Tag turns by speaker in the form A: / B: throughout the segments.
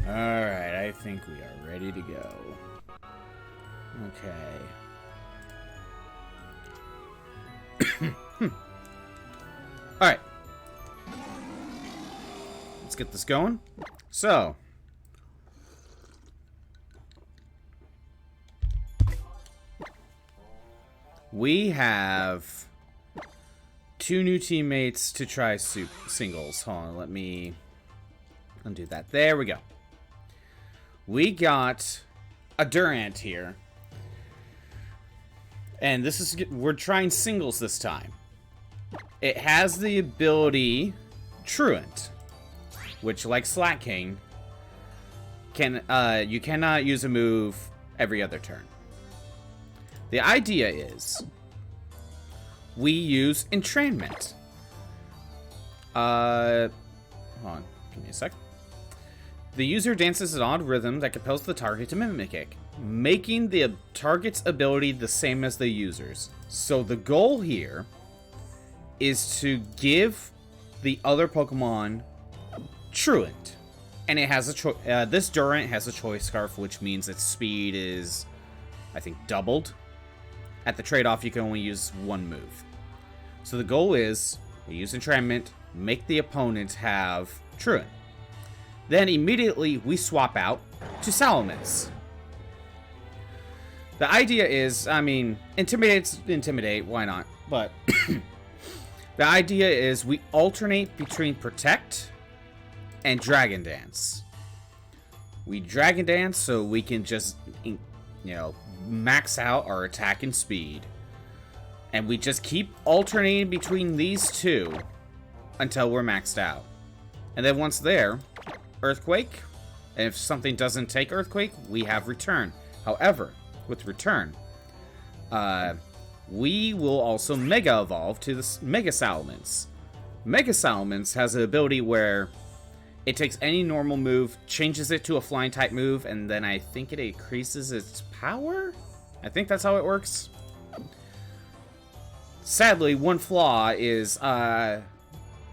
A: Alright, I think we are ready to go. Okay. Alright. Let's get this going. So. We have 2 new teammates to try singles. Hold on, let me undo that. There we go. We got a Durant here. And this is, we're trying singles this time. It has the ability Truant, which, like Slack King, you cannot use a move every other turn. The idea is we use entrainment. Hold on, give me a sec. The user dances an odd rhythm that compels the target to mimic it, making the target's ability the same as the user's. So the goal here is to give the other Pokemon Truant. And it has a this Durant has a Choice Scarf, which means its speed is, I think, doubled. At the trade-off, you can only use one move. So the goal is, we use Entrainment, make the opponent have Truant. Then immediately we swap out to Salamence. The idea is, I mean, intimidate, why not? But the idea is we alternate between Protect and Dragon Dance. We Dragon Dance so we can just, you know, max out our attack and speed. And we just keep alternating between these two until we're maxed out. And then once there, Earthquake. And if something doesn't take Earthquake, we have Return. However, with Return, we will also Mega Evolve to this Mega Salamence. Mega Salamence has an ability where it takes any normal move, changes it to a flying type move, and then I think it increases its power? I think that's how it works. Sadly, one flaw is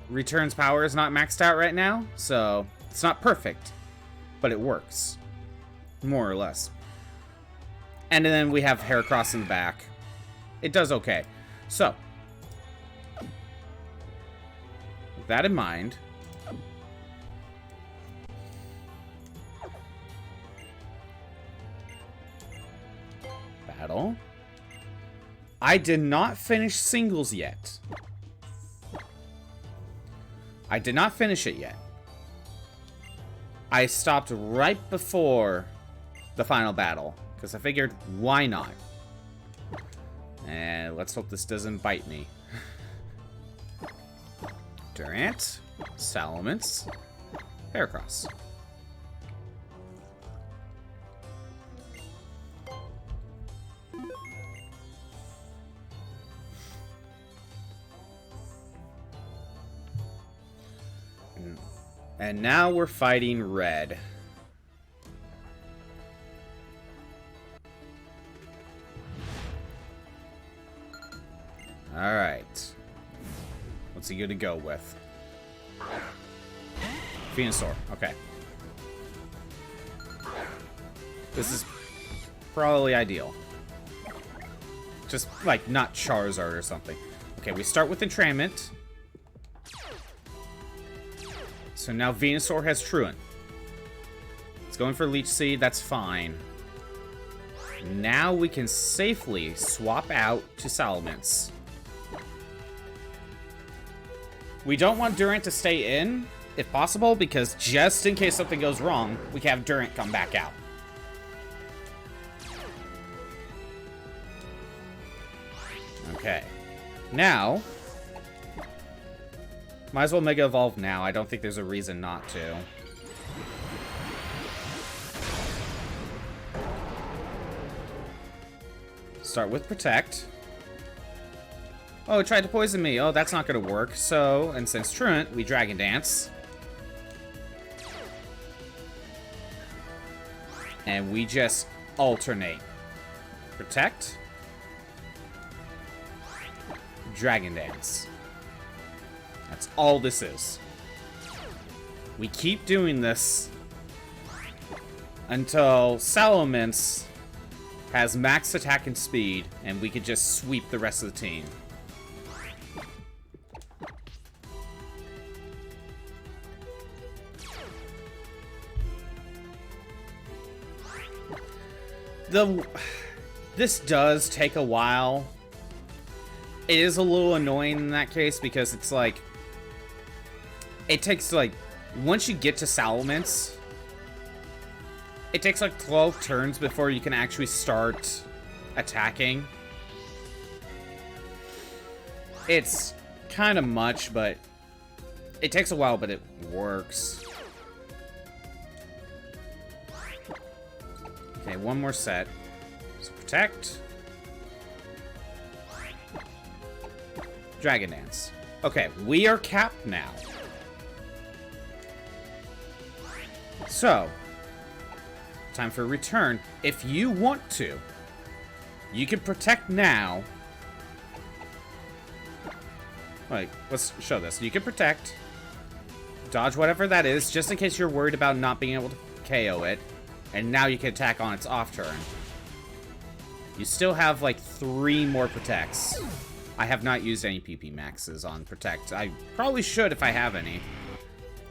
A: Return's power is not maxed out right now, so it's not perfect, but it works. More or less. And then we have Heracross in the back. It does okay. So, with that in mind, battle. I did not finish singles yet. I did not finish it yet. I stopped right before the final battle, because I figured, why not? And let's hope this doesn't bite me. Durant, Salamence, Heracross. And now we're fighting Red. Alright. What's he gonna go with? Venusaur, okay. This is probably ideal. Just, like, not Charizard or something. Okay, we start with Entrainment. So now Venusaur has Truant. It's going for Leech Seed, that's fine. Now we can safely swap out to Salamence. We don't want Durant to stay in, if possible, because just in case something goes wrong, we can have Durant come back out. Okay. Now, might as well Mega Evolve now. I don't think there's a reason not to. Start with Protect. Oh, it tried to poison me. Oh, that's not going to work. So, and since Truant, we Dragon Dance. And we just alternate. Protect. Dragon Dance. That's all this is. We keep doing this until Salamence has max attack and speed, and we could just sweep the rest of the team. This does take a while. It is a little annoying in that case because it's like, it takes like, once you get to Salamence, it takes like 12 turns before you can actually start attacking. It's kind of much, but it takes a while, but it works. Okay, one more set. So protect. Dragon Dance. Okay, we are capped now. So, time for return. If you want to, you can protect now. Like, let's show this. You can protect. Dodge whatever that is, just in case you're worried about not being able to KO it. And now you can attack on its off turn. You still have like 3 more protects. I have not used any PP maxes on protect. I probably should if I have any.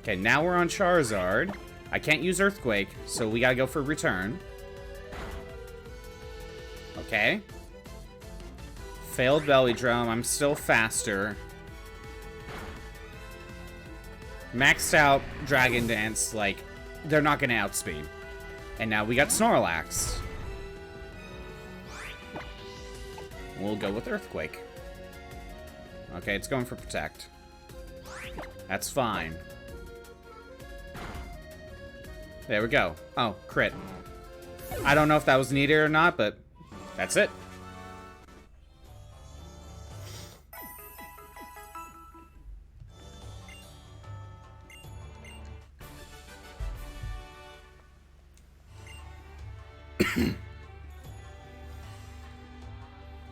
A: Okay, now we're on Charizard. I can't use Earthquake, so we gotta go for return. Okay. Failed Belly Drum. I'm still faster. Maxed out Dragon Dance. Like, they're not gonna outspeed. And now we got Snorlax. We'll go with Earthquake. Okay, it's going for Protect. That's fine. There we go. Oh, crit. I don't know if that was needed or not, but that's it.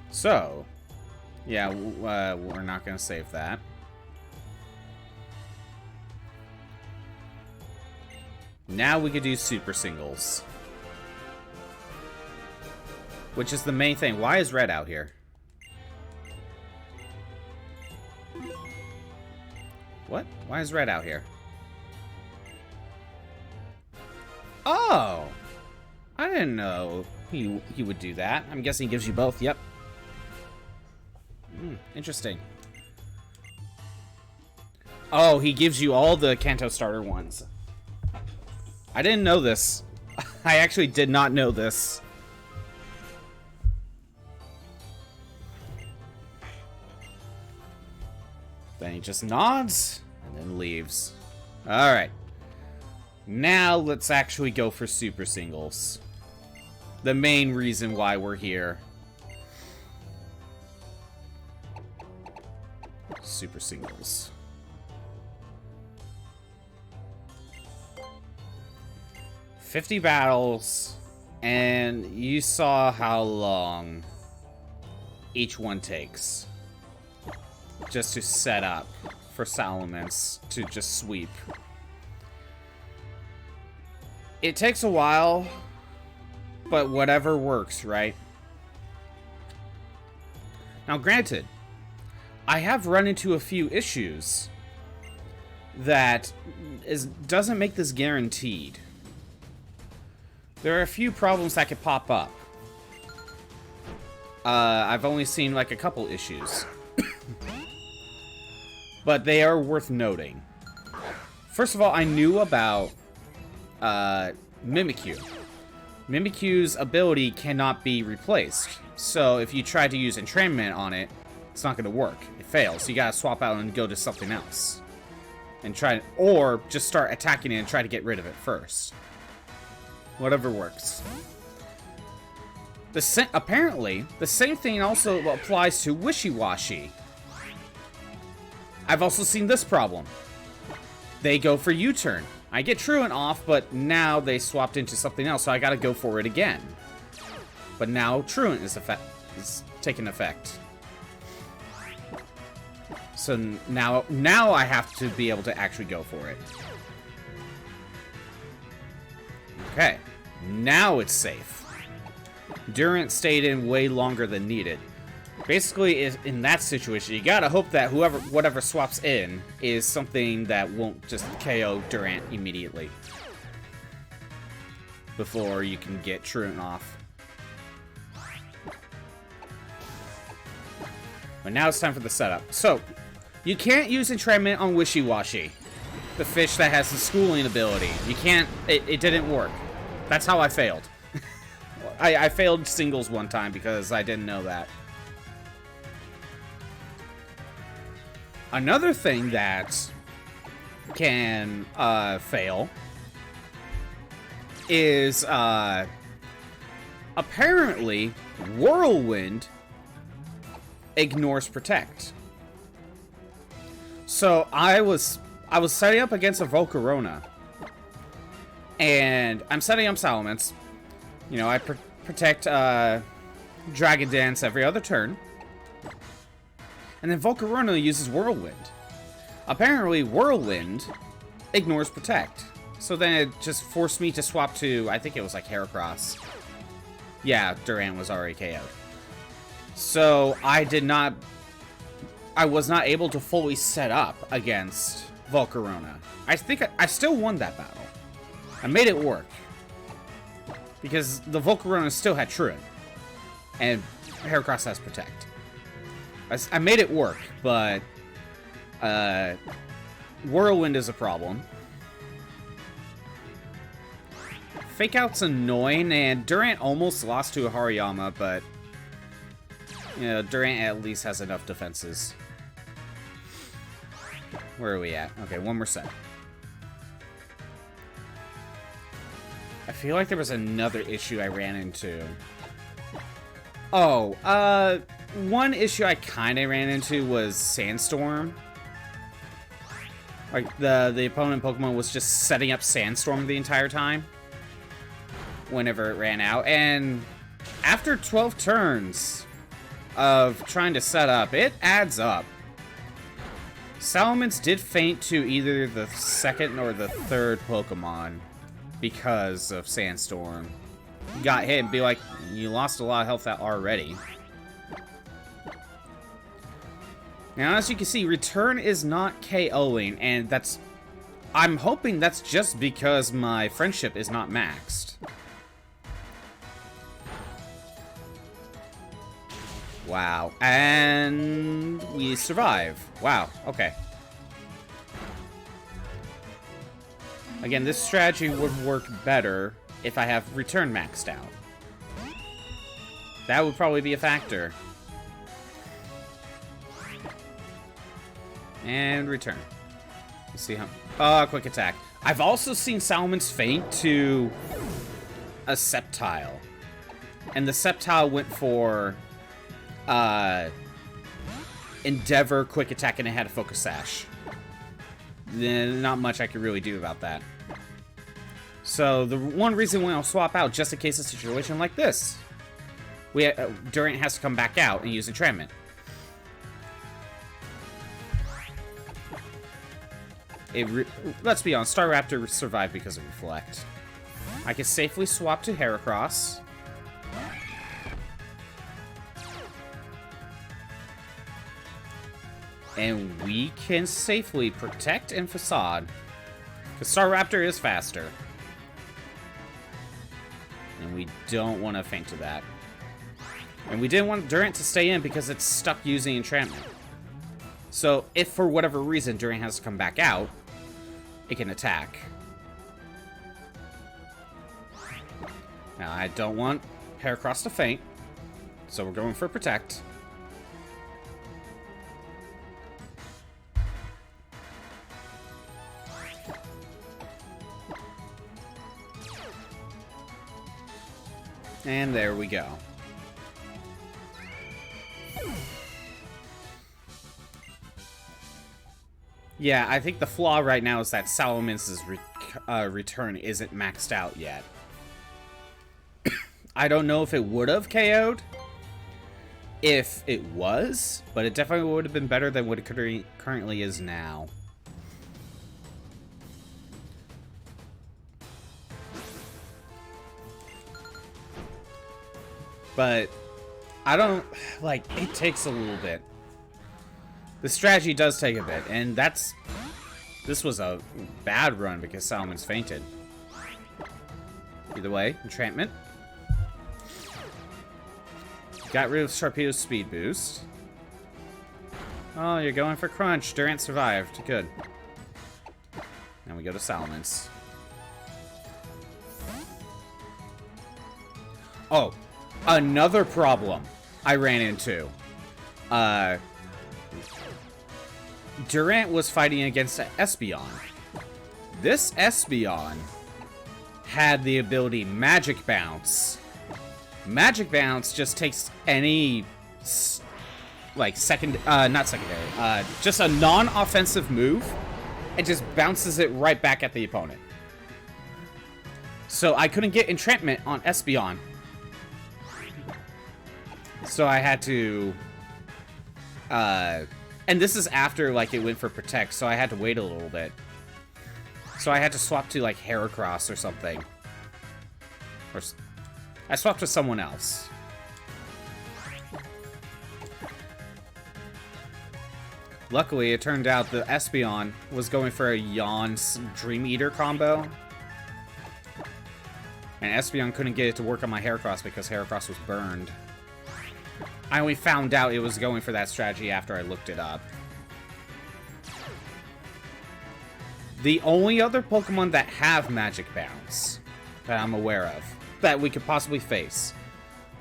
A: So, yeah, we're not going to save that. Now we could do super singles. Which is the main thing. Why is Red out here? What? Why is Red out here? Oh! I didn't know he would do that. I'm guessing he gives you both. Yep. Interesting. Oh, he gives you all the Kanto starter ones. I didn't know this. I actually did not know this. Then he just nods and then leaves. Alright. Now let's actually go for super singles. The main reason why we're here. Super singles. $50 battles, and you saw how long each one takes just to set up for Salamence to just sweep. It takes a while, but whatever works, right? Now, granted, I have run into a few issues that doesn't make this guaranteed. There are a few problems that could pop up. I've only seen like a couple issues. But they are worth noting. First of all, I knew about Mimikyu. Mimikyu's ability cannot be replaced. So if you try to use entrainment on it, it's not going to work. It fails. You got to swap out and go to something else. And try, or just start attacking it and try to get rid of it first. Whatever works. Apparently, the same thing also applies to Wishy-Washy. I've also seen this problem. They go for U-turn. I get Truant off, but now they swapped into something else, so I gotta go for it again. But now Truant is taking effect. So now I have to be able to actually go for it. Okay. Now it's safe. Durant stayed in way longer than needed. Basically, in that situation, you gotta hope that whatever swaps in is something that won't just KO Durant immediately. Before you can get Truant off. But now it's time for the setup. So, you can't use Entrapment on Wishy-Washy, the fish that has the schooling ability. You can't, it didn't work. That's how I failed. I failed singles one time because I didn't know that. Another thing that can fail is apparently Whirlwind ignores Protect. So I was setting up against a Volcarona, and I'm setting up Salamence. You know, I protect Dragon Dance every other turn. And then Volcarona uses Whirlwind. Apparently, Whirlwind ignores Protect. So then it just forced me to swap to, I think it was like Heracross. Yeah, Durant was already KO'd. So I was not able to fully set up against Volcarona. I think I still won that battle. I made it work. Because the Volcarona still had Truant. And Heracross has Protect. I made it work, but Whirlwind is a problem. Fake Out's annoying, and Durant almost lost to a Hariyama, but you know, Durant at least has enough defenses. Where are we at? Okay, one more set. I feel like there was another issue I ran into. Oh, one issue I kind of ran into was Sandstorm. Like, the opponent Pokemon was just setting up Sandstorm the entire time. Whenever it ran out. And after 12 turns of trying to set up, it adds up. Salamence did faint to either the second or the third Pokemon because of Sandstorm. Got hit and be like, you lost a lot of health already. Now, as you can see, Return is not KOing, and that's... I'm hoping that's just because my Friendship is not maxed. Wow. And we survive. Wow. Okay. Again, this strategy would work better if I have Return maxed out. That would probably be a factor. And Return. Let's see how... Quick Attack. I've also seen Salamence faint to a Sceptile. And the Sceptile went for... Endeavor, Quick Attack, and it had a Focus Sash. Then not much I could really do about that. So the one reason why I'll swap out, just in case a situation like this, Durant has to come back out and use Entrapment. Let's be honest, Staraptor survived because of Reflect. I can safely swap to Heracross. And we can safely Protect and Facade. Because Staraptor is faster. And we don't want to faint to that. And we didn't want Durant to stay in because it's stuck using Entrapment. So, if for whatever reason Durant has to come back out, it can attack. Now, I don't want Heracross to faint. So we're going for Protect. And there we go. Yeah, I think the flaw right now is that Salamence's Return isn't maxed out yet. I don't know if it would have KO'd if it was, but it definitely would have been better than what it currently is now. But I don't, like, it takes a little bit. The strategy does take a bit, and this was a bad run because Salamence fainted. Either way, enchantment. Got rid of Sharpedo's speed boost. Oh, you're going for crunch. Durant survived. Good. Now we go to Salamence. Oh, another problem I ran into. Durant was fighting against Espeon. This Espeon had the ability Magic Bounce. Magic Bounce just takes any, like, not secondary, just a non-offensive move and just bounces it right back at the opponent. So I couldn't get enchantment on Espeon. So I had to, and this is after, like, it went for Protect, so I had to wait a little bit. So I had to swap to, like, Heracross or something. Or I swapped to someone else. Luckily, it turned out the Espeon was going for a Yawn's Dream Eater combo. And Espeon couldn't get it to work on my Heracross because Heracross was burned. I only found out it was going for that strategy after I looked it up. The only other Pokemon that have Magic Bounce that I'm aware of that we could possibly face.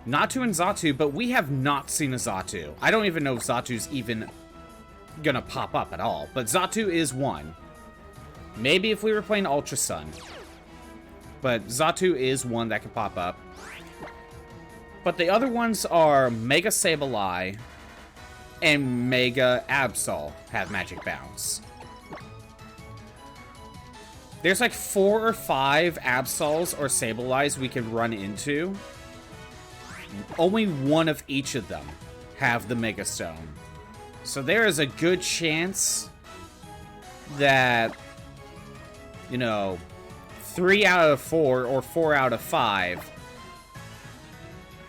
A: Natu and Xatu, but we have not seen a Xatu. I don't even know if Xatu's even gonna pop up at all, but Xatu is one. Maybe if we were playing Ultra Sun. But Xatu is one that can pop up. But the other ones are Mega Sableye and Mega Absol have Magic Bounce. There's like 4 or 5 Absols or Sableyes we can run into. Only one of each of them have the Mega Stone. So there is a good chance that, you know, 3 out of 4 or 4 out of 5,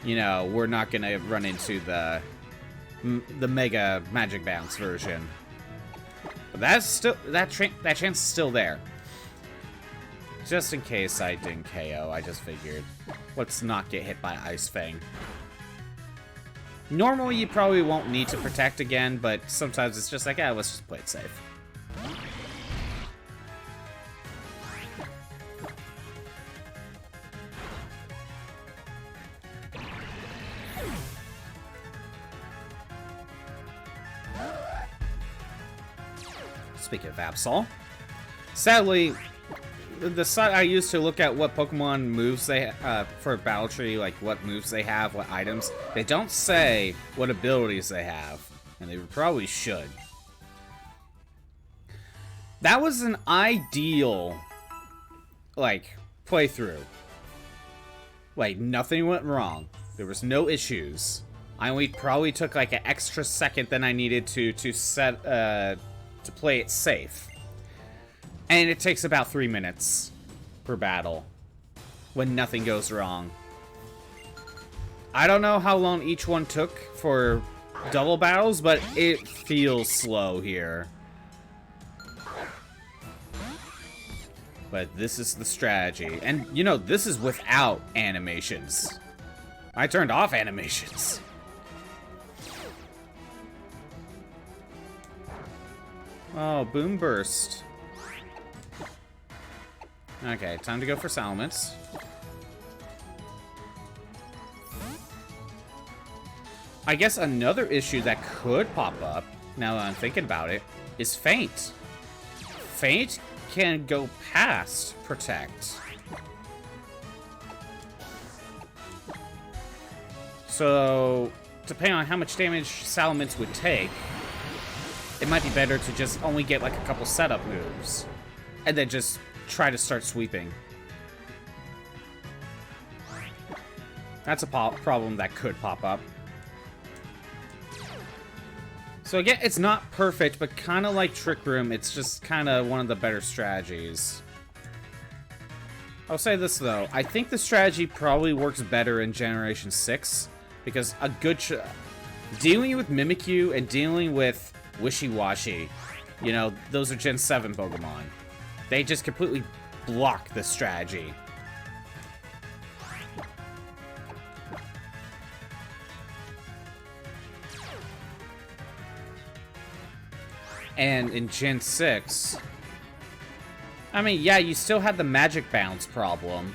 A: you know, we're not gonna run into the Mega Magic Bounce version. But that's still, that chance is still there. Just in case I didn't KO, I just figured, let's not get hit by Ice Fang. Normally, you probably won't need to protect again, but sometimes it's just like, yeah, let's just play it safe. Speaking of Absol, sadly, the site I used to look at what Pokemon moves they for Battle Tree, like what moves they have, what items, they don't say what abilities they have, and they probably should. That was an ideal, like, playthrough. Like, nothing went wrong. There was no issues. I only probably took like an extra second than I needed to set to play it safe. And it takes about 3 minutes per battle when nothing goes wrong. I don't know how long each one took for double battles, but it feels slow here. But this is the strategy. And, you know, this is without animations. I turned off animations. Oh, Boom Burst. Okay, time to go for Salamence. I guess another issue that could pop up, now that I'm thinking about it, is Feint. Feint can go past Protect. So, depending on how much damage Salamence would take, it might be better to just only get like a couple setup moves, and then just try to start sweeping. That's a problem that could pop up. So again, it's not perfect, but kind of like Trick Room, it's just kind of one of the better strategies. I'll say this though, I think the strategy probably works better in Generation 6, Because a good... dealing with Mimikyu and dealing with Wishy-Washy, you know, those are Gen 7 Pokemon. They just completely block the strategy. And in Gen 6... I mean, yeah, you still had the Magic Bounce problem.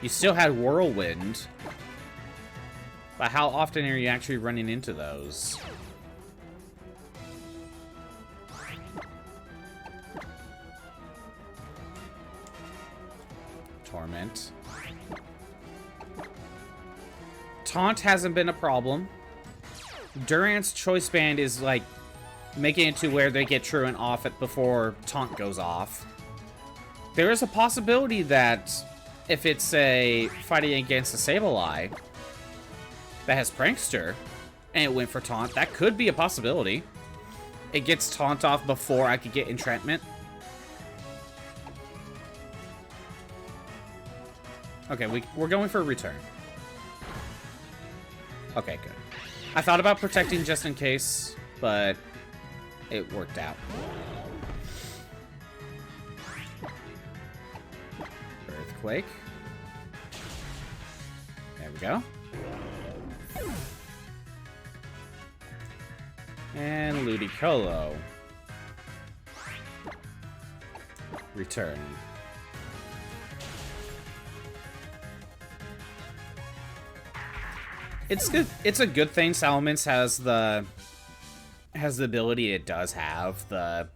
A: You still had Whirlwind. But how often are you actually running into those? Torment. Taunt hasn't been a problem. Durant's Choice Band is like making it to where they get Truant off it before Taunt goes off. There is a possibility that if it's a fighting against a Sableye that has Prankster and it went for Taunt, that could be a possibility. It gets Taunt off before I could get Entrapment. Okay, we're going for a return. Okay, good. I thought about protecting just in case, but it worked out. Earthquake. There we go. And Ludicolo. Return. It's good. It's a good thing Salamence has the ability it does have, the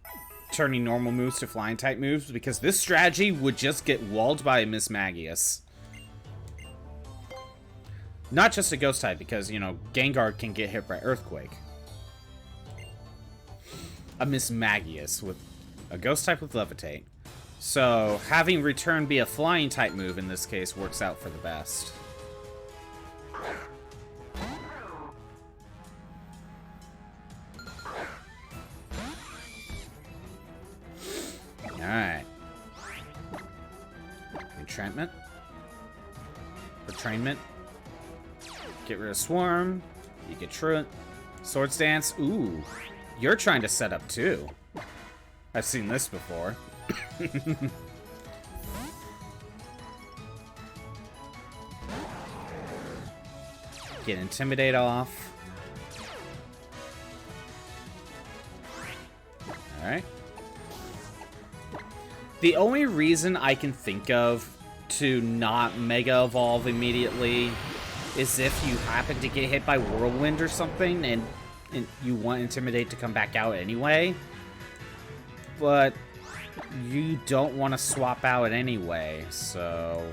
A: turning normal moves to flying type moves, because this strategy would just get walled by a Miss Magius. Not just a ghost type, because, you know, Gengar can get hit by Earthquake. A Miss Magius with a ghost type with Levitate. So having return be a flying type move in this case works out for the best. Alright. Entrapment. Retrainment. Get rid of Swarm. You get Truant. Swords Dance. Ooh. You're trying to set up too. I've seen this before. Get Intimidate off. Alright. The only reason I can think of to not Mega Evolve immediately is if you happen to get hit by Whirlwind or something and you want Intimidate to come back out anyway. But you don't want to swap out anyway, so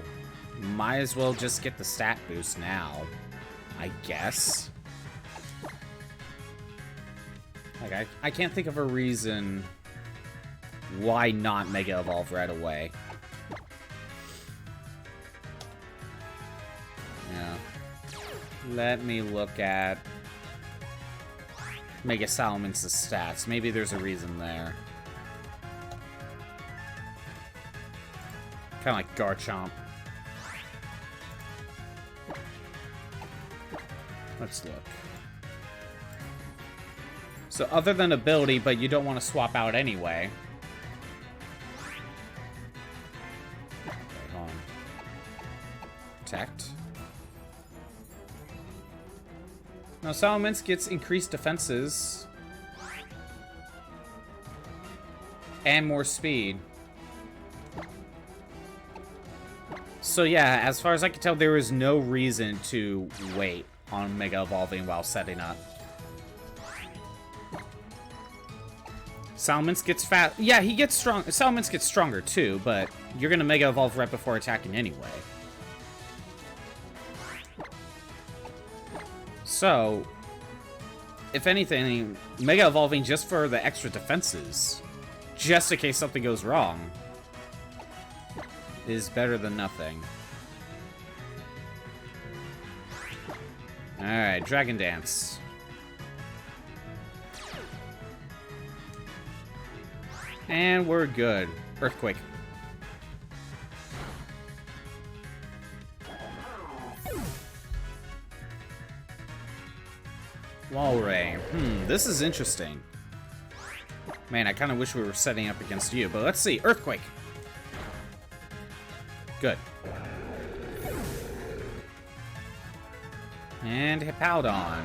A: might as well just get the stat boost now, I guess. Like, I can't think of a reason why not Mega Evolve right away. Yeah. Let me look at Mega Salamance's stats. Maybe there's a reason there. Kind of like Garchomp. Let's look. So other than ability, but you don't want to swap out anyway. Okay, hold on. Protect. Now Salamence gets increased defenses. And more speed. So yeah, as far as I can tell, there is no reason to wait on Mega Evolving while setting up. Salamence gets fast. Yeah, he gets strong. Salamence gets stronger too, but you're gonna Mega Evolve right before attacking anyway. So, if anything, Mega Evolving just for the extra defenses, just in case something goes wrong, is better than nothing. Alright, Dragon Dance. And we're good. Earthquake. Wall Ray. This is interesting. Man, I kind of wish we were setting up against you, but let's see. Earthquake. Good. And Hippowdon.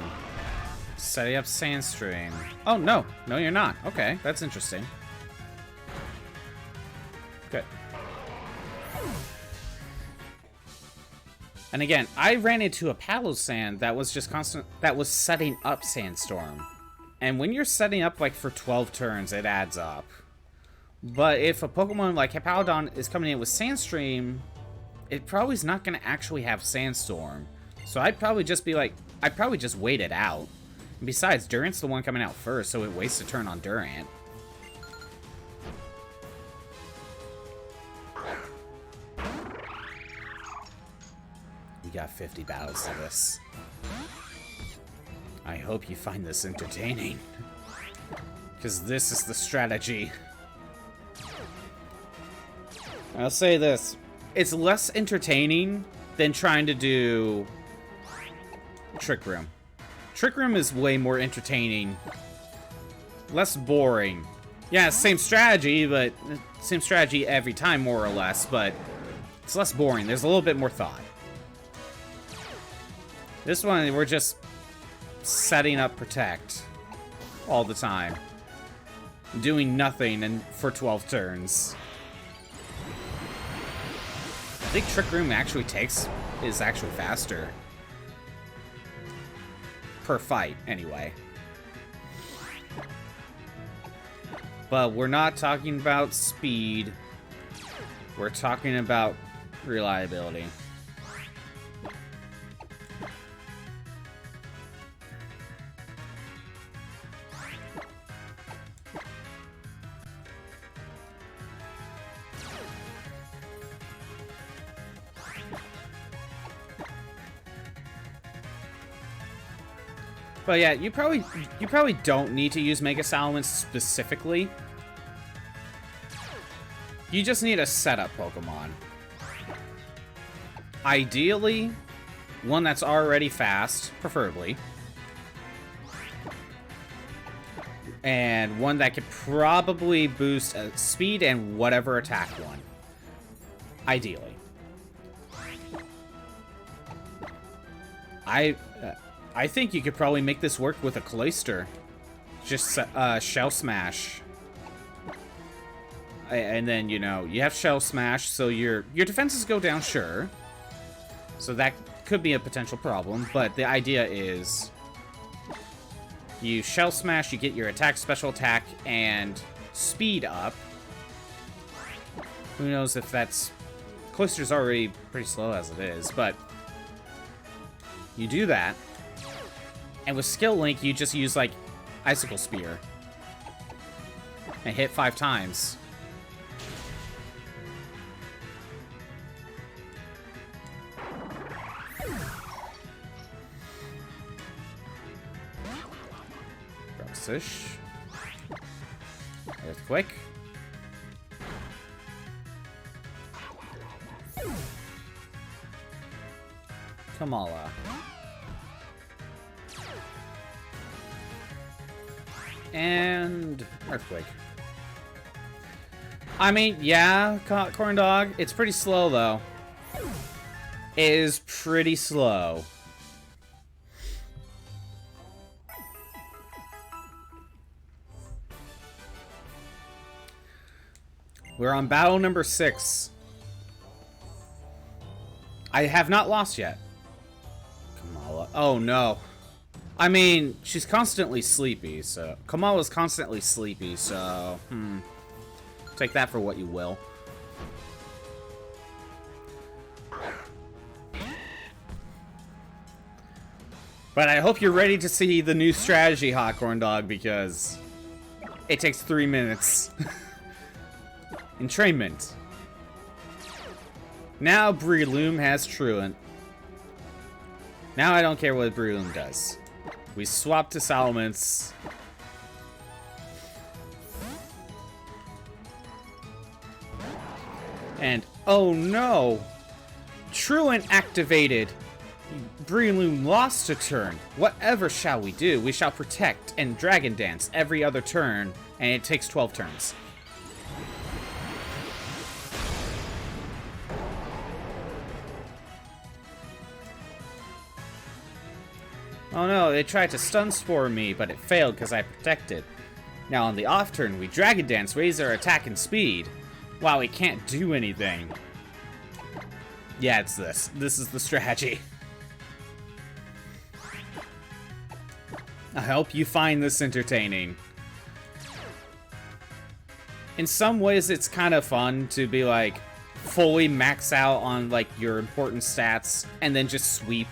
A: Setting up Sandstream. Oh, no. No, you're not. Okay, that's interesting. Good. And again, I ran into a Palossand that was just that was setting up Sandstorm. And when you're setting up like for 12 turns, it adds up. But if a Pokemon like Hippowdon is coming in with Sandstream, it probably is not going to actually have Sandstorm. So I'd probably just be like, I'd probably just wait it out. And besides, Durant's the one coming out first, so it wastes a turn on Durant. We got 50 battles to this. I hope you find this entertaining. Because this is the strategy. I'll say this. It's less entertaining than trying to do Trick Room. Trick Room is way more entertaining. Less boring. Yeah, same strategy, but same strategy every time, more or less, but it's less boring. There's a little bit more thought. This one, we're just setting up Protect all the time. Doing nothing for 12 turns. I think Trick Room actually is actually faster. Per fight, anyway. But we're not talking about speed. We're talking about reliability. But yeah, you probably don't need to use Mega Salamence specifically. You just need a setup Pokemon. Ideally, one that's already fast, preferably. And one that could probably boost speed and whatever attack one. Ideally. I think you could probably make this work with a Cloyster. Just Shell Smash. And then, you know, you have Shell Smash, so your defenses go down, sure. So that could be a potential problem, but the idea is you Shell Smash, you get your attack, special attack, and speed up. Who knows if that's... Cloyster's already pretty slow as it is, but you do that. And with Skill Link, you just use, like, Icicle Spear. And hit 5 times. Roxish. Earthquake. Kamala. And Earthquake. I mean, yeah, Corn Dog. It's pretty slow, though. It is pretty slow. We're on battle number 6. I have not lost yet. Kamala. Oh, no. I mean, she's constantly sleepy, so... Kamala's constantly sleepy, so... Take that for what you will. But I hope you're ready to see the new strategy, Hot Corn Dog, because... it takes 3 minutes. Entrainment. Now Breloom has Truant. Now I don't care what Breloom does. We swap to Salamence. And, oh no! Truant activated! Breloom lost a turn. Whatever shall we do? We shall protect and Dragon Dance every other turn, and it takes 12 turns. Oh no, they tried to stun spore me, but it failed because I protected. Now on the off turn, we Dragon Dance, raise our attack and speed. Wow, we can't do anything. Yeah, it's this. This is the strategy. I hope you find this entertaining. In some ways, it's kind of fun to be like, fully max out on like your important stats, and then just sweep.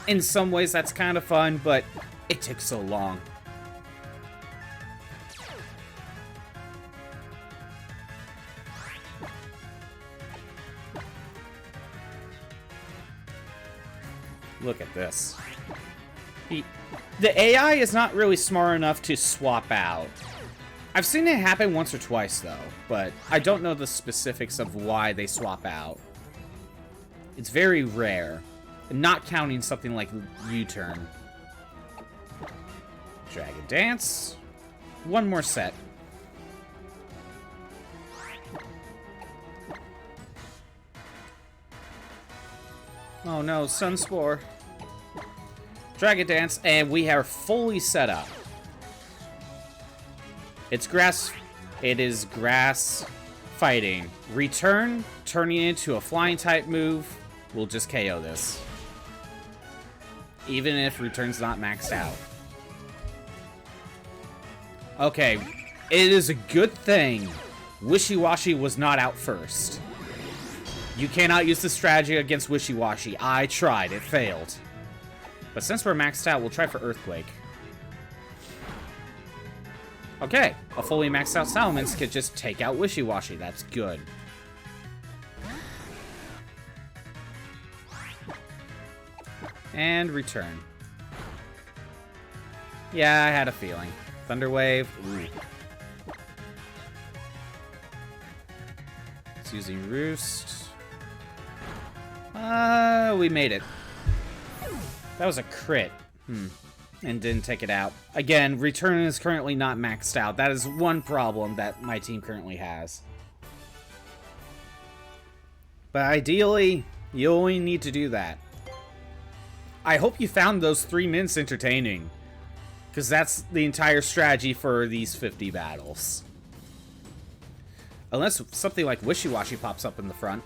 A: In some ways, that's kind of fun, but it took so long. Look at this. The AI is not really smart enough to swap out. I've seen it happen once or twice, though, but I don't know the specifics of why they swap out. It's very rare. Not counting something like U-turn. Dragon Dance. One more set. Oh no, Sunspore. Dragon Dance, and we are fully set up. It's grass. It is grass fighting. Return, turning into a flying type move. We'll just KO this. Even if return's not maxed out. Okay, it is a good thing Wishy-Washy was not out first. You cannot use this strategy against Wishy-Washy. I tried, it failed. But since we're maxed out, we'll try for Earthquake. Okay, a fully maxed out Salamence could just take out Wishy-Washy. That's good. And return. Yeah, I had a feeling. Thunder Wave. Ooh. It's using Roost. We made it. That was a crit. And didn't take it out. Again, return is currently not maxed out. That is one problem that my team currently has. But ideally, you only need to do that. I hope you found those 3 minutes entertaining. Because that's the entire strategy for these 50 battles. Unless something like Wishy-Washy pops up in the front.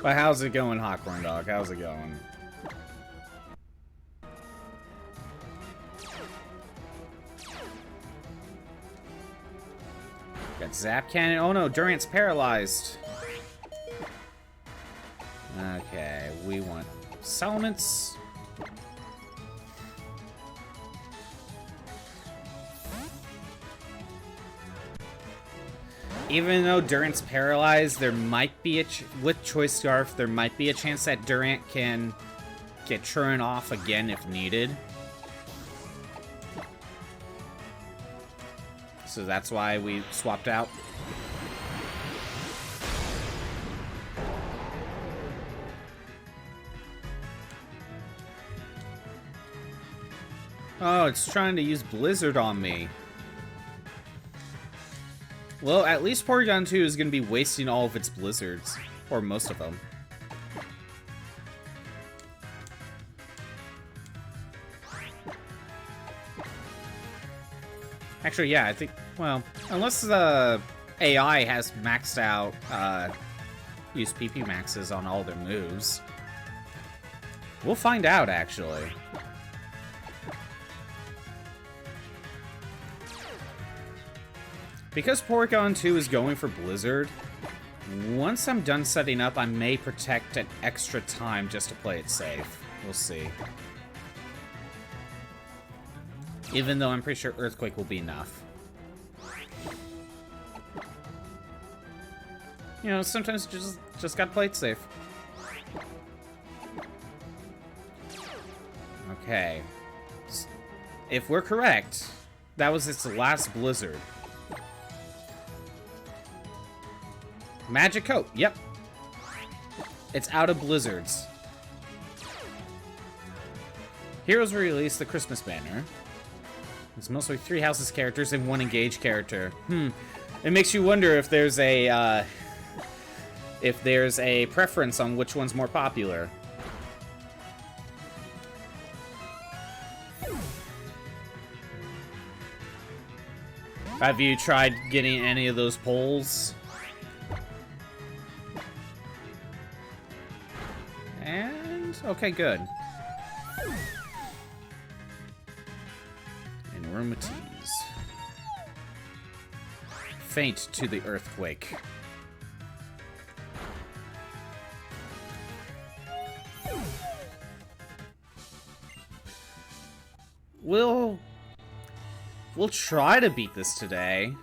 A: But how's it going, Hawkhorn Dog? How's it going? Got Zap Cannon. Oh no, Durant's paralyzed. Okay, we want Salamence. Even though Durant's paralyzed, there might be with Choice Scarf, there might be a chance that Durant can get Churn off again if needed. So that's why we swapped out. Oh, it's trying to use Blizzard on me. Well, at least Porygon 2 is going to be wasting all of its Blizzards. Or most of them. Actually, yeah, I think, well, unless the AI has maxed out, use PP maxes on all their moves. We'll find out, actually. Because Porygon 2 is going for Blizzard, once I'm done setting up, I may protect an extra time just to play it safe. We'll see. Even though I'm pretty sure Earthquake will be enough. You know, sometimes you just gotta play it safe. Okay. If we're correct, that was its last blizzard. Magic coat, yep. It's out of blizzards. Heroes released the Christmas banner. It's mostly 3 houses characters and 1 engaged character. It makes you wonder if there's a preference on which one's more popular. Have you tried getting any of those polls? And okay, good. Enormities. Faint to the earthquake. We'll try to beat this today.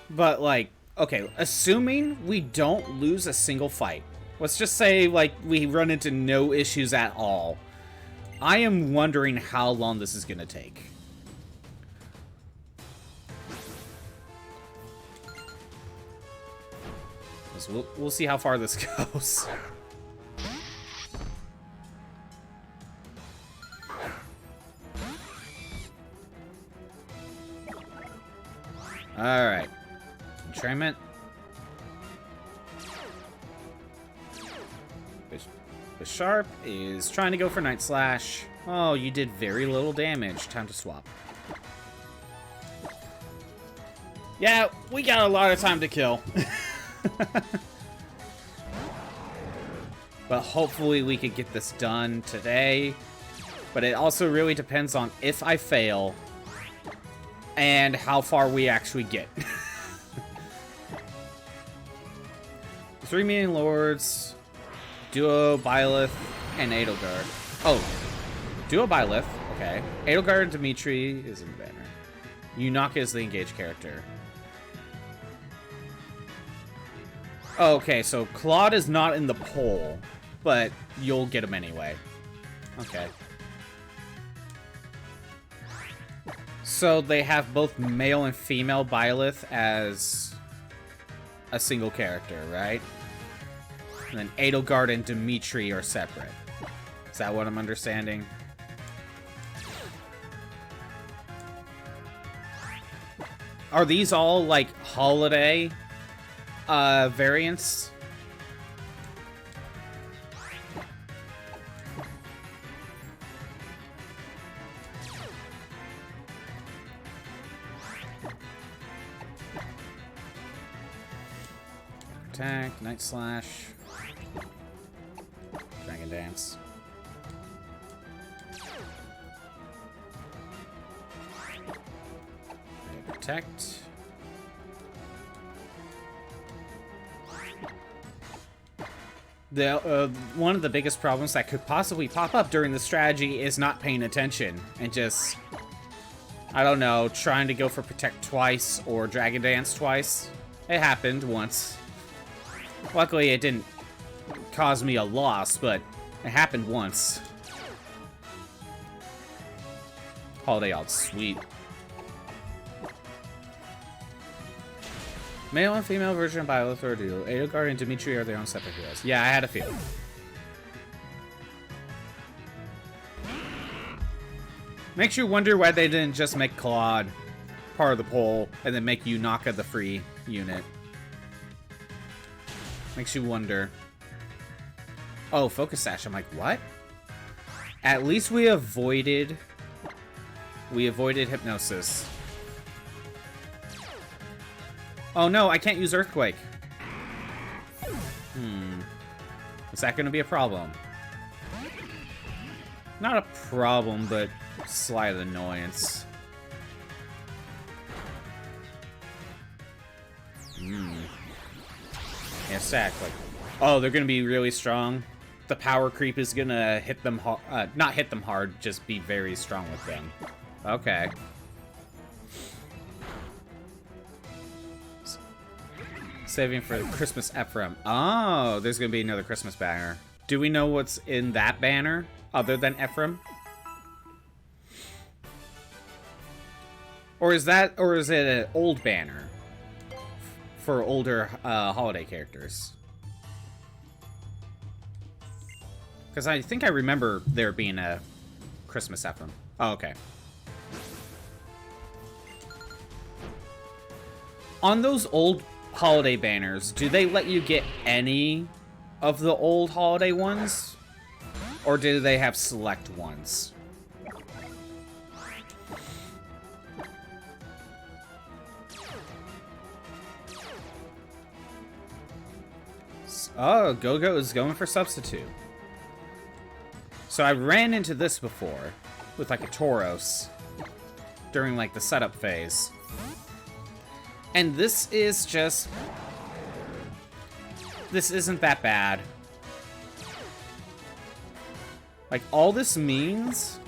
A: But, like, okay, assuming we don't lose a single fight. Let's just say, like, we run into no issues at all. I am wondering how long this is gonna take. So we'll see how far this goes. Alright. Entrainment. The Sharp is trying to go for Night Slash. Oh, you did very little damage. Time to swap. Yeah, we got a lot of time to kill. But hopefully we could get this done today. But it also really depends on if I fail and how far we actually get. 3 Meaning Lords, Duo, Byleth, and Edelgard. Oh, Duo, Byleth, okay. Edelgard and Dimitri is in the banner. Yunaka is the engaged character. Oh, okay, so Claude is not in the poll, but you'll get him anyway. Okay. So they have both male and female Byleth as a single character, right? And then Edelgard and Dimitri are separate. Is that what I'm understanding? Are these all, like, holiday variants? Attack, Night Slash, Dragon Dance. Protect. One of the biggest problems that could possibly pop up during the strategy is not paying attention and just, I don't know, trying to go for Protect twice or Dragon Dance twice. It happened once. Luckily, it didn't cause me a loss, but it happened once. Holiday Alt, sweet. Male and female version of Byleth or Duo. Edelgard and Dimitri are their own separate heroes. Yeah, I had a feeling. Makes you wonder why they didn't just make Claude part of the poll and then make Yunaka the free unit. Makes you wonder. Oh, Focus Sash. I'm like, what? At least we avoided Hypnosis. Oh no, I can't use Earthquake. Is that going to be a problem? Not a problem, but slight annoyance. Yeah, stack, like, oh, they're gonna be really strong. The power creep is gonna hit them hard, not hit them hard, just be very strong with them. Okay. Saving for the Christmas Ephraim. Oh, there's gonna be another Christmas banner. Do we know what's in that banner other than Ephraim? Or is it an old banner for older holiday characters? Because I think I remember there being a Christmas emblem. Oh, okay. On those old holiday banners, do they let you get any of the old holiday ones? Or do they have select ones? Oh, Go-Go is going for substitute. So I ran into this before with like a Tauros during like the setup phase. And this is just... this isn't that bad. Like, all this means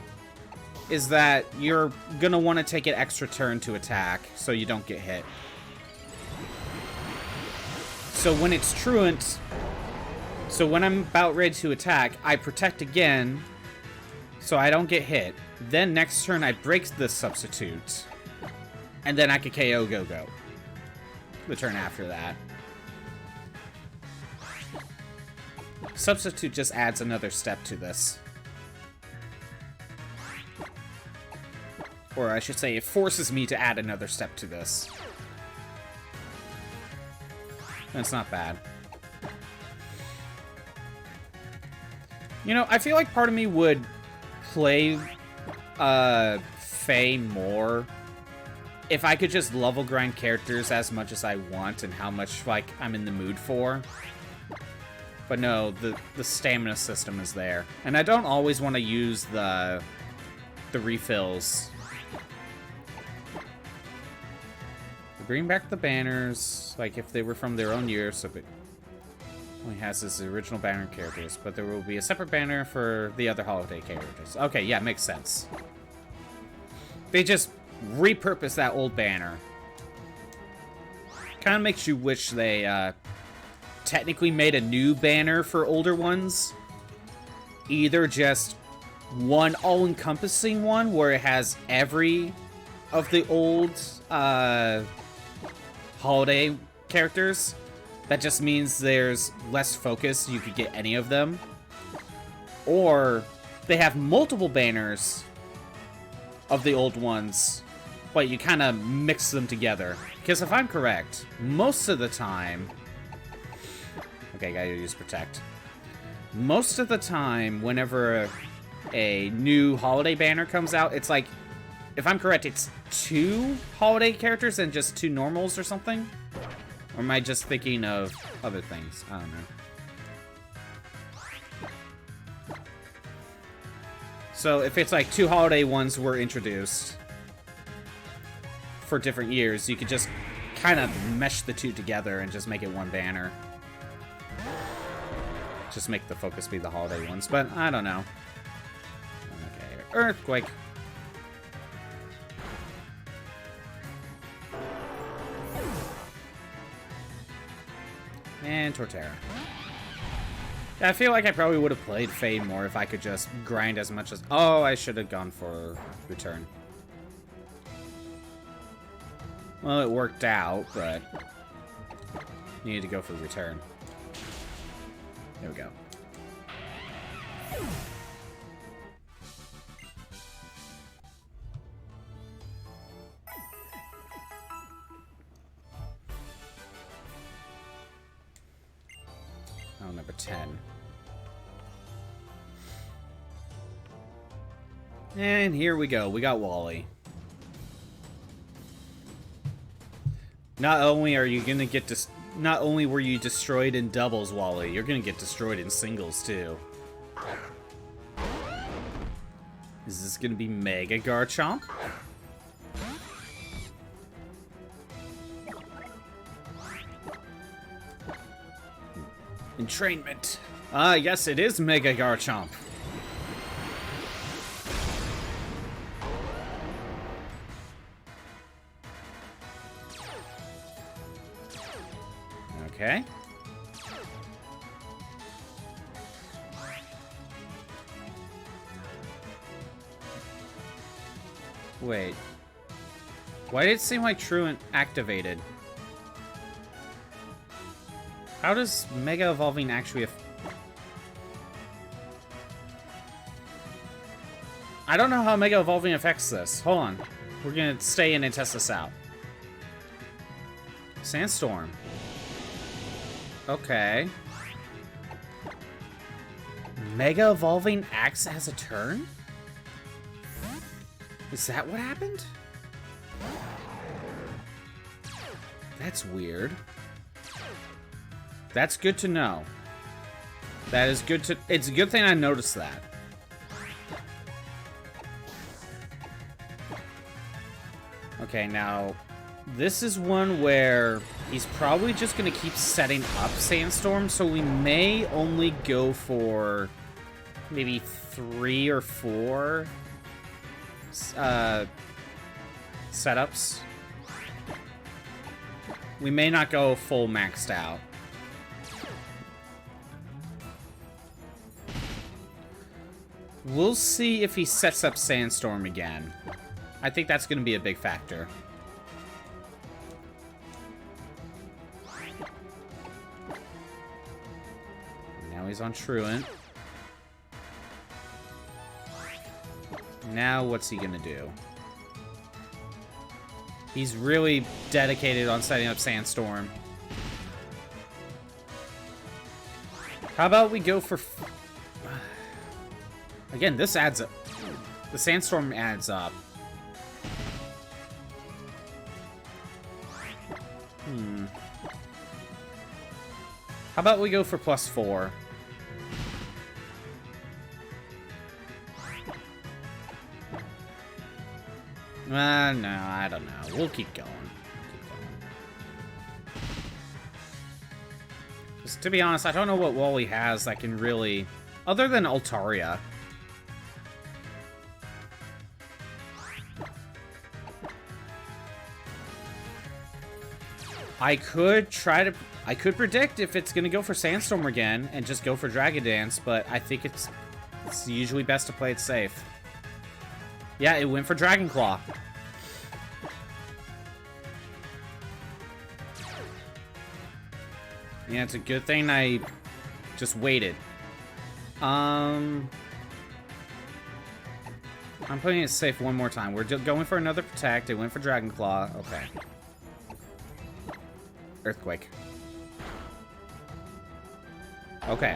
A: is that you're gonna want to take an extra turn to attack so you don't get hit. So when it's truant... so when I'm about ready to attack, I protect again so I don't get hit. Then next turn I break the substitute. And then I can KO Go-Go the turn after that. Substitute just adds another step to this. Or I should say, it forces me to add another step to this. That's not bad. You know, I feel like part of me would play Faye more if I could just level grind characters as much as I want and how much, like, I'm in the mood for. But no, the stamina system is there. And I don't always want to use the refills. Bring back the banners, like if they were from their own year, so it only has his original banner characters, but there will be a separate banner for the other holiday characters. Okay, yeah, makes sense. They just repurpose that old banner. Kind of makes you wish they technically made a new banner for older ones. Either just one all-encompassing one where it has every of the old holiday characters. That just means there's less focus, you could get any of them. Or they have multiple banners of the old ones, but you kind of mix them together. Because if I'm correct, most of the time... okay, gotta use Protect. Most of the time, whenever a new holiday banner comes out, it's like, if I'm correct, it's 2 holiday characters and just 2 normals or something? Or am I just thinking of other things? I don't know. So if it's like 2 holiday ones were introduced for different years, you could just kind of mesh the 2 together and just make it one banner. Just make the focus be the holiday ones, but I don't know. Okay, Earthquake. And Torterra. Yeah, I feel like I probably would have played Fade more if I could just grind as much as... oh, I should have gone for Return. Well, it worked out, but... needed to go for Return. There we go. Oh, number 10. And here we go. We got Wally. Not only are you gonna get not only were you destroyed in doubles, Wally, you're gonna get destroyed in singles too. Is this gonna be Mega Garchomp? Entrainment. Yes, it is Mega Garchomp. Okay. Wait. Why did it seem like Truant activated? How does Mega Evolving actually... I don't know how Mega Evolving affects this. Hold on. We're gonna stay in and test this out. Sandstorm. Okay. Mega Evolving acts as a turn? Is that what happened? That's weird. That's good to know. That is good to... It's a good thing I noticed that. Okay, now... This is one where he's probably just going to keep setting up Sandstorm, so we may only go for maybe 3 or 4 setups. We may not go full maxed out. We'll see if he sets up Sandstorm again. I think that's going to be a big factor. Now he's on Truant. Now what's he gonna do? He's really dedicated on setting up Sandstorm. How about we go for... Again, this adds up. The Sandstorm adds up. How about we go for +4? No, I don't know. We'll keep going. Because to be honest, I don't know what Wally has that can really... Other than Altaria. I could predict if it's going to go for Sandstorm again and just go for Dragon Dance, but I think it's usually best to play it safe. Yeah, it went for Dragon Claw. Yeah, it's a good thing I just waited. I'm playing it safe one more time. We're just going for another Protect. It went for Dragon Claw. Okay. Earthquake. Okay.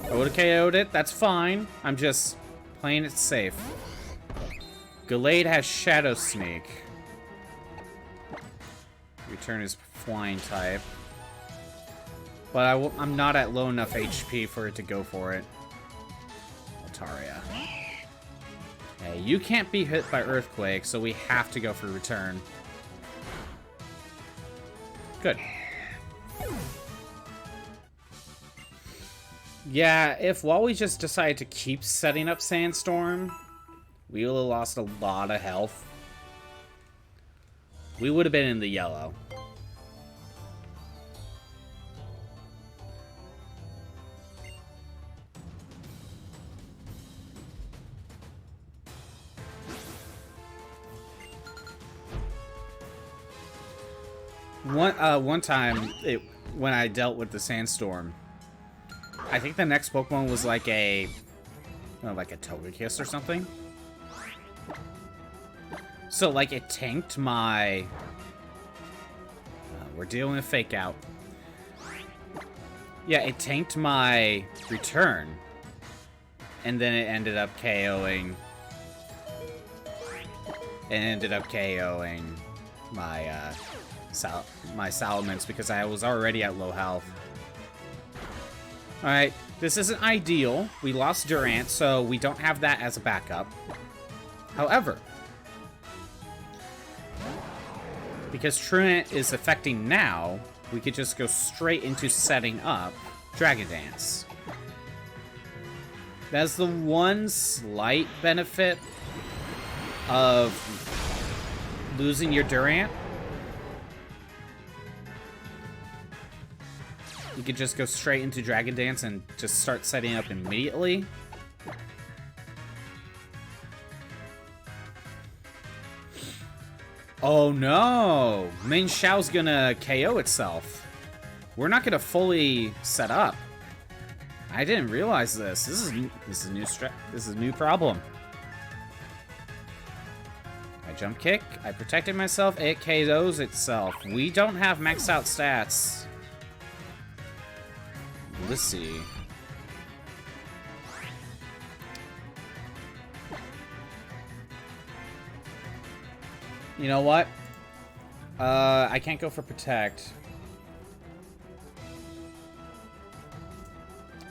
A: I would have KO'd it. That's fine. I'm just playing it safe. Gallade has Shadow Sneak. Return is Flying type. But I'm not at low enough HP for it to go for it. Altaria. Hey, you can't be hit by Earthquake, so we have to go for Return. Good. Yeah, if Wally just decided to keep setting up Sandstorm, we would have lost a lot of health. We would have been in the yellow. One time, when I dealt with the Sandstorm, I think the next Pokemon was like a Togekiss or something. So, like, it tanked my... we're dealing with Fake Out. Yeah, it tanked my Return. And then it ended up KOing... It ended up KOing my, my Salamence because I was already at low health. Alright, this isn't ideal. We lost Durant, so we don't have that as a backup. However, because Truant is affecting now, we could just go straight into setting up Dragon Dance. That's the one slight benefit of losing your Durant. You could just go straight into Dragon Dance and just start setting up immediately. Oh no! Main Xiao's gonna KO itself. We're not gonna fully set up. I didn't realize this. This is a new problem. I jump kick. I protected myself. It KOs itself. We don't have maxed out stats. Let's see. You know what? I can't go for protect.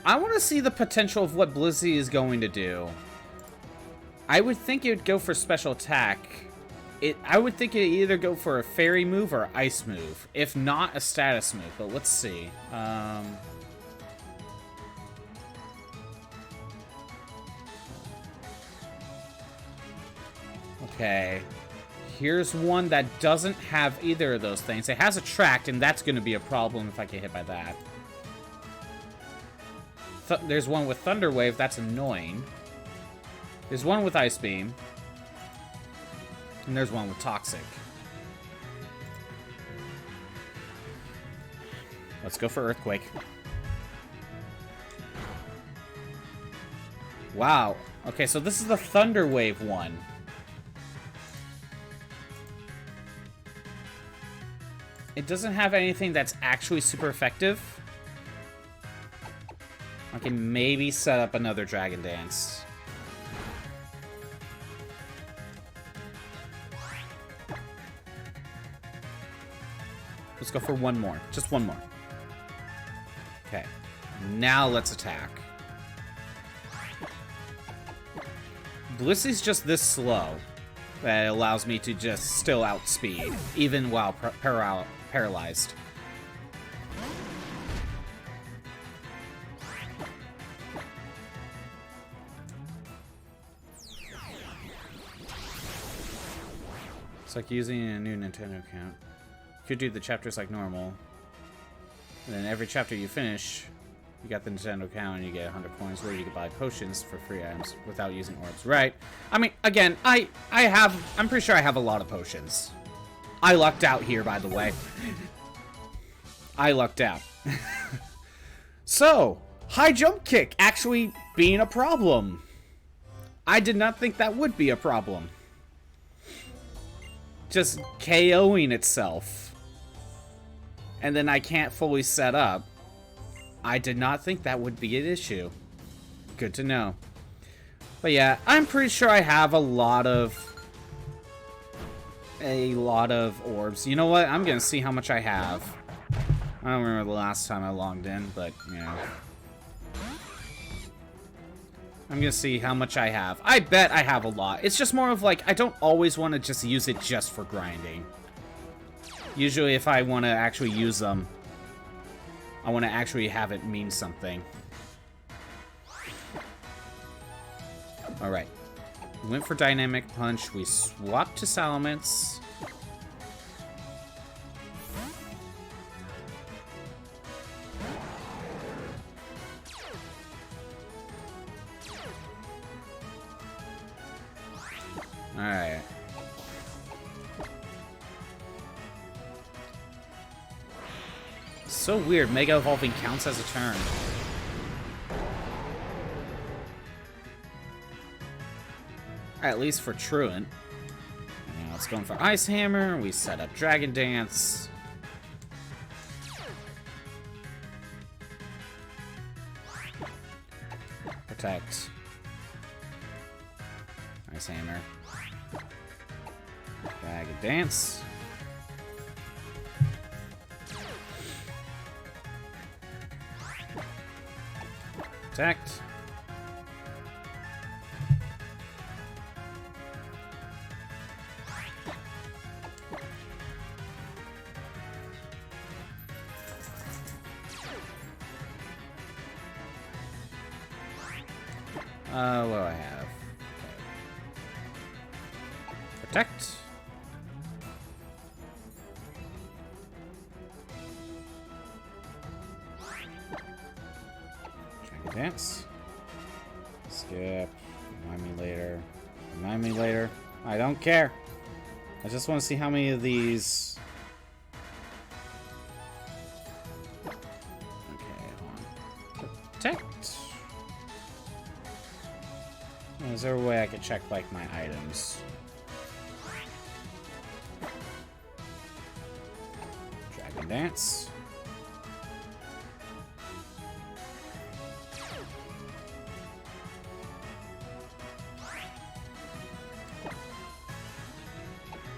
A: I want to see the potential of what Blizzy is going to do. I would think it would go for special attack. I would think it either go for a fairy move or ice move. If not, a status move. But let's see. Okay. Here's one that doesn't have either of those things. It has Attract, and that's going to be a problem if I get hit by that. There's one with Thunder Wave. That's annoying. There's one with Ice Beam. And there's one with Toxic. Let's go for Earthquake. Wow. Okay, so this is the Thunder Wave one. It doesn't have anything that's actually super effective. I can maybe set up another Dragon Dance. Let's go for one more. Just one more. Okay. Now let's attack. Blissey's just this slow that it allows me to just still outspeed, even while paralyzed. It's like using a new Nintendo account. You could do the chapters like normal. And then every chapter you finish, you got the Nintendo account and you get 100 coins where you can buy potions for free items without using orbs. Right. I mean, again, I'm pretty sure I have a lot of potions. I lucked out here, by the way. I lucked out. So, high jump kick actually being a problem. I did not think that would be a problem. Just KOing itself. And then I can't fully set up. I did not think that would be an issue. Good to know. But yeah, I'm pretty sure I have a lot of orbs. You know what? I'm gonna see how much I have. I don't remember the last time I logged in, but yeah. I'm gonna see how much I have. I bet I have a lot. It's just more of like, I don't always want to just use it just for grinding. Usually if I want to actually use them, I want to actually have it mean something. Alright. We went for Dynamic Punch. We swapped to Salamence. Alright. So weird. Mega Evolving counts as a turn. At least for Truant. Now let's go for Ice Hammer. We set up Dragon Dance. Protect. Ice Hammer. Dragon Dance. Protect. What do I have? Okay. Protect. Dragon Dance. Skip. Remind me later. Remind me later. I don't care. I just want to see how many of these... Okay, hold on. Protect. Is there a way I could check, like, my items? Dragon Dance.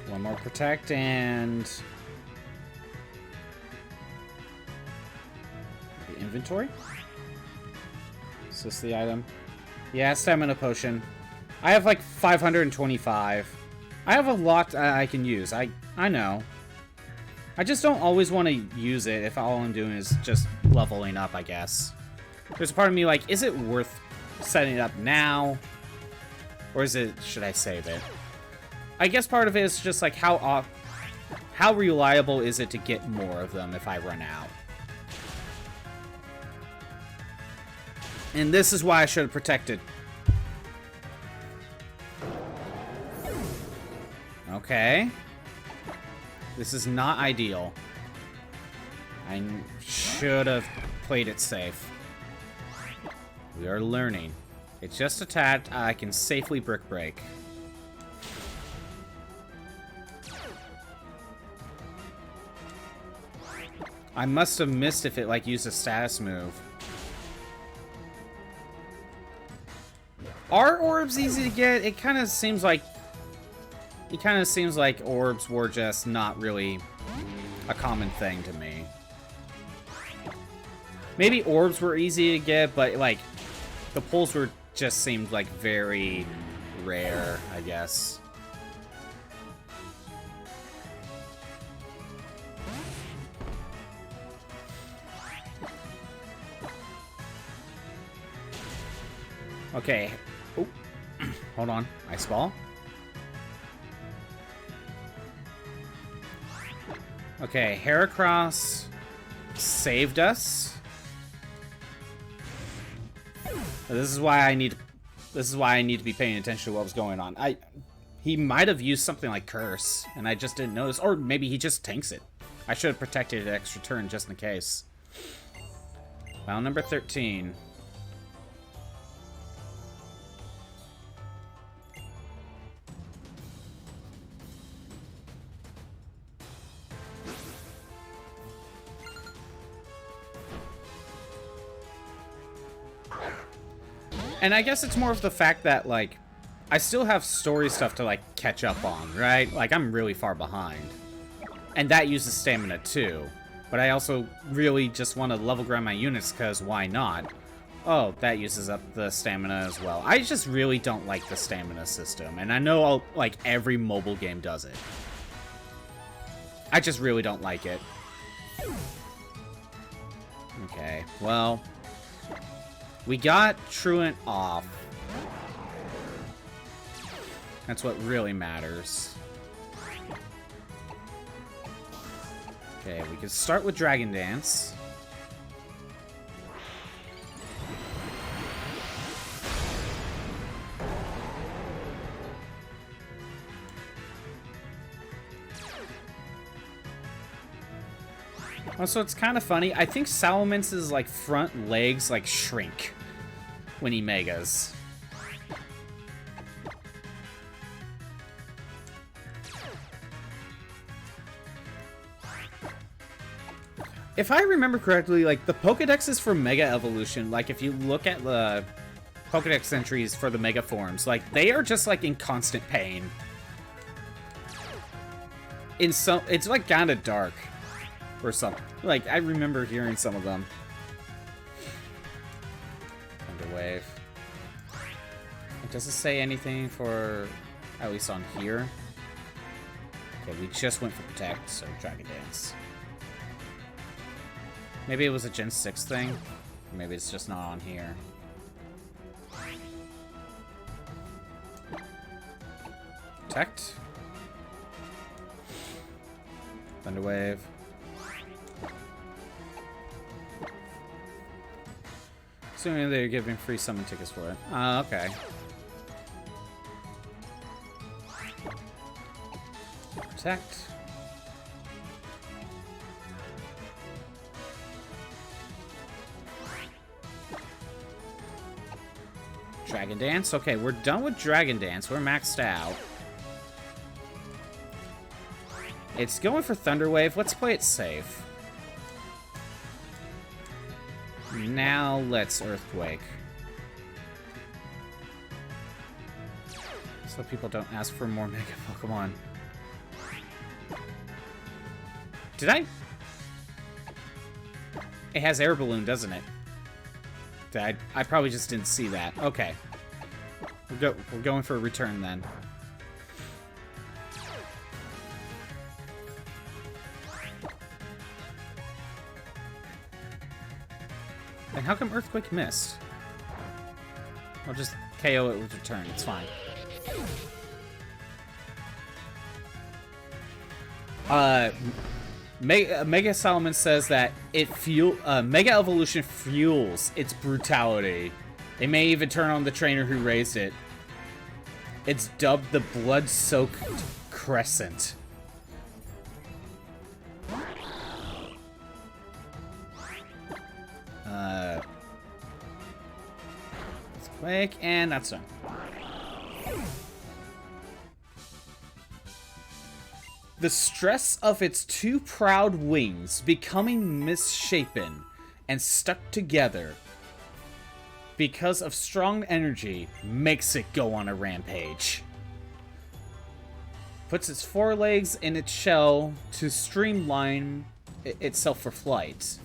A: One more protect and the inventory. Is this the item? Yeah, stamina potion. I have like 525. I have a lot I can use. I know. I just don't always want to use it if all I'm doing is just leveling up, I guess. There's a part of me like, is it worth setting it up now? Or is it, should I save it? I guess part of it is just like how reliable is it to get more of them if I run out. And this is why I should have protected. Okay. This is not ideal. I should have played it safe. We are learning. It's just a tad I can safely brick break. I must have missed if it like used a status move. Are orbs easy to get? It kind of seems like orbs were just not really a common thing to me. Maybe orbs were easy to get, but like the pulls were just seemed like very rare, I guess. Okay. Oh, hold on. Ice ball. Okay, Heracross saved us. This is why I need to be paying attention to what was going on. He might have used something like Curse, and I just didn't notice. Or maybe he just tanks it. I should have protected an extra turn just in case. File number 13. And I guess it's more of the fact that, like, I still have story stuff to, like, catch up on, right? Like, I'm really far behind. And that uses stamina, too. But I also really just want to level grind my units, because why not? Oh, that uses up the stamina as well. I just really don't like the stamina system. And I know, like, every mobile game does it. I just really don't like it. Okay, well... we got Truant off. That's what really matters. Okay, we can start with Dragon Dance. Also, it's kind of funny. I think Salamance's like front legs like shrink when he megas. If I remember correctly, like the Pokédexes for Mega Evolution, like if you look at the Pokédex entries for the Mega forms, like they are just like in constant pain. It's like kind of dark. Or something. Like, I remember hearing some of them. Thunderwave. Does it say anything for... at least on here? Okay, we just went for Protect, so Dragon Dance. Maybe it was a Gen 6 thing? Or maybe it's just not on here. Protect. Thunderwave. Assuming they're giving free summon tickets for it. Okay. Protect. Dragon Dance. Okay, we're done with Dragon Dance. We're maxed out. It's going for Thunder Wave. Let's play it safe. Now let's Earthquake. So people don't ask for more Mega Pokemon. Did I? It has Air Balloon, doesn't it? I probably just didn't see that. Okay. We're going for a return then. And how come Earthquake missed? I'll just KO it with return. It's fine. Mega Solomon says that Mega Evolution fuels its brutality. It may even turn on the trainer who raised it. It's dubbed the Blood-Soaked Crescent. Let's click, and that's done. The stress of its two proud wings becoming misshapen and stuck together because of strong energy makes it go on a rampage. Puts its forelegs in its shell to streamline itself for flight.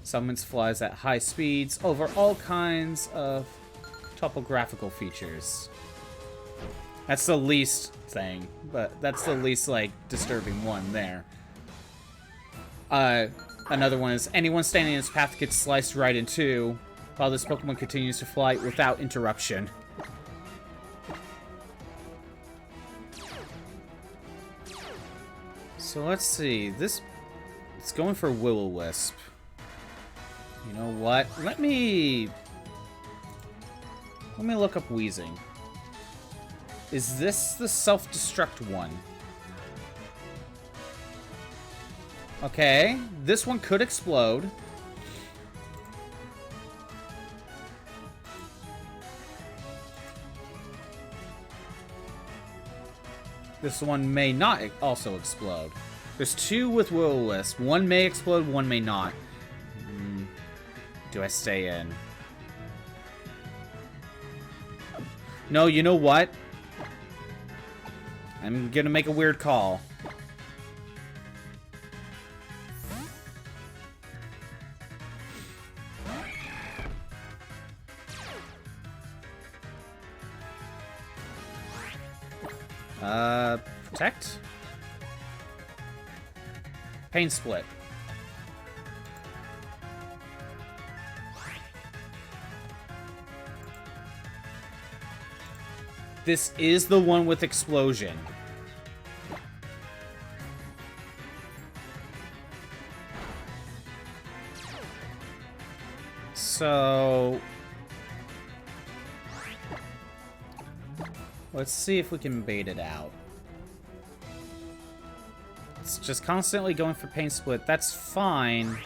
A: Summons flies at high speeds over all kinds of topographical features. That's the least thing, but that's the least, like, disturbing one there. Another one is anyone standing in its path gets sliced right in two, while this Pokemon continues to fly without interruption. So let's see, it's going for Will-O-Wisp. You know what? Let me look up Wheezing. Is this the self-destruct one? Okay, this one could explode. This one may not also explode. There's two with Will-O-Wisp. One may explode, one may not. Do I stay in? No, you know what? I'm gonna make a weird call. Protect? Pain Split. This is the one with explosion. So let's see if we can bait it out. It's just constantly going for Pain Split. That's fine.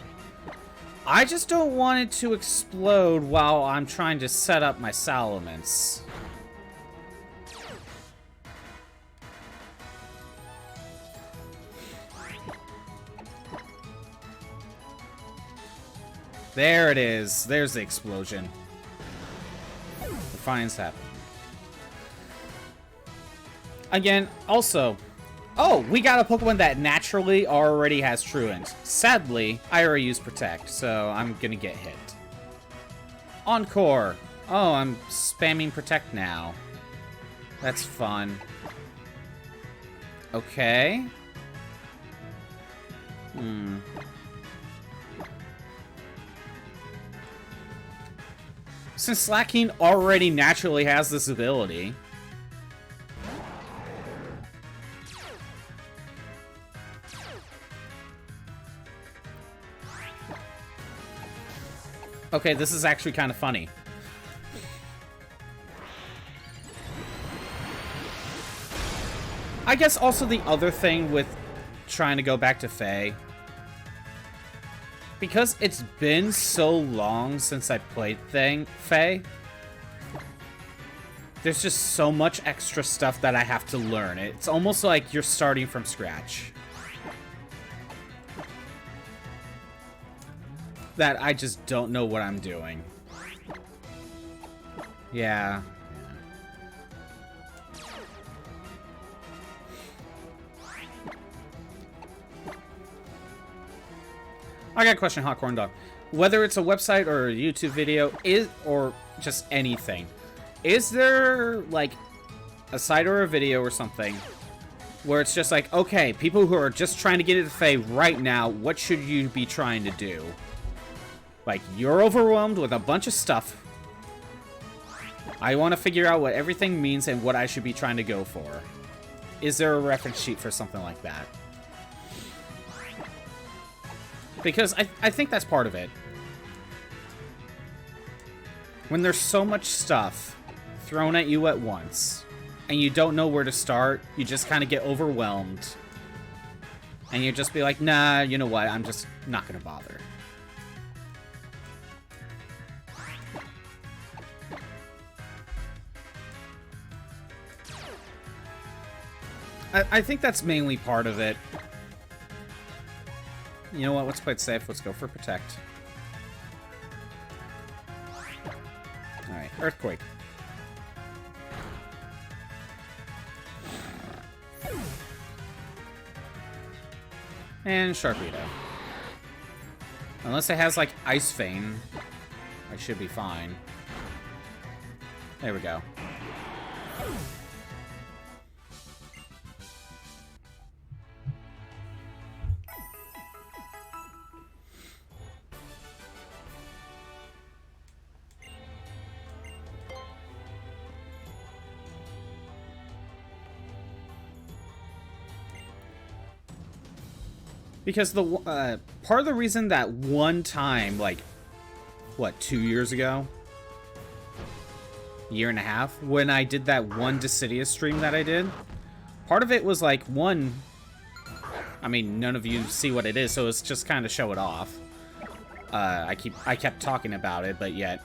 A: I just don't want it to explode while I'm trying to set up my Salamence. There it is. There's the explosion. Defiance happened. Again, also... Oh, we got a Pokemon that naturally already has Truant. Sadly, I already used Protect, so I'm gonna get hit. Encore! Oh, I'm spamming Protect now. That's fun. Okay. Since Slaking already naturally has this ability... Okay, this is actually kind of funny. I guess also the other thing with trying to go back to Fae, because it's been so long since I played Fae, there's just so much extra stuff that I have to learn. It's almost like you're starting from scratch. That I just don't know what I'm doing. Yeah. I got a question, Hot Corn Dog. Whether it's a website or a YouTube video, or just anything, is there, like, a site or a video or something where it's just like, okay, people who are just trying to get into Fae right now, what should you be trying to do? Like, you're overwhelmed with a bunch of stuff. I want to figure out what everything means and what I should be trying to go for. Is there a reference sheet for something like that? Because I think that's part of it. When there's so much stuff thrown at you at once, and you don't know where to start, you just kind of get overwhelmed. And you just be like, nah, you know what, I'm just not going to bother. I think that's mainly part of it. You know what? Let's play it safe. Let's go for Protect. Alright, Earthquake. And Sharpedo. Unless it has, like, Ice Vein, I should be fine. There we go. Because the part of the reason that one time, like, what, 2 years ago? Year and a half? When I did that one Dissidia stream that I did, part of it was, like, one... I mean, none of you see what it is, so it's just kind of show it off. I kept talking about it, but yet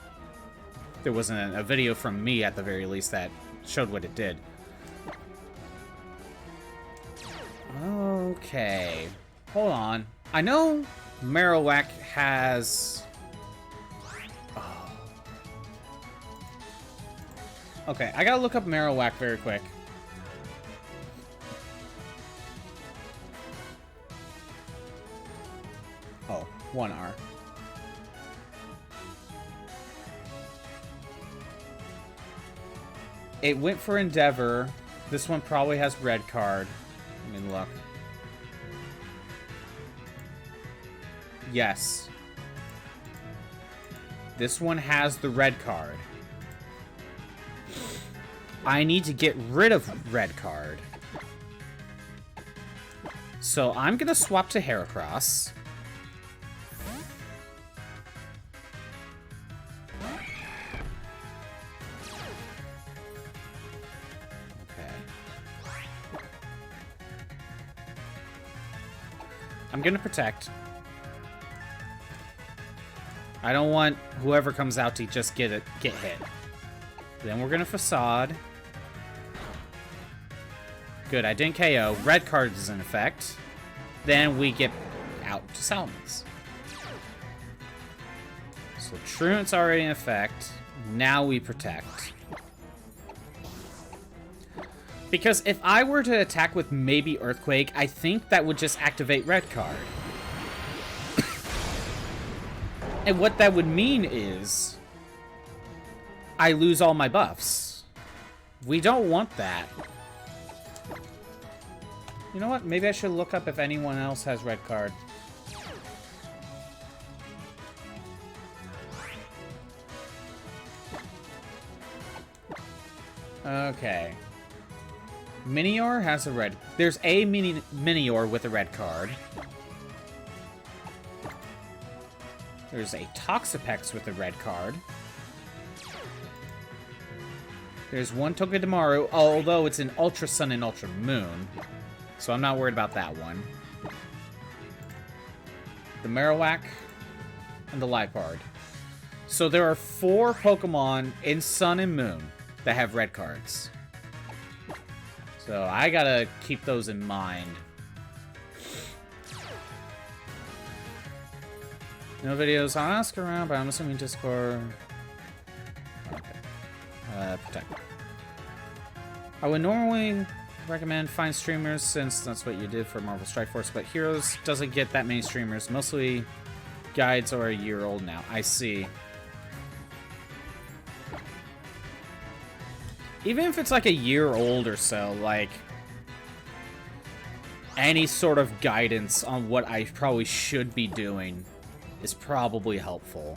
A: there wasn't a video from me, at the very least, that showed what it did. Okay... Hold on. I know Marowak has... Oh. Okay, I gotta look up Marowak very quick. Oh, 1R. It went for Endeavor. This one probably has red card. Let me look. Yes. This one has the red card. I need to get rid of red card. So I'm gonna swap to Heracross. Okay. I'm gonna Protect. I don't want whoever comes out to just get hit. Then we're gonna Facade. Good, I didn't KO. Red card is in effect. Then we get out to Salamence. So Truant's already in effect. Now we Protect. Because if I were to attack with maybe Earthquake, I think that would just activate red card. And what that would mean is I lose all my buffs. We don't want that. You know what? Maybe I should look up if anyone else has red card. Okay. Minior has a red... There's a Minior with a red card. There's a Toxapex with a red card. There's one Togedemaru, although it's an Ultra Sun and Ultra Moon. So I'm not worried about that one. The Marowak and the Liepard. So there are 4 Pokemon in Sun and Moon that have red cards. So I gotta keep those in mind. No videos. I'll ask around, but I'm assuming Discord. Okay. Protect. I would normally recommend find streamers since that's what you did for Marvel Strike Force, but Heroes doesn't get that many streamers. Mostly guides are a year old now. I see. Even if it's like a year old or so, like any sort of guidance on what I probably should be doing is probably helpful.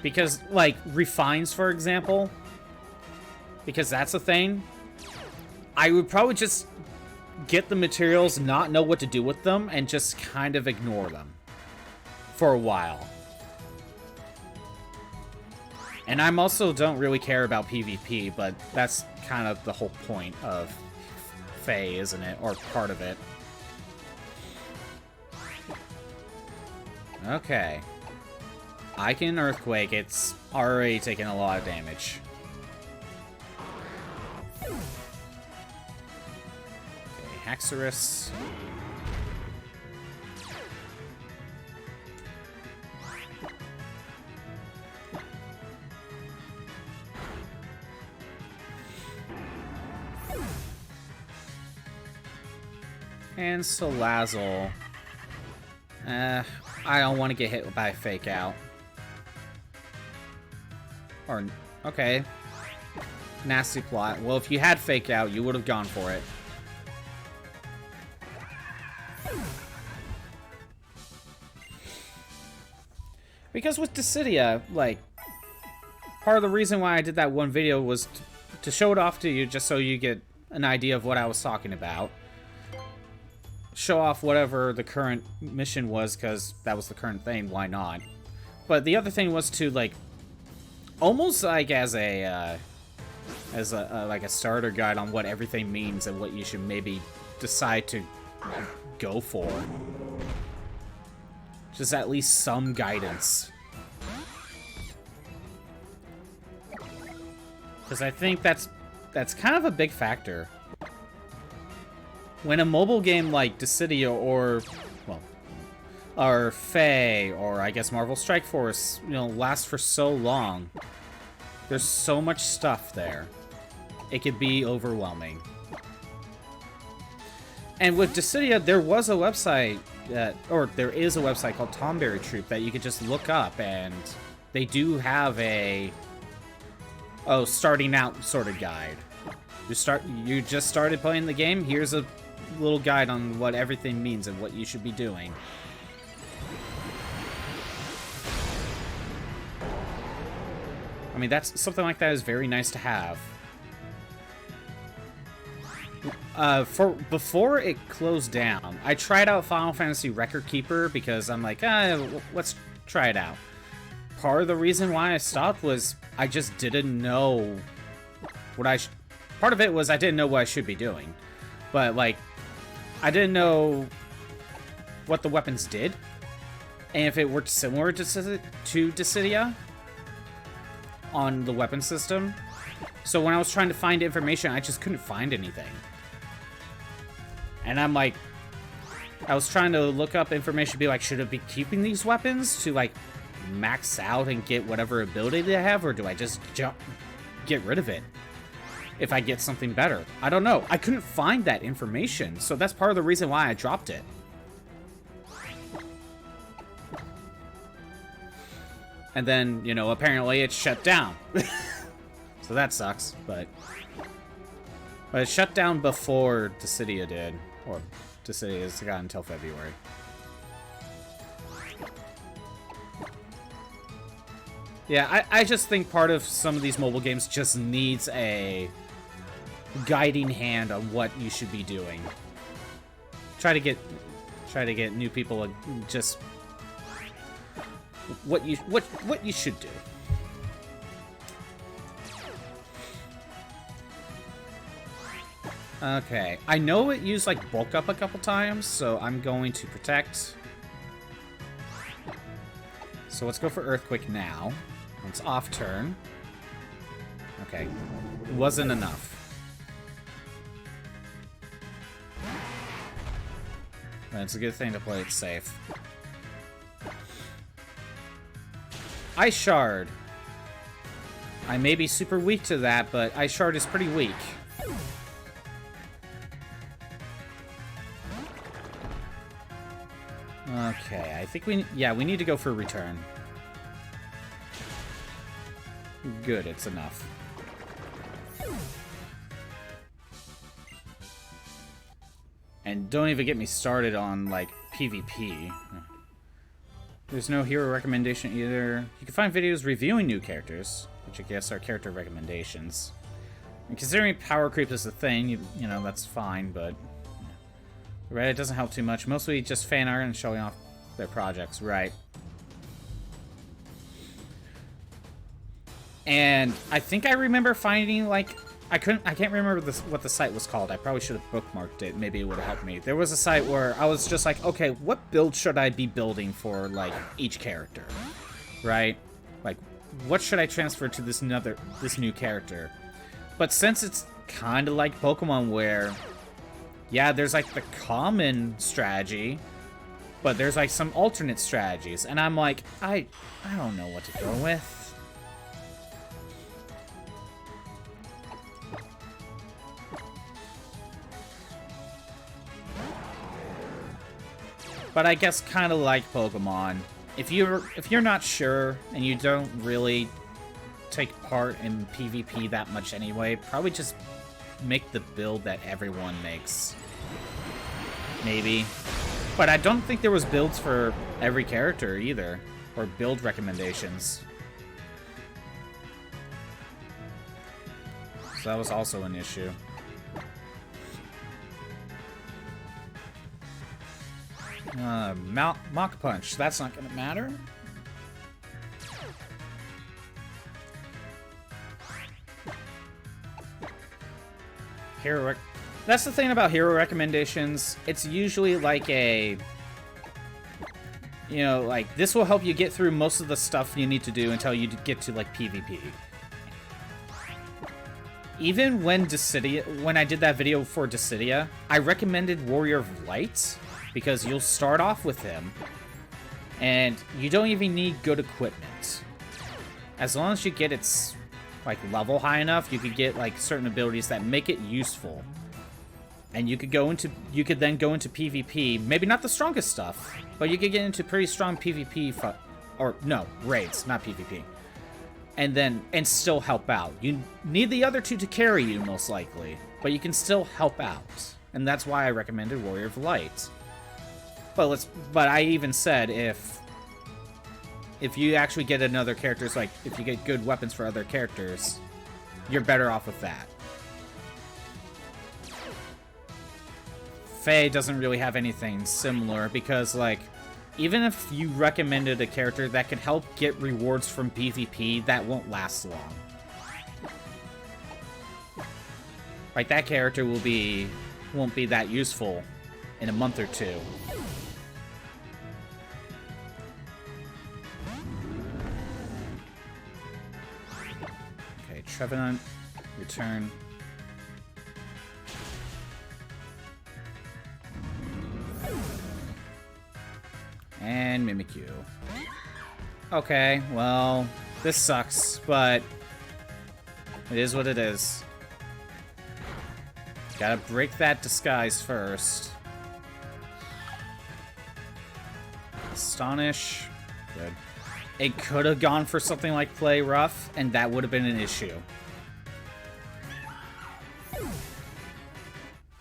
A: Because, like, refines, for example, because that's a thing, I would probably just get the materials, not know what to do with them, and just kind of ignore them for a while. And I'm also don't really care about PvP, but that's kind of the whole point of Fae, isn't it? Or part of it. Okay. Icon Earthquake, it's already taken a lot of damage. Okay, Haxorus. And Salazzle. I don't want to get hit by a Fake Out. Or, okay. Nasty plot. Well, if you had Fake Out, you would have gone for it. Because with Dissidia, like, part of the reason why I did that one video was to show it off to you, just so you get an idea of what I was talking about. Show off whatever the current mission was, because that was the current thing, why not? But the other thing was to, like, almost like as a like a starter guide on what everything means and what you should maybe decide to go for. Just at least some guidance. Because I think that's kind of a big factor. When a mobile game like Dissidia or, well, or Fae, or I guess Marvel Strike Force, you know, lasts for so long, there's so much stuff there. It could be overwhelming. And with Dissidia, there was a website that, or there is a website called Tomberry Troop that you could just look up, and they do have a, starting out sort of guide. You just started playing the game, here's a little guide on what everything means and what you should be doing. I mean, that's something like that is very nice to have. Before it closed down, I tried out Final Fantasy Record Keeper because I'm like, let's try it out. Part of the reason why I stopped was I just didn't know what part of it was I didn't know what I should be doing. But, like, I didn't know what the weapons did, and if it worked similar to Dissidia on the weapon system. So when I was trying to find information, I just couldn't find anything. And I'm like, I was trying to look up information, be like, should I be keeping these weapons to, like, max out and get whatever ability they have, or do I just get rid of it if I get something better? I don't know. I couldn't find that information, so that's part of the reason why I dropped it. And then, you know, apparently it's shut down. So that sucks, but it shut down before Dissidia did. Or Dissidia's got until February. Yeah, I just think part of some of these mobile games just needs a guiding hand on what you should be doing. Try to get new people just what you should do. Okay, I know it used like bulk up a couple times, so I'm going to protect. So let's go for Earthquake now. It's off turn. Okay, wasn't enough. But it's a good thing to play it safe. Ice Shard. I may be super weak to that, but Ice Shard is pretty weak. Okay, I think we need to go for a return. Good, it's enough. And don't even get me started on, like, PvP. There's no hero recommendation either. You can find videos reviewing new characters, which I guess are character recommendations. And considering power creep is a thing, you know, that's fine, but... Reddit doesn't help too much. Mostly just fan art and showing off their projects, right. And I think I remember finding, like... I can't remember what the site was called. I probably should have bookmarked it. Maybe it would have helped me. There was a site where I was just like, okay, what build should I be building for, like, each character? Right? Like, what should I transfer to this new character? But since it's kind of like Pokemon where, yeah, there's, like, the common strategy, but there's, like, some alternate strategies. And I'm like, I don't know what to go with. But I guess kind of like Pokemon, if you're not sure and you don't really take part in PvP that much anyway, probably just make the build that everyone makes. Maybe. But I don't think there was builds for every character either, or build recommendations. So that was also an issue. Mach Punch. That's not gonna matter. That's the thing about hero recommendations. It's usually like a... You know, like, this will help you get through most of the stuff you need to do until you get to, like, PvP. Even when I did that video for Dissidia, I recommended Warrior of Light, because you'll start off with him, and you don't even need good equipment. As long as you get its, like, level high enough, you could get, like, certain abilities that make it useful. And you could then go into PvP, maybe not the strongest stuff, but you could get into pretty strong PvP, raids, not PvP. And still help out. You need the other two to carry you, most likely, but you can still help out. And that's why I recommended Warrior of Light. But I even said if you actually get another character, like if you get good weapons for other characters, you're better off with that. Faye doesn't really have anything similar because, like, even if you recommended a character that could help get rewards from PvP, that won't last long. Like, that character won't be that useful in a month or two. Okay, Trevenant, return. And Mimikyu. Okay, well, this sucks, but it is what it is. Gotta break that disguise first. Astonish. Good. It could have gone for something like Play Rough, and that would have been an issue.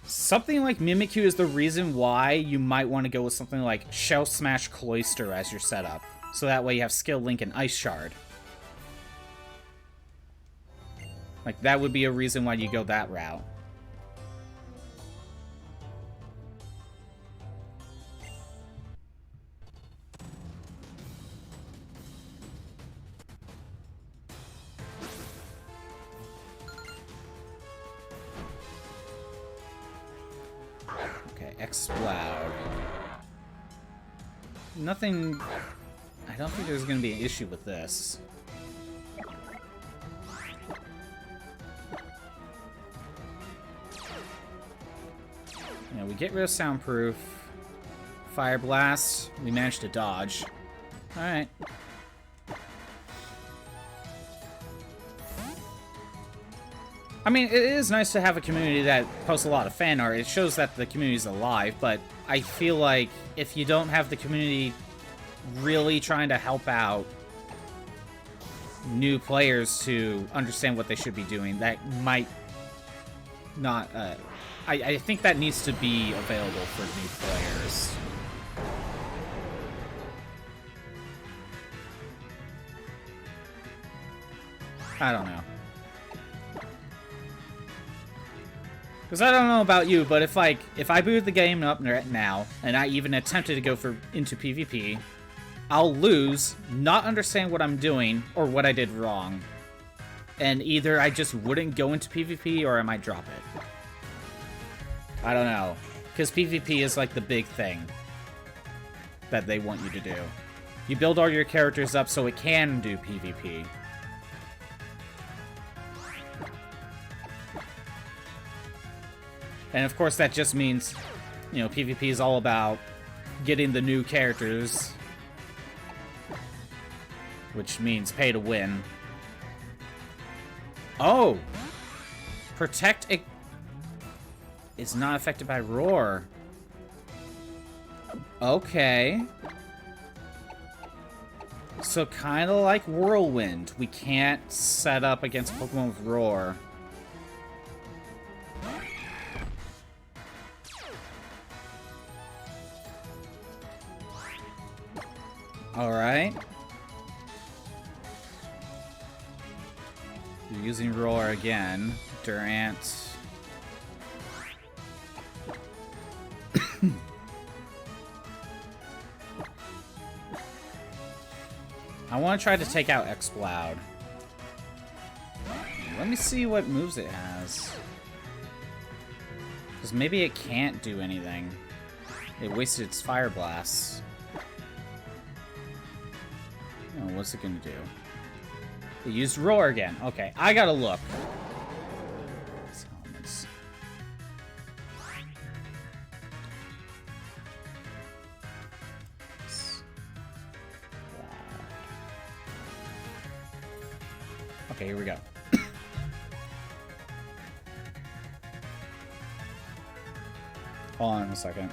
A: Something like Mimikyu is the reason why you might want to go with something like Shell Smash Cloyster as your setup. So that way you have Skill Link and Ice Shard. Like, that would be a reason why you go that route. Explode. Nothing... I don't think there's going to be an issue with this. Yeah, we get rid of soundproof. Fire blast. We managed to dodge. Alright. I mean, it is nice to have a community that posts a lot of fan art. It shows that the community is alive, but I feel like if you don't have the community really trying to help out new players to understand what they should be doing, that might not... I think that needs to be available for new players. I don't know. Because I don't know about you, but if I boot the game up now, and I even attempted to go into PvP, I'll lose, not understand what I'm doing, or what I did wrong. And either I just wouldn't go into PvP, or I might drop it. I don't know. Because PvP is like the big thing that they want you to do. You build all your characters up so it can do PvP. And of course that just means, you know, PvP is all about getting the new characters, which means pay to win. Oh! Protect it is not affected by roar. Okay. So kind of like Whirlwind. We can't set up against Pokemon with roar. Alright. You're using roar again. Durant. I want to try to take out Exploud. Let me see what moves it has. Because maybe it can't do anything. It wasted its Fire Blasts. Oh, what's it gonna do? It used Roar again. Okay, I gotta look. Okay, here we go. Hold on a second.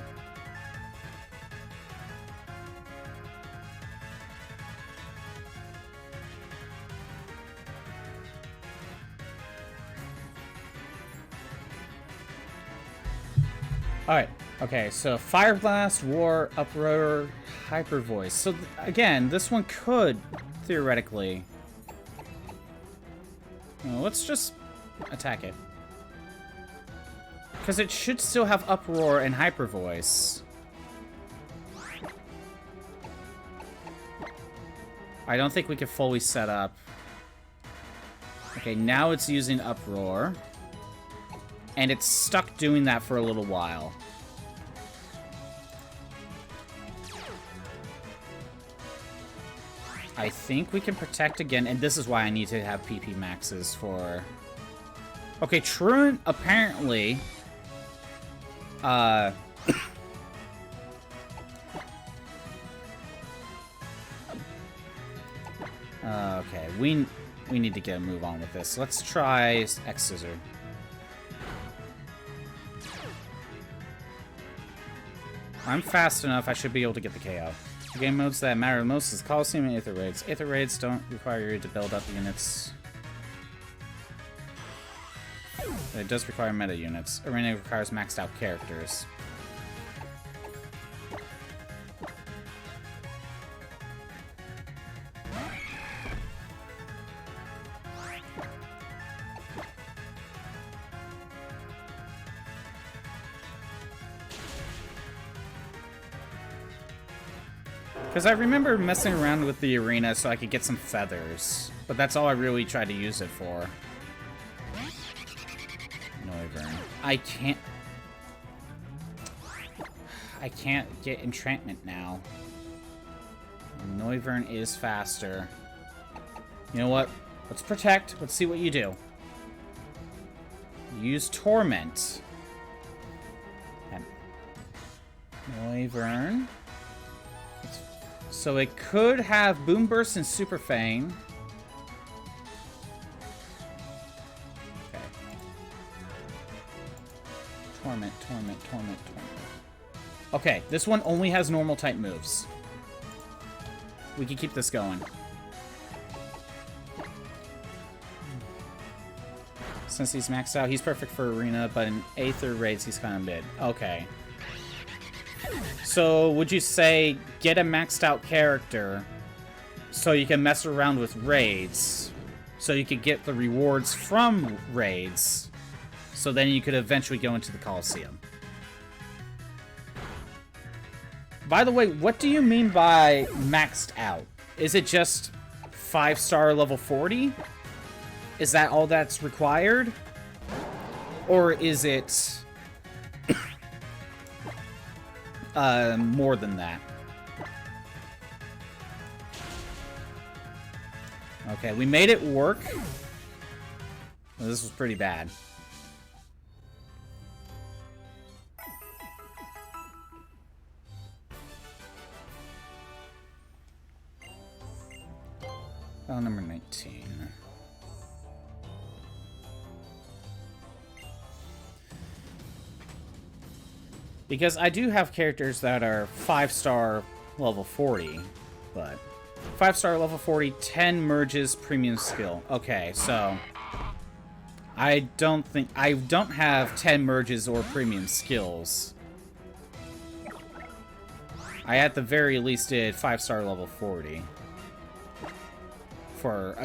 A: Alright, okay, so Fire Blast, War, Uproar, Hyper Voice. So, again, this one could, theoretically... Well, let's just attack it. Because it should still have Uproar and Hyper Voice. I don't think we can fully set up. Okay, now it's using Uproar. And it's stuck doing that for a little while. I think we can protect again, and this is why I need to have PP maxes for... Okay, Truant apparently... okay, we need to get a move on with this. Let's try X-Scissor. I'm fast enough, I should be able to get the KO. The game modes that matter the most is Coliseum and Aether Raids. Aether Raids don't require you to build up units. It does require meta units. Arena requires maxed out characters. Because I remember messing around with the arena so I could get some feathers. But that's all I really tried to use it for. Noivern. I can't... I can't get entrapment now. Noivern is faster. You know what? Let's protect. Let's see what you do. Use Torment. Noivern. So it could have Boom Burst and Super Fang. Okay. Torment, Torment, Torment, Torment. Okay, this one only has normal type moves. We can keep this going. Since he's maxed out, he's perfect for Arena, but in Aether raids, he's kind of mid. Okay. So, would you say get a maxed out character so you can mess around with raids, so you could get the rewards from raids, so then you could eventually go into the Coliseum? By the way, what do you mean by maxed out? Is it just 5-star level 40? Is that all that's required? Or is it more than that? Okay, we made it work. Well, this was pretty bad. Oh, number 19. Because I do have characters that are 5-star level 40, but 5-star level 40, 10 merges premium skill. Okay, so I don't have 10 merges or premium skills. I at the very least did 5-star level 40 for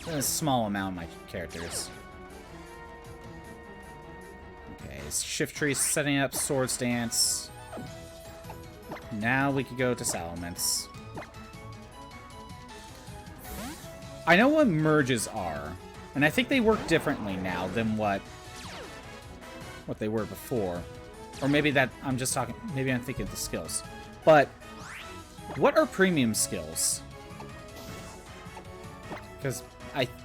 A: a small amount of my characters. Okay, Shift Tree setting up Swords Dance. Now we could go to Salamence. I know what merges are, and I think they work differently now than what they were before. Or maybe that I'm just talking, maybe I'm thinking of the skills. But what are premium skills? Because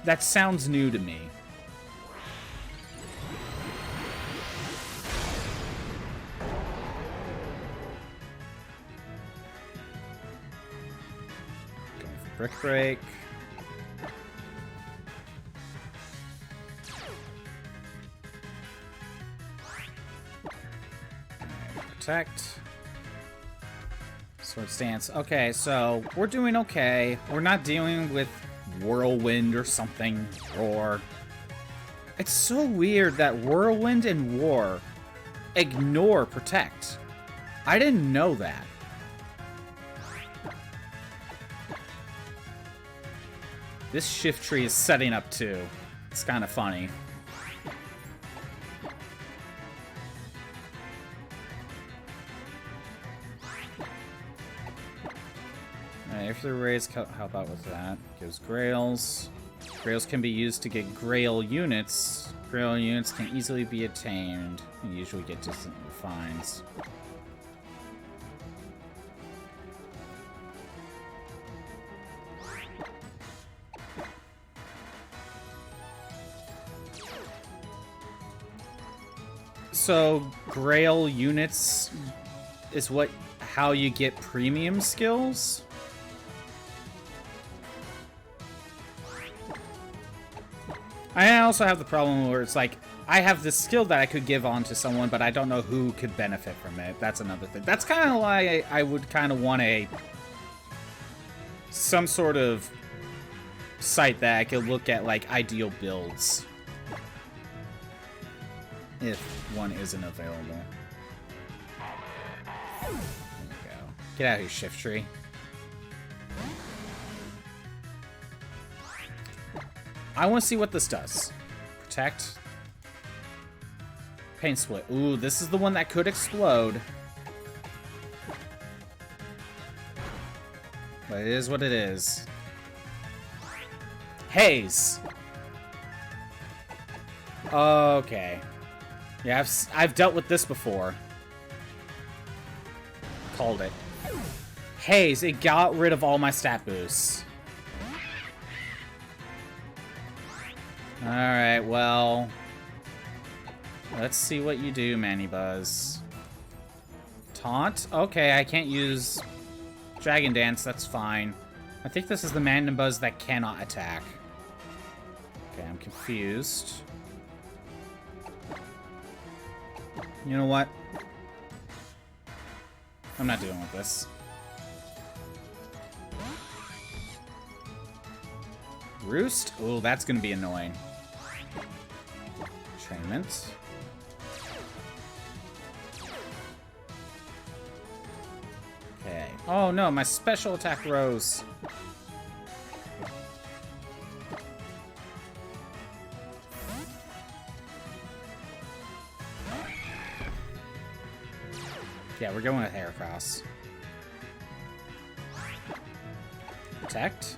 A: that sounds new to me. Going for Brick Break. Protect. Sword Stance. Okay, so we're doing okay. We're not dealing with Whirlwind or something, or... It's so weird that Whirlwind and War ignore Protect. I didn't know that. This Shift Tree is setting up too. It's kind of funny. If the raids help out with that, gives Grails. Grails can be used to get Grail units. Grail units can easily be attained. You usually get decent refines. So Grail units is how you get premium skills? I also have the problem where it's like, I have this skill that I could give on to someone, but I don't know who could benefit from it. That's another thing. That's kind of why I would kind of want some sort of site that I could look at, like, ideal builds. If one isn't available. There you go. Get out of here, Shift Tree. I want to see what this does. Protect. Pain Split. Ooh, this is the one that could explode. But it is what it is. Haze. Okay. Yeah, I've dealt with this before. Called it. Haze, it got rid of all my stat boosts. Alright, well... let's see what you do, Manny Buzz. Taunt? Okay, I can't use Dragon Dance, that's fine. I think this is the Manny Buzz that cannot attack. Okay, I'm confused. You know what? I'm not dealing with this. Roost? Oh, that's gonna be annoying. Trainment. Okay. Oh no, my special attack rose. Yeah, we're going with Heracross. Protect.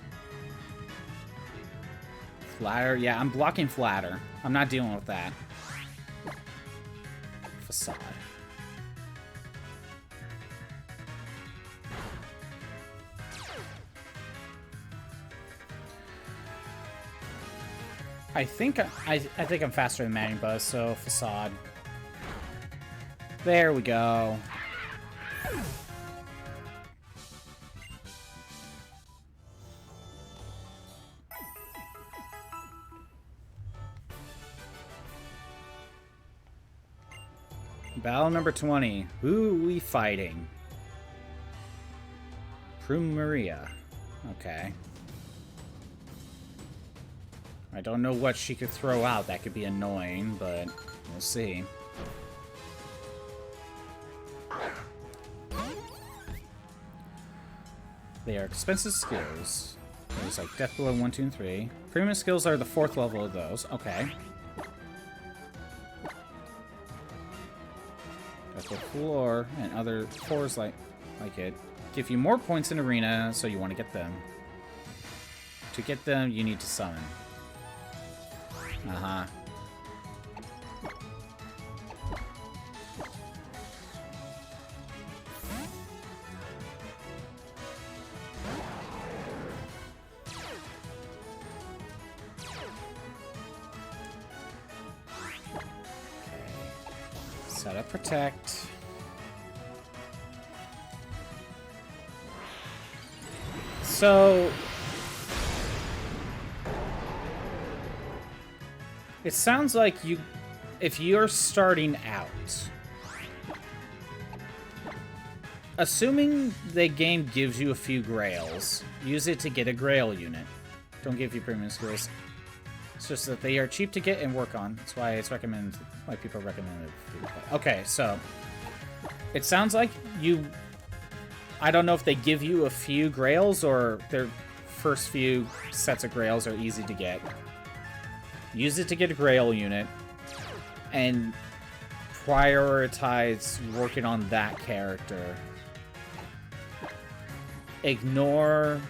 A: Flatter. Yeah, I'm blocking Flatter. I'm not dealing with that. Facade. I think I'm faster than Manny Buzz, so Facade. There we go. Battle number 20. Who are we fighting? Maria. Okay. I don't know what she could throw out that could be annoying, but we'll see. They are expensive skills. There's like Death Blow 1, 2, and 3. Premium skills are the 4th level of those. Okay. Death Blow Floor and other cores like it give you more points in arena, so you want to get them. To get them, you need to summon. Uh-huh. Set up Protect. So... it sounds like if you're starting out, assuming the game gives you a few grails, use it to get a grail unit. Don't give you premium skills. It's just that they are cheap to get and work on. That's why it's recommended. Why people recommend it. Okay, so it sounds like I don't know if they give you a few grails or their first few sets of grails are easy to get. Use it to get a grail unit and prioritize working on that character. Ignore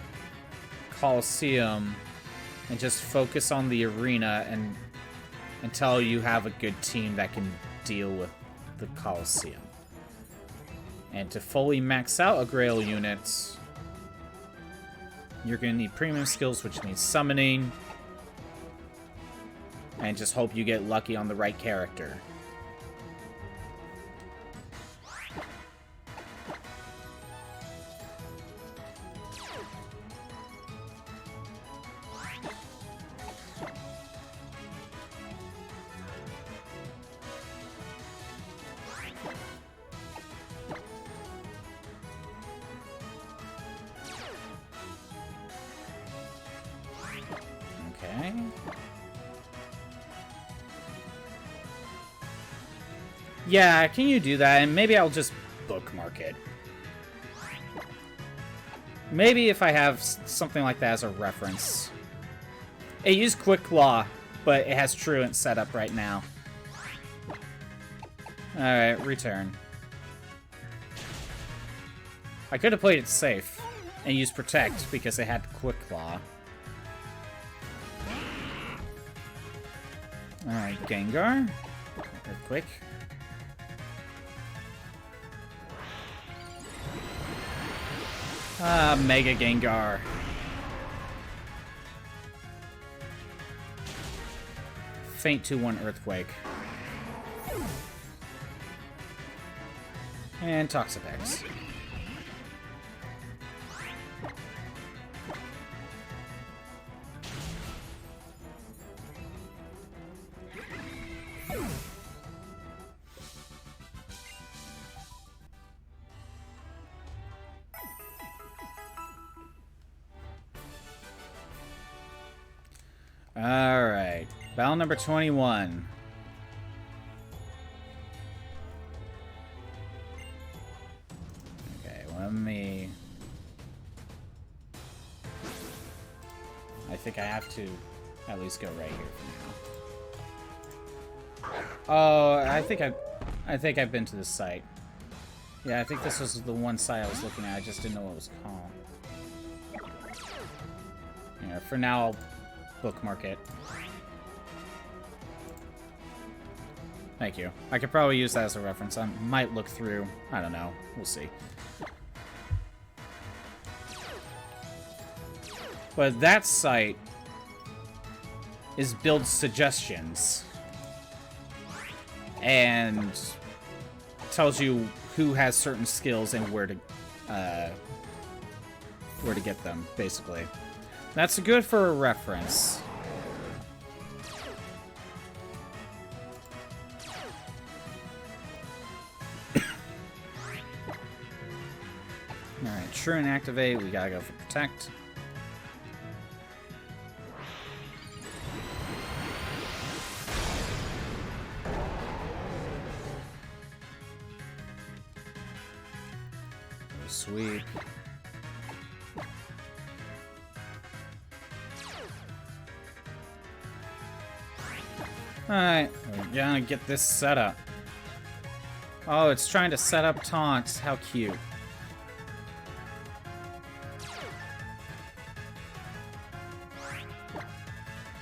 A: Coliseum and just focus on the arena until you have a good team that can deal with the Coliseum. And to fully max out a grail unit, you're going to need premium skills, which means summoning. And just hope you get lucky on the right character. Okay. Yeah, can you do that? And maybe I'll just bookmark it. Maybe if I have something like that as a reference. It used Quick Claw, but it has Truant set up right now. Alright, return. I could have played it safe and used Protect because it had Quick Claw. Alright, Gengar. Earthquake. Mega Gengar. Faint 2-1 Earthquake. And Toxapex. Alright. Battle number 21. Okay, let me... I think I have to at least go right here for now. Oh, I think I've been to this site. Yeah, I think this was the one site I was looking at. I just didn't know what it was called. Yeah, for now, I'll bookmark it. Thank you. I could probably use that as a reference. I might look through. I don't know. We'll see. But that site is build suggestions. And tells you who has certain skills and where to get them, basically. That's good for a reference. Alright, true and activate. We gotta go for protect. Sweep. Alright, we're gonna get this set up. Oh, it's trying to set up taunts. How cute.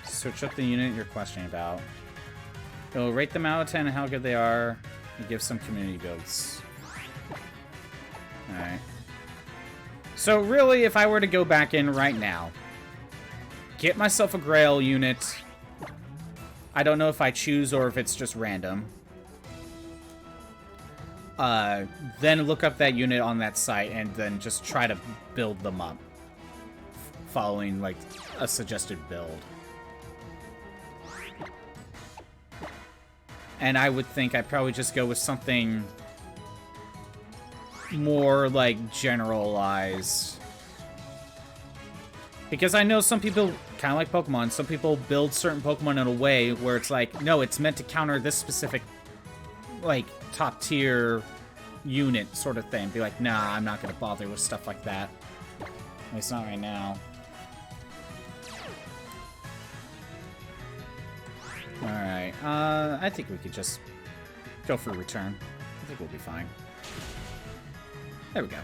A: Search up the unit you're questioning about. It'll rate them out of 10 and how good they are. And give some community builds. Alright. So really, if I were to go back in right now, get myself a Grail unit. I don't know if I choose or if it's just random. Then look up that unit on that site and then just try to build them up. Following, like, a suggested build. And I would think I'd probably just go with something more, like, generalized. Because I know some people, kind of like Pokemon, some people build certain Pokemon in a way where it's like, no, it's meant to counter this specific, like, top-tier unit sort of thing. Be like, nah, I'm not going to bother with stuff like that. At least not right now. Alright, I think we could just go for a return. I think we'll be fine. There we go.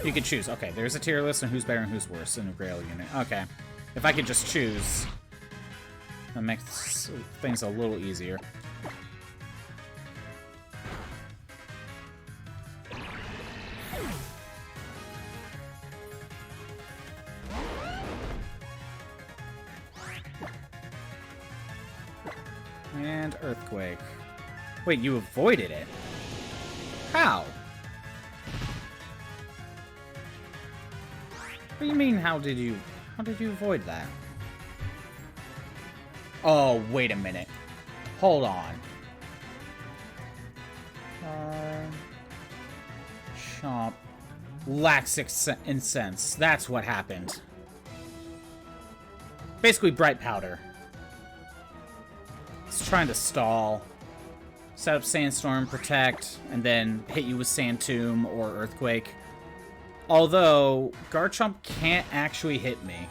A: You can choose. Okay, there's a tier list and who's better and who's worse in a Grail unit. Okay. If I could just choose, that makes things a little easier. And Earthquake. Wait, you avoided it? How? What do you mean, how did you avoid that? Oh, wait a minute. Hold on. Chomp. Lacks incense. That's what happened. Basically, Bright Powder. It's trying to stall. Set up Sandstorm, protect, and then hit you with Sand Tomb or Earthquake. Although, Garchomp can't actually hit me.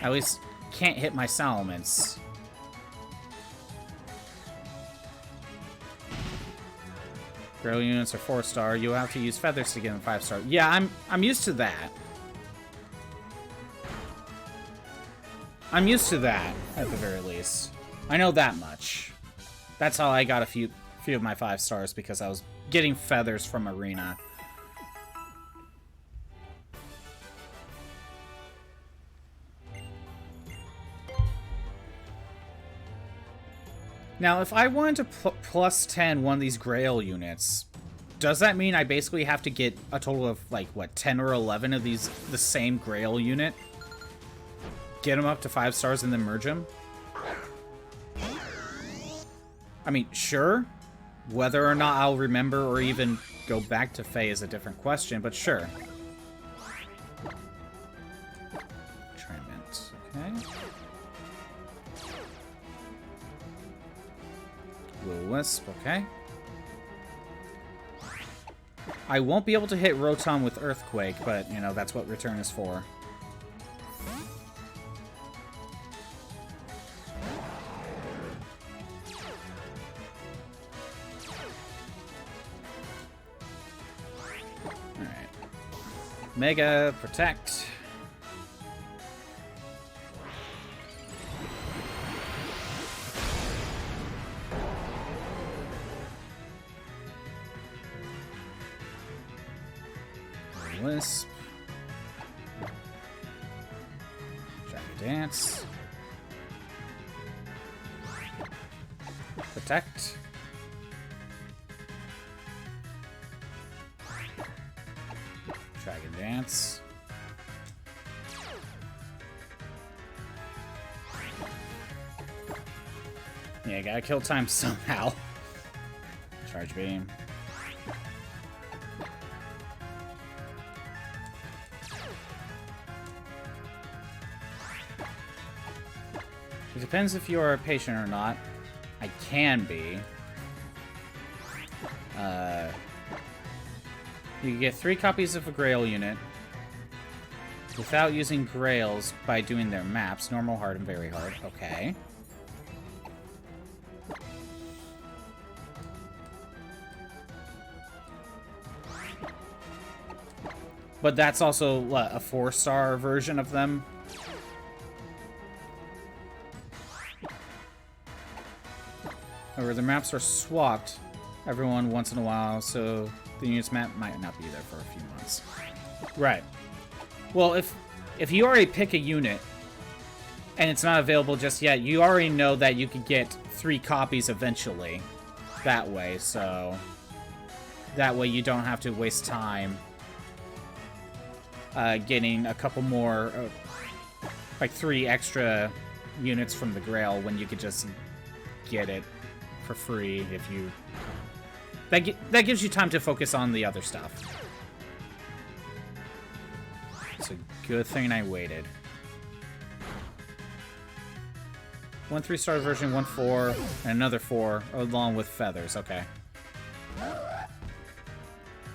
A: At least, can't hit my Salamence. Grail units are 4-star. You'll have to use feathers to get them 5-star. Yeah, I'm used to that. I'm used to that, at the very least. I know that much. That's how I got a few of my 5 stars, because I was getting feathers from Arena. Now, if I wanted to plus 10 one of these Grail units, does that mean I basically have to get a total of, like, what, 10 or 11 of these, the same Grail unit? Get them up to 5 stars and then merge them? I mean, sure. Whether or not I'll remember or even go back to Faye is a different question, but sure. Trimment, okay. Will-O-Wisp, okay. I won't be able to hit Rotom with Earthquake, but, you know, that's what Return is for. Mega Protect. Wisp. Dragon Dance. Protect. Dragon Dance. Yeah, gotta kill time somehow. Charge Beam. It depends if you are a patient or not. I can be. You can get 3 copies of a Grail unit without using Grails by doing their maps. Normal, hard, and very hard. Okay. But that's also, what, a 4-star version of them? However, the maps are swapped everyone once in a while, so the unit's map might not be there for a few months. Right. Well, if you already pick a unit and it's not available just yet, you already know that you could get 3 copies eventually that way, so that way you don't have to waste time getting a couple more, like 3 extra units from the Grail when you could just get it for free if you... That gives you time to focus on the other stuff. It's a good thing I waited. 1 3-star version, 1 4, and another 4, along with feathers. Okay.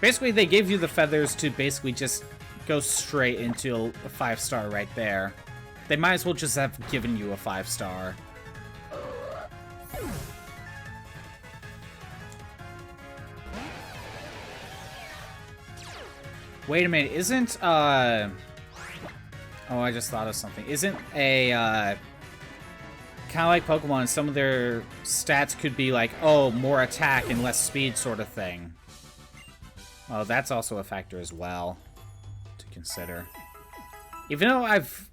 A: Basically, they gave you the feathers to basically just go straight into a 5-star right there. They might as well just have given you a 5-star. Wait a minute, isn't, oh, I just thought of something. Isn't a, kind of like Pokemon, some of their stats could be like, oh, more attack and less speed sort of thing. Oh, that's also a factor as well to consider. Even though I've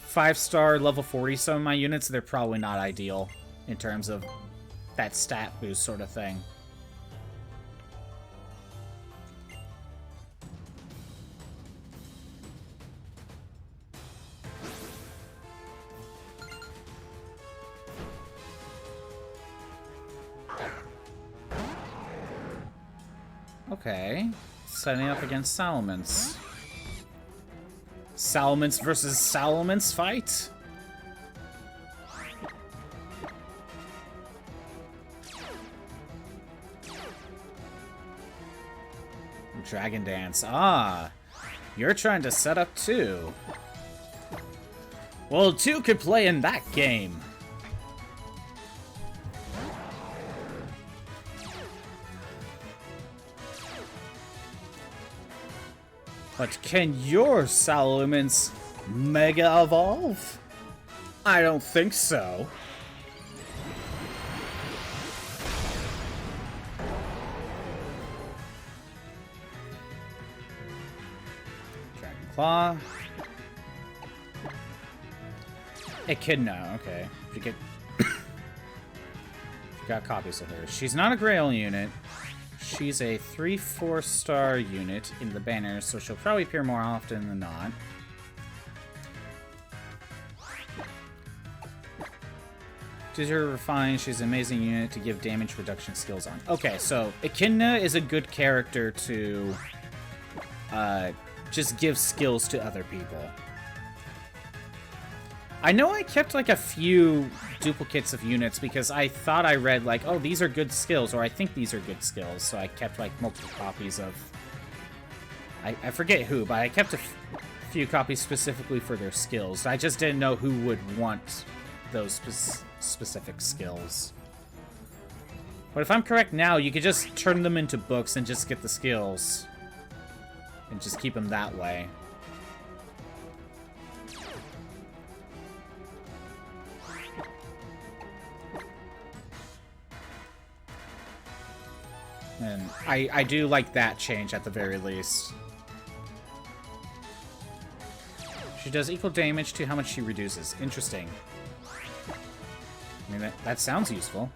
A: 5-star level 40 some of my units, they're probably not ideal in terms of that stat boost sort of thing. Okay, setting up against Salamence. Salamence versus Salamence fight? Dragon Dance. Ah, you're trying to set up 2. Well, 2 could play in that game. But can your Salamence Mega Evolve? I don't think so. Dragon Claw. Echidna, okay. If you get... Got copies of her. She's not a Grail unit. She's a 3-4 star unit in the banner, so she'll probably appear more often than not. She's her refined. She's an amazing unit to give damage reduction skills on. Okay, so Echidna is a good character to just give skills to other people. I know I kept like a few duplicates of units because I thought I read like, oh, these are good skills, or I think these are good skills, so I kept like multiple copies of... I forget who, but I kept a few copies specifically for their skills. I just didn't know who would want those specific skills. But if I'm correct now, you could just turn them into books and just get the skills. And just keep them that way. And I do like that change at the very least. She does equal damage to how much she reduces. Interesting. I mean, that sounds useful.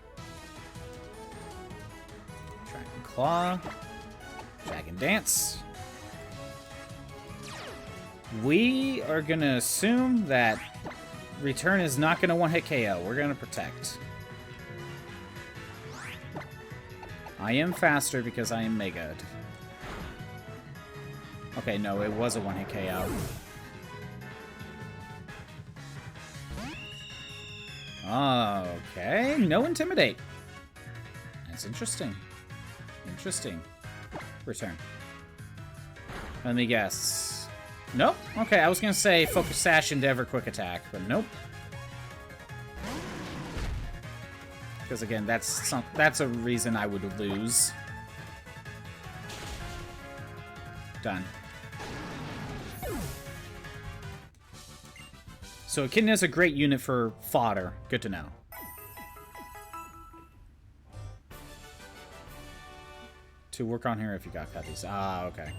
A: Dragon Claw. Dragon Dance. We are going to assume that Return is not going to one-hit KO. We're going to Protect. I am faster because I am Mega. Okay, no, it was a one-hit KO. Okay, no Intimidate. That's interesting. Interesting. Return. Let me guess. Nope. Okay, I was gonna say Focus Sash into Ever Quick Attack, but nope. Because again, that's a reason I would lose. Done. So Echidna is a great unit for fodder. Good to know. To work on her if you got copies. Ah, okay.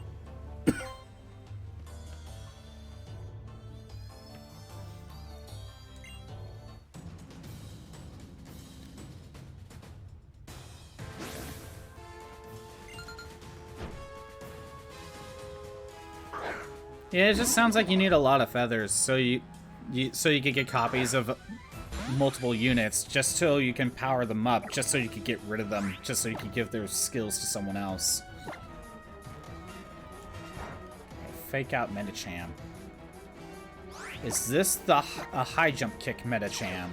A: Yeah, it just sounds like you need a lot of feathers, so you could get copies of multiple units, just so you can power them up, just so you could get rid of them, just so you could give their skills to someone else. Fake out Medicham. Is this a high jump kick Medicham?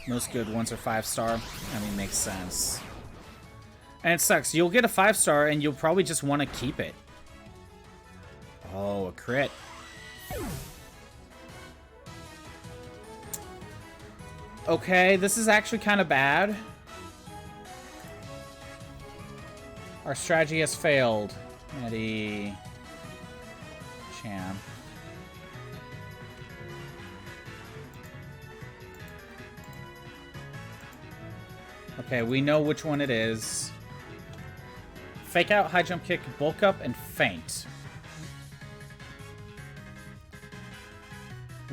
A: Most good ones are 5-star. I mean, makes sense. And it sucks. You'll get a 5-star and you'll probably just want to keep it. Oh, a crit. Okay, this is actually kind of bad. Our strategy has failed. Medicham. Okay, we know which one it is. Fake out, high jump kick, bulk up, and feint.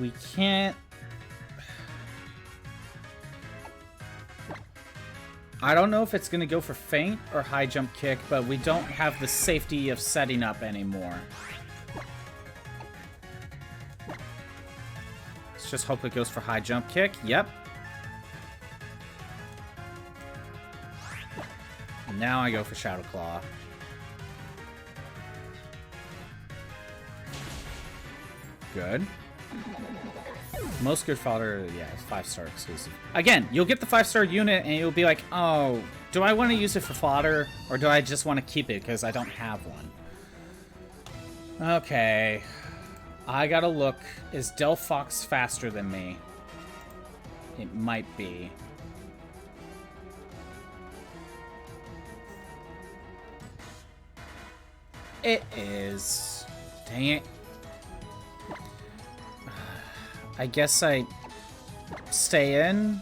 A: We can't... I don't know if it's going to go for feint or high jump kick, but we don't have the safety of setting up anymore. Let's just hope it goes for high jump kick. Yep. Now I go for Shadow Claw. Good. Most good fodder, yeah, it's 5-star exclusive. Again, you'll get the 5-star unit and you'll be like, oh, do I want to use it for fodder or do I just want to keep it because I don't have one? Okay. I gotta look. Is Delphox faster than me? It might be. It is. Dang it. I guess I stay in.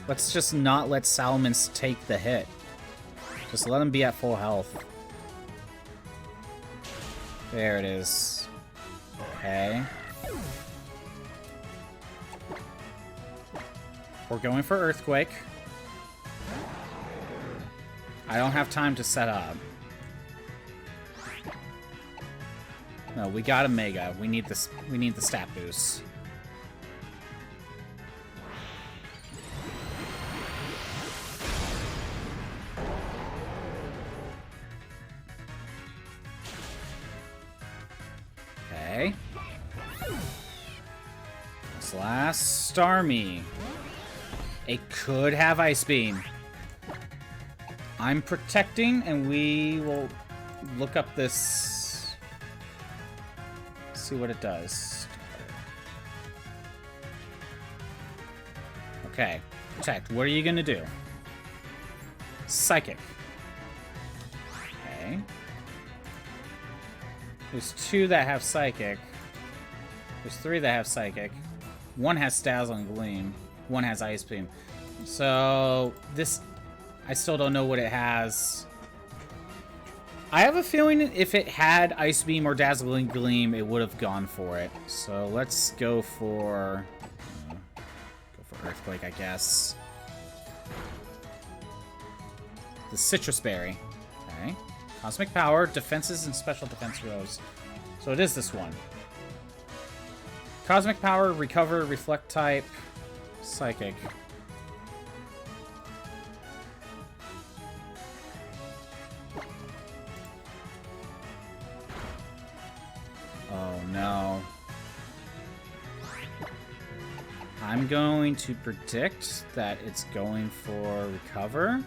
A: Let's just not let Salamence take the hit. Just let him be at full health. There it is. Okay. We're going for Earthquake. I don't have time to set up. No, we got a Mega. We need this. We need the stat boost. Okay. This last Starmie. It could have Ice Beam. I'm protecting, and we will look up this. See what it does. Okay. Protect. What are you gonna do? Psychic. Okay. There's 2 that have Psychic. There's 3 that have Psychic. 1 has Dazzling Gleam. 1 has Ice Beam. So, this... I still don't know what it has. I have a feeling if it had Ice Beam or Dazzling Gleam, it would have gone for it. So, let's go for... Go for Earthquake, I guess. The Citrus Berry. Okay. Cosmic Power, Defenses, and Special Defense Rose. So it is this one. Cosmic Power, Recover, Reflect type, Psychic. Oh no. I'm going to predict that it's going for Recover.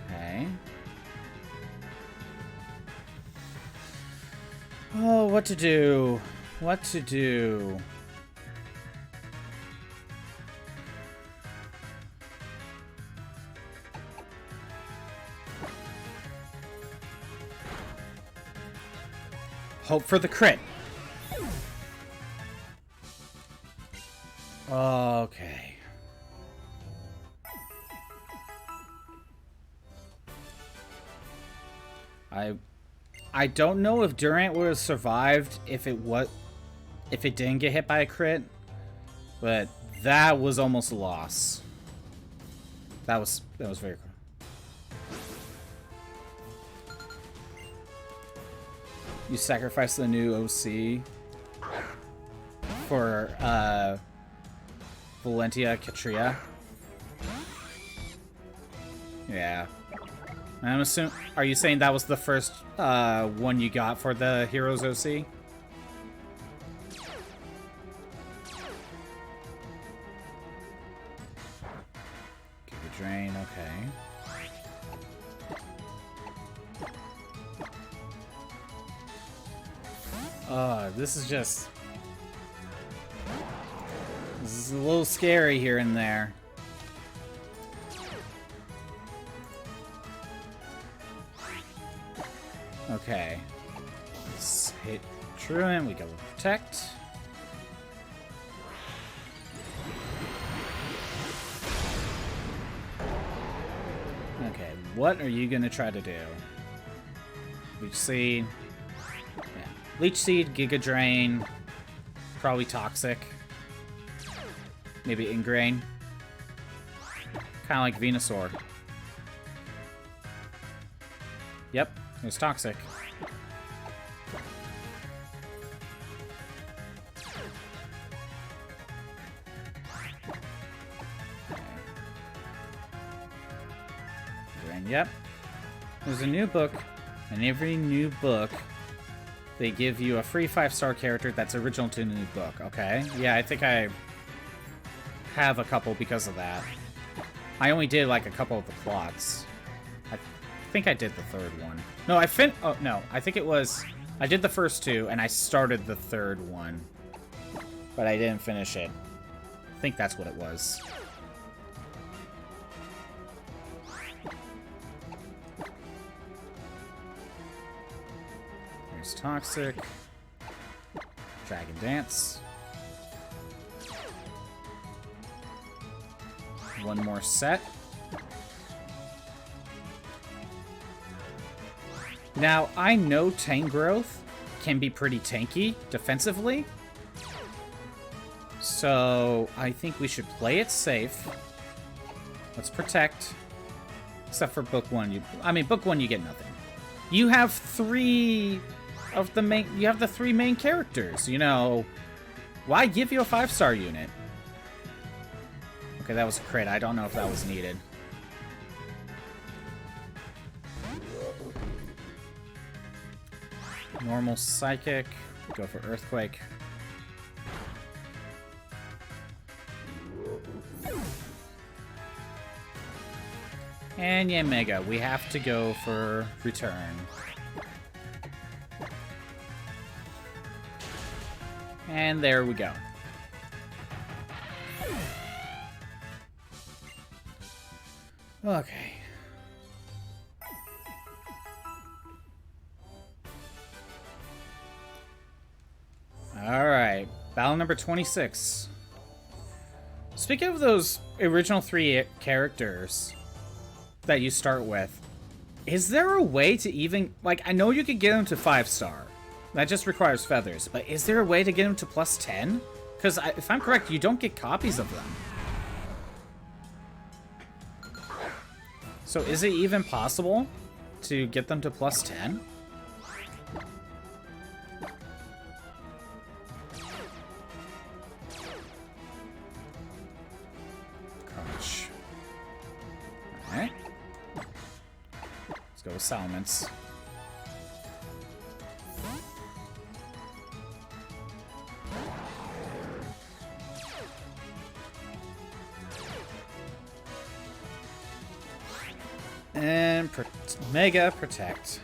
A: Okay. Oh, what to do? What to do? Hope for the crit. Okay. I don't know if Durant would have survived if it didn't get hit by a crit, but that was almost a loss. That was very cool. You sacrifice the new OC for Valentia Katria. Yeah. I'm assuming. Are you saying that was the first one you got for the Heroes OC? Giga Drain, okay. This is just... This is a little scary here and there. Okay. Let's hit Truant. We go with Protect. Okay, what are you gonna try to do? Leech Seed. Yeah. Leech Seed, Giga Drain. Probably Toxic. Maybe Ingrain. Kinda like Venusaur. Yep. It's Toxic. And yep. There's a new book, and every new book, they give you a free 5-star character that's original to the new book, okay? Yeah, I think I have a couple because of that. I only did, like, a couple of the plots. I think I did the 3rd one. No, oh, no. I think it was... I did the first 2, and I started the 3rd one. But I didn't finish it. I think that's what it was. There's Toxic. Dragon Dance. One more set. Now, I know Tangrowth can be pretty tanky defensively. So, I think we should play it safe. Let's protect. Except for book 1. Book 1, you get nothing. You have 3 of the main... You have the 3 main characters, you know. Why give you a 5-star unit? Okay, that was a crit. I don't know if that was needed. Normal Psychic. Go for Earthquake. And yeah, Mega. We have to go for Return. And there we go. Okay. Alright. Battle number 26. Speaking of those original 3 characters that you start with, is there a way to even... Like, I know you could get them to 5-star. That just requires feathers. But is there a way to get them to plus 10? Because if I'm correct, you don't get copies of them. So is it even possible to get them to plus 10? Crunch. Alright. Let's go with Salamence. And Mega Protect.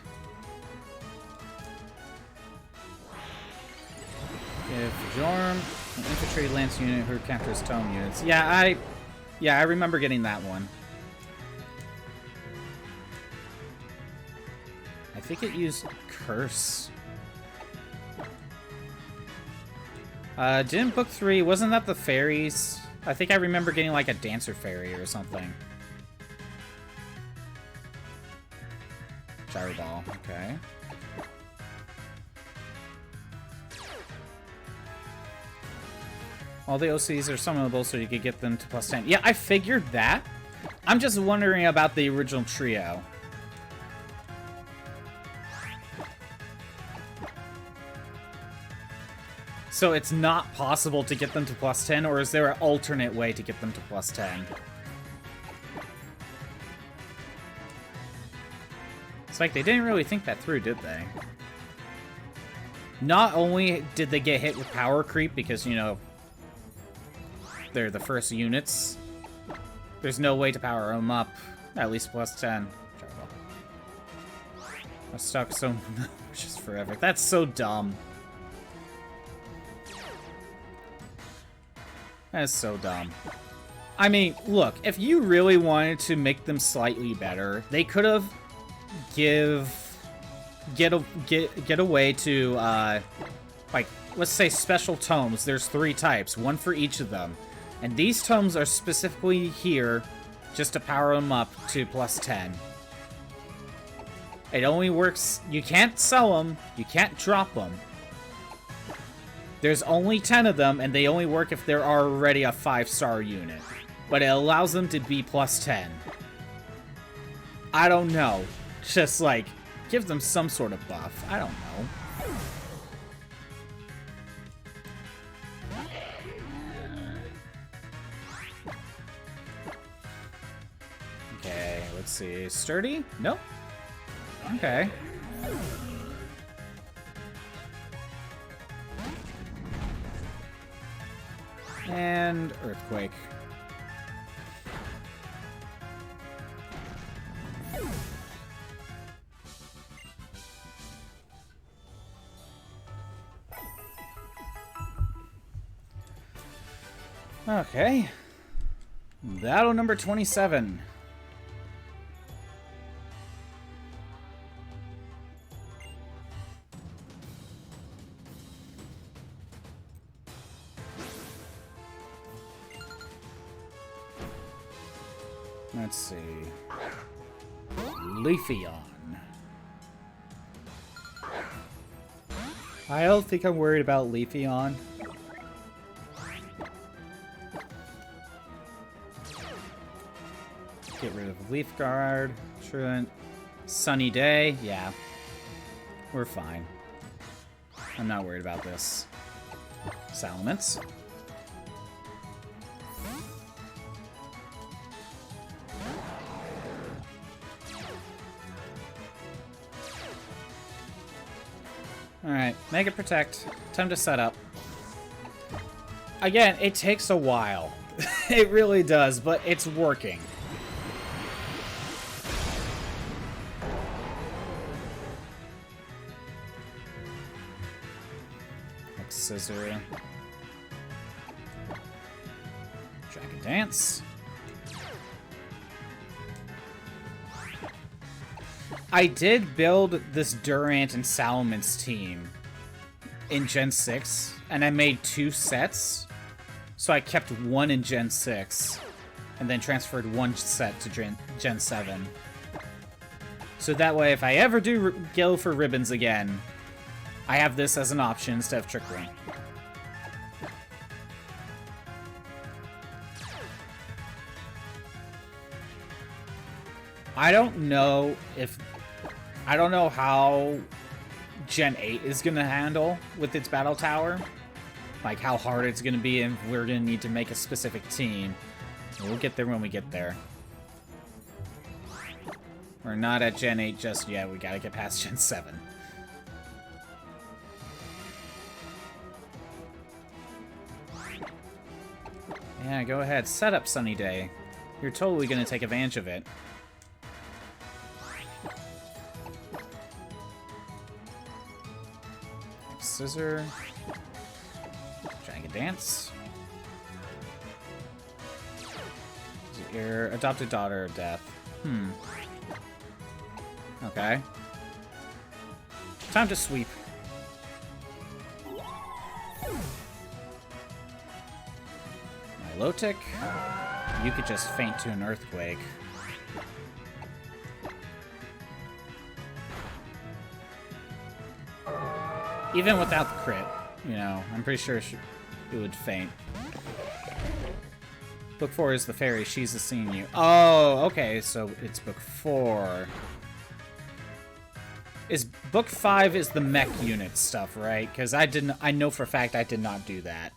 A: If Jorm, an infantry lance unit who counters tome units. Yeah, I remember getting that one. I think it used Curse. Didn't book 3, wasn't that the fairies? I think I remember getting like a Dancer Fairy or something. Gyro Ball, okay. All the OCs are summonable so you could get them to plus 10. Yeah, I figured that. I'm just wondering about the original trio. So it's not possible to get them to plus 10, or is there an alternate way to get them to plus 10? It's like they didn't really think that through, did they? Not only did they get hit with power creep because, you know, they're the first units, there's no way to power them up, at least plus 10. I'm stuck so just forever. That's so dumb. That is so dumb. I mean, look, if you really wanted to make them slightly better, they could have get a way to like, let's say special tomes. There's 3 types, 1 for each of them, and these tomes are specifically here just to power them up to plus 10. It only works. You can't sell them. You can't drop them. There's only 10 of them, and they only work if they're already a 5-star unit. But it allows them to be plus 10. I don't know. Just, like, give them some sort of buff. I don't know. Okay, let's see. Sturdy? Nope. Okay. And Earthquake. Okay. Battle number 27. Let's see. Leafeon. I don't think I'm worried about Leafeon. Get rid of Leaf Guard. Truant. Sunny Day. Yeah. We're fine. I'm not worried about this. Salamence. Alright, Mega Protect. Time to set up. Again, it takes a while. It really does, but it's working. Next Scissor. Dragon Dance. I did build this Durant and Salamence team in Gen 6, and I made 2 sets. So I kept one in Gen 6, and then transferred one set to Gen 7. So that way, if I ever do go for ribbons again, I have this as an option instead of Trick Room. I don't know how Gen 8 is going to handle with its battle tower. Like how hard it's going to be, and we're going to need to make a specific team. We'll get there when we get there. We're not at Gen 8 just yet. We got to get past Gen 7. Yeah, go ahead. Set up Sunny Day. You're totally going to take advantage of it. Scissor. Dragon Dance. Your adopted daughter of death. Okay. Time to sweep. Milotic. You could just faint to an earthquake. Even without the crit, you know, I'm pretty sure it would faint. Book 4 is the fairy. She's seeing you. Oh, okay, so it's book 4. Is book 5 is the mech unit stuff, right? Because I know for a fact I did not do that.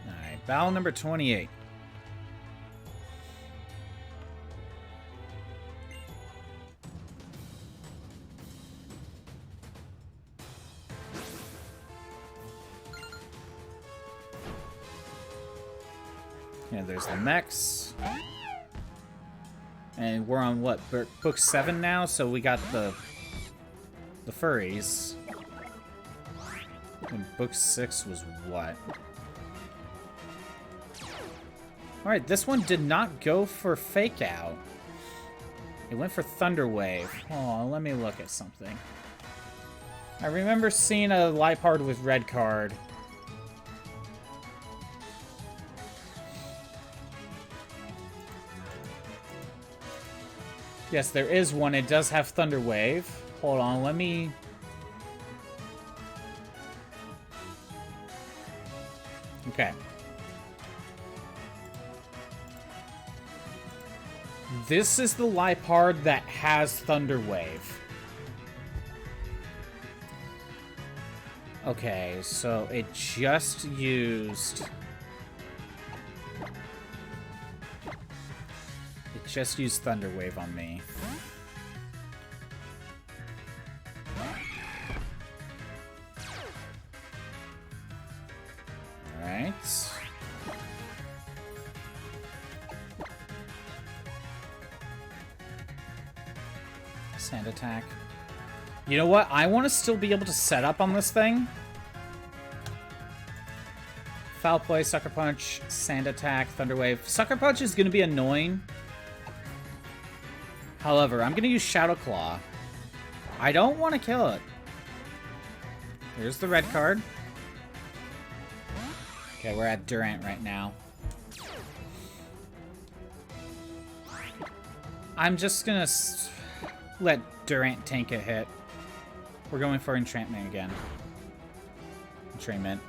A: Alright, battle number 28. Yeah, there's the mechs. And we're on what? Book 7 now, so we got the furries. And book 6 was what? Alright, this one did not go for Fake Out. It went for Thunder Wave. Oh, let me look at something. I remember seeing a Lipard with red card. Yes, there is one. It does have Thunder Wave. Hold on, let me... Okay. This is the Lipard that has Thunder Wave. Okay, so it just used... Just use Thunder Wave on me. Alright. Sand attack. You know what? I want to still be able to set up on this thing. Foul Play, Sucker Punch, Sand Attack, Thunder Wave. Sucker Punch is going to be annoying. However, I'm going to use Shadow Claw. I don't want to kill it. Here's the red card. Okay, we're at Durant right now. I'm just going to let Durant tank a hit. We're going for Enchantment again. treatment.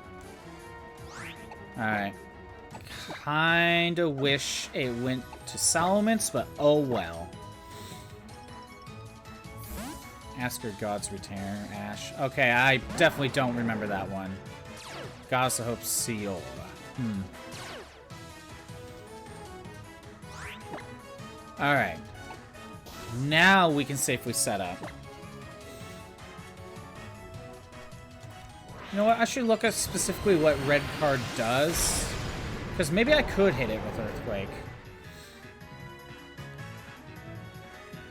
A: Alright. Kinda wish it went to Salamence, but oh well. Ask your gods return, Ash. Okay, I definitely don't remember that one. Goddess of Hope, Seal. Alright. Now we can safely set up. You know what? I should look at specifically what red card does. Because maybe I could hit it with Earthquake.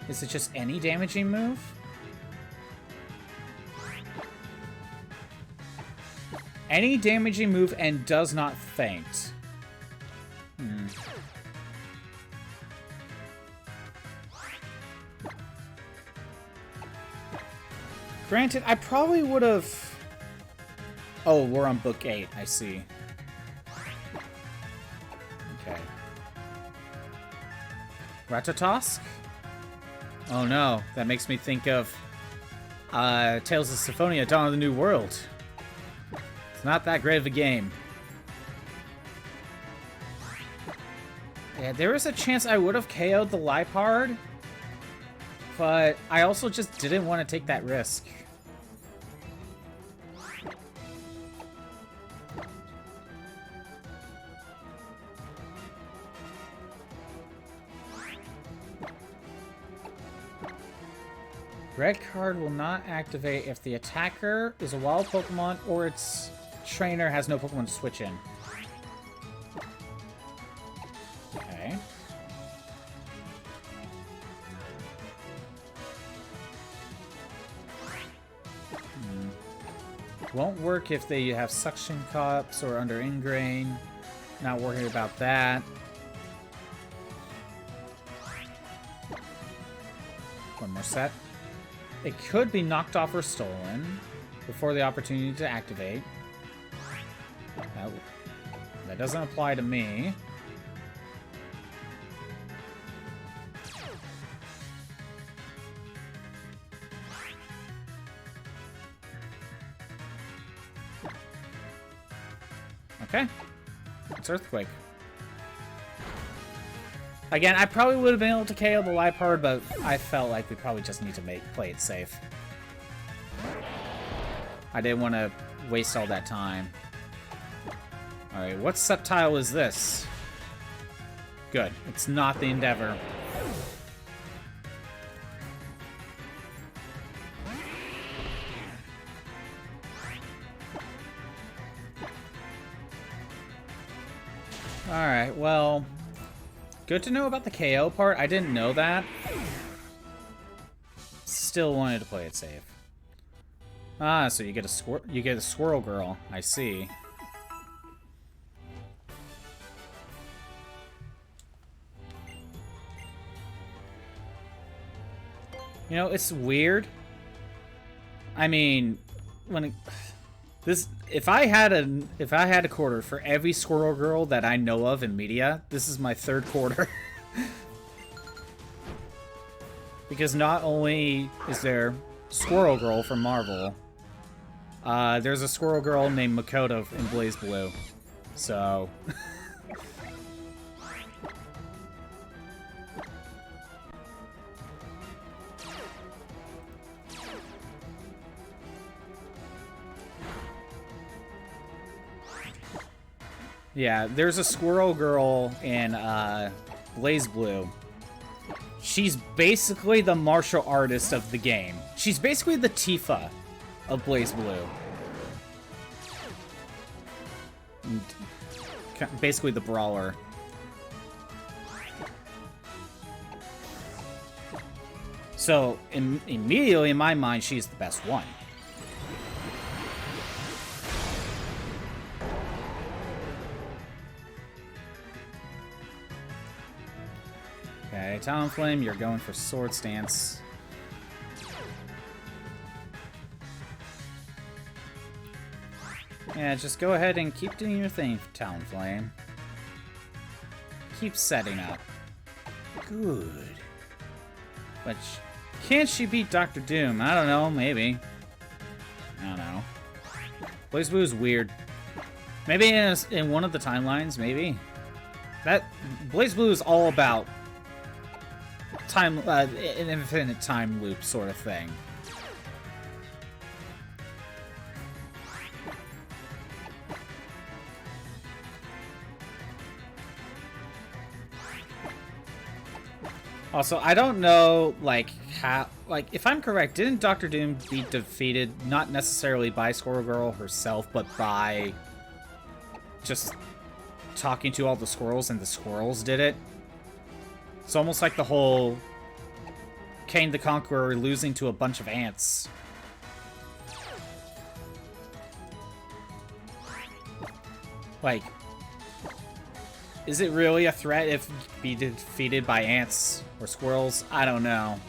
A: Is it just any damaging move? Any damaging move and does not faint. Granted, I probably would have... Oh, we're on book 8. I see. Okay. Ratatosk? Oh no, that makes me think of Tales of Symphonia, Dawn of the New World. It's not that great of a game. Yeah, there is a chance I would have KO'd the Liepard, but I also just didn't want to take that risk. Red card will not activate if the attacker is a wild Pokemon or its trainer has no Pokemon to switch in. Okay. Won't work if they have suction cups or under ingrain. Not worried about that. One more set. It could be knocked off or stolen before the opportunity to activate. That doesn't apply to me. Okay. It's Earthquake. Again, I probably would have been able to KO the Liepard, but I felt like we probably just need to play it safe. I didn't want to waste all that time. Alright, what Sceptile is this? Good. It's not the Endeavor. Alright, well... Good to know about the KO part. I didn't know that. Still wanted to play it safe. Ah, so you get a Squirrel Girl. I see. You know, it's weird. I mean, when if I had a quarter for every Squirrel Girl that I know of in media, this is my third quarter. Because not only is there Squirrel Girl from Marvel, there's a Squirrel Girl named Makoto in Blaze Blue. So... Yeah, there's a Squirrel Girl in Blaze Blue. She's basically the martial artist of the game. She's basically the Tifa of Blaze Blue. Basically the brawler. So, immediately in my mind, she's the best one. Okay, Talonflame, you're going for Sword Stance. Yeah, just go ahead and keep doing your thing, Talonflame. Keep setting up. Good. But can't she beat Dr. Doom? I don't know, maybe. I don't know.
B: BlazBlue is weird. Maybe in one of the timelines, maybe. That BlazBlue is all about time, an infinite time loop sort of thing. Also, I don't know, like, how... Like, if I'm correct, didn't Doctor Doom be defeated not necessarily by Squirrel Girl herself, but by just talking to all the squirrels, and the squirrels did it? It's almost like the whole Kane the Conqueror losing to a bunch of ants. Like, is it really a threat if be defeated by ants or squirrels? I don't know.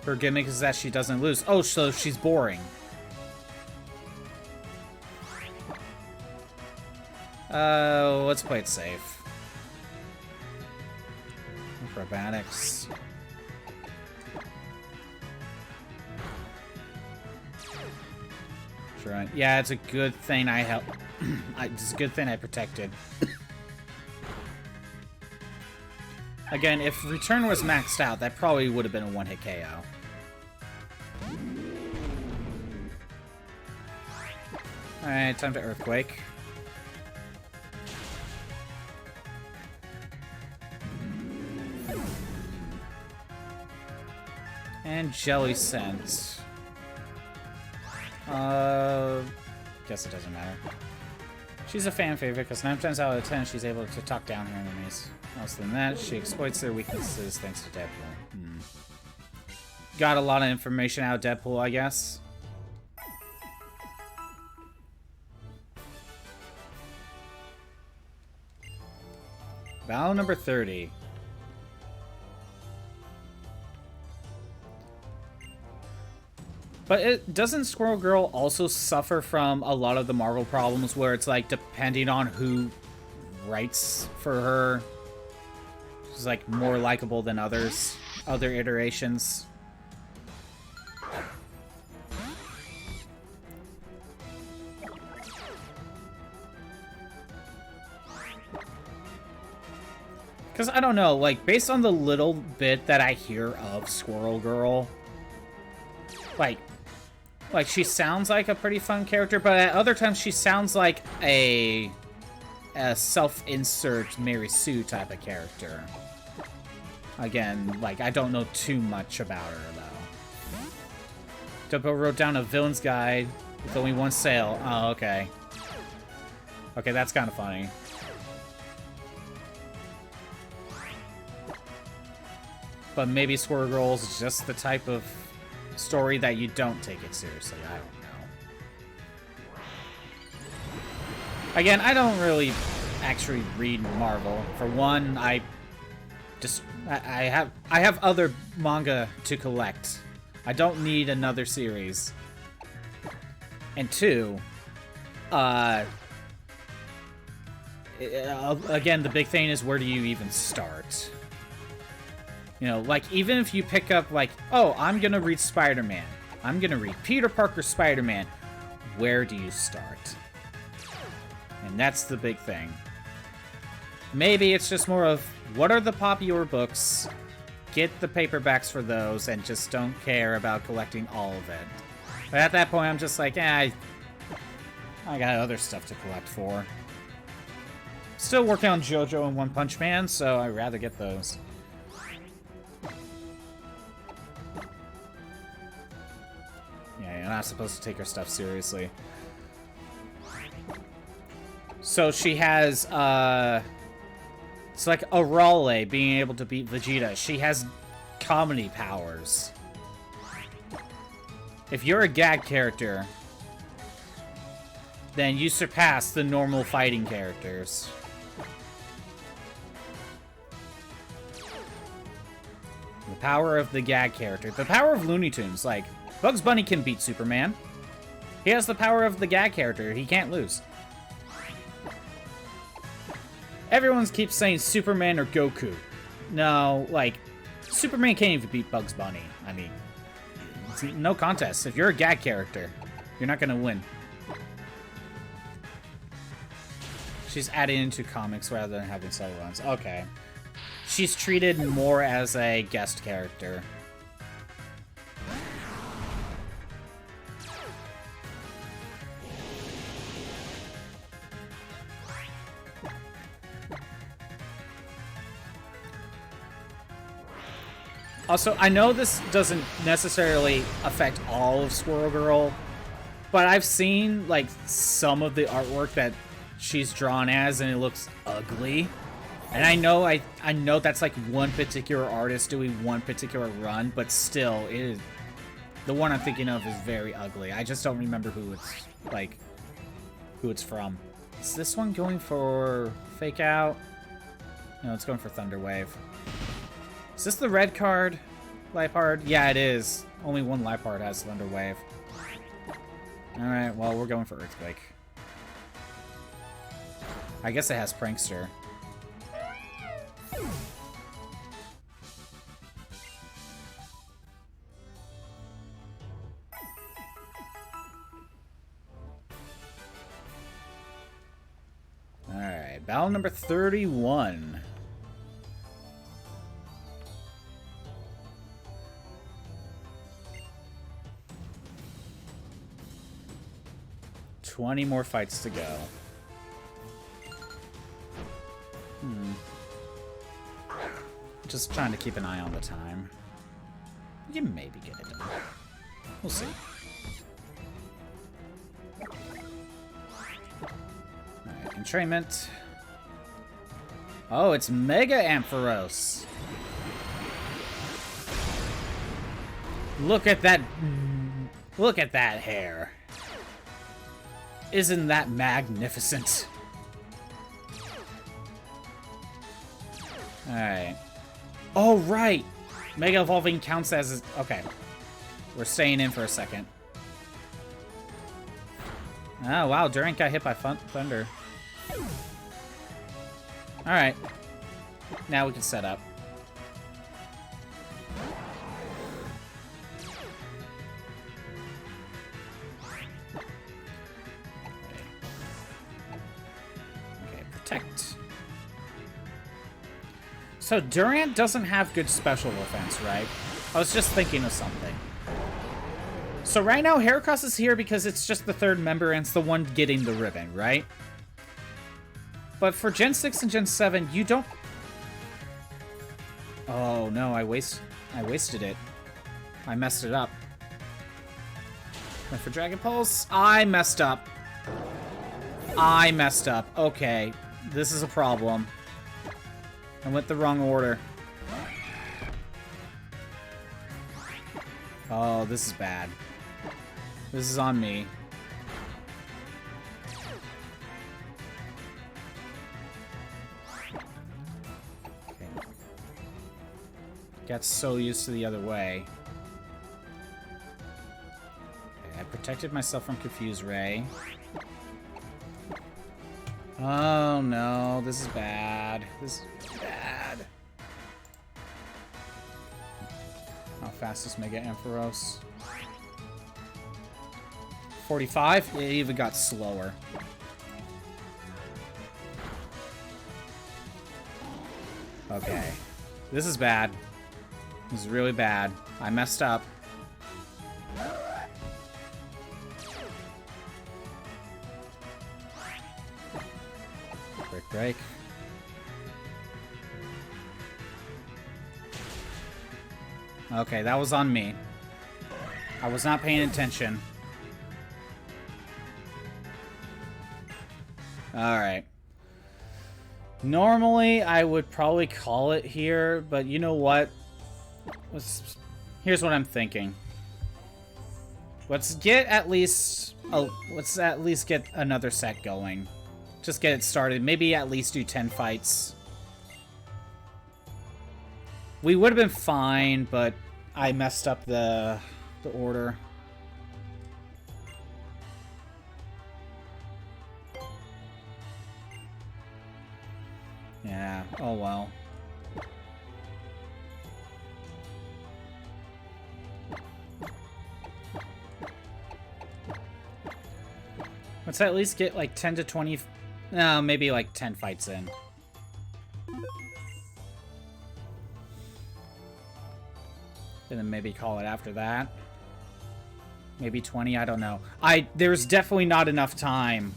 B: Her gimmick is that she doesn't lose. Oh, so she's boring. Let's play it safe. Acrobatics. Sure. Yeah, it's a good thing I helped. It's a good thing I protected. Again, if Return was maxed out, that probably would have been a one-hit KO. Alright, time to Earthquake. And Jelly Scent. Guess it doesn't matter. She's a fan favorite because 9 times out of 10 she's able to talk down her enemies. Else than that, she exploits their weaknesses thanks to Deadpool. Got a lot of information out of Deadpool, I guess. Battle number 30. But doesn't Squirrel Girl also suffer from a lot of the Marvel problems where it's like depending on who writes for her, she's like more likable than others, other iterations? Because I don't know, like based on the little bit that I hear of Squirrel Girl, like she sounds like a pretty fun character, but at other times she sounds like a self-insert Mary Sue type of character. Again, like, I don't know too much about her, though. Dubbo wrote down a villain's guide with only one sale. Oh, okay. Okay, that's kind of funny. But maybe Squirrel Girl is just the type of story that you don't take it seriously. I don't know. Again, I don't really actually read Marvel. For one, I have other manga to collect. I don't need another series. And two, again, the big thing is, where do you even start? You know, like, even if you pick up, like, oh, I'm gonna read Spider-Man. I'm gonna read Peter Parker Spider-Man. Where do you start? And that's the big thing. Maybe it's just more of, what are the popular books? Get the paperbacks for those, and just don't care about collecting all of it. But at that point, I'm just like, I got other stuff to collect for. Still working on JoJo and One Punch Man, so I'd rather get those. You're not supposed to take her stuff seriously. So she has, it's like Arale being able to beat Vegeta. She has comedy powers. If you're a gag character, then you surpass the normal fighting characters. The power of the gag character. The power of Looney Tunes, like, Bugs Bunny can beat Superman. He has the power of the gag character. He can't lose. Everyone keeps saying Superman or Goku. No, like, Superman can't even beat Bugs Bunny. I mean, It's no contest. If you're a gag character, you're not gonna win. She's added into comics rather than having solo runs. Okay. She's treated more as a guest character. Also, I know this doesn't necessarily affect all of Squirrel Girl, but I've seen, like, some of the artwork that she's drawn as, and it looks ugly. And I know that's, like, one particular artist doing one particular run, but still, it is... The one I'm thinking of is very ugly. I just don't remember who it's, like, who it's from. Is this one going for Fake Out? No, it's going for Thunderwave. Is this the red card? Lipard? Yeah, it is. Only one Lipard has Thunderwave. Alright, well, we're going for Earthquake. I guess it has Prankster. Alright, battle number 31. $20 more fights to go. Just trying to keep an eye on the time. You can maybe get it done. We'll see. Alright, entrainment. Oh, it's Mega Ampharos. Look at that. Look at that hair. Isn't that magnificent? Alright. Oh, right! Mega Evolving counts as... Okay. We're staying in for a second. Oh, wow. Durant got hit by Thunder. Alright. Now we can set up. Protect. So Durant doesn't have good special defense, right? I was just thinking of something. So right now Heracross is here because it's just the third member and it's the one getting the ribbon, right? But for Gen 6 and Gen 7, you don't... Oh no, I wasted it. I messed it up. Went for Dragon Pulse. I messed up. I messed up. Okay. This is a problem. I went the wrong order. Oh, this is bad. This is on me. Okay. Got so used to the other way. Okay, I protected myself from Confuse Ray. Oh no, this is bad. This is bad. How fast is Mega Ampharos? 45? It even got slower. Okay. This is bad. This is really bad. I messed up. Break. Okay, that was on me. I was not paying attention. Alright. Normally, I would probably call it here, but you know what? Here's what I'm thinking. Let's at least get another set going. Just get it started. Maybe at least do 10 fights. We would have been fine, but I messed up the order. Yeah, oh well. Let's at least get like 10 to 20... No, maybe like 10 fights in. And then maybe call it after that. Maybe 20, I don't know. There's definitely not enough time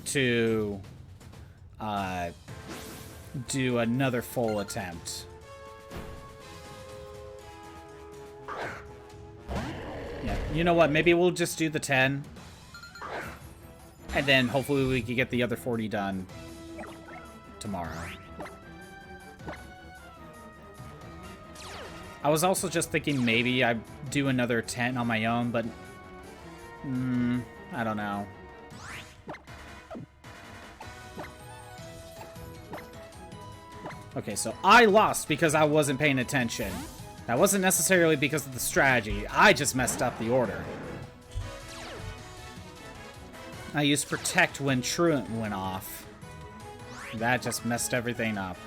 B: to do another full attempt. Yeah, you know what? Maybe we'll just do the 10. And then hopefully we can get the other 40 done tomorrow. I was also just thinking maybe I'd do another 10 on my own, but... I don't know. Okay, so I lost because I wasn't paying attention. That wasn't necessarily because of the strategy. I just messed up the order. I used Protect when Truant went off. That just messed everything up.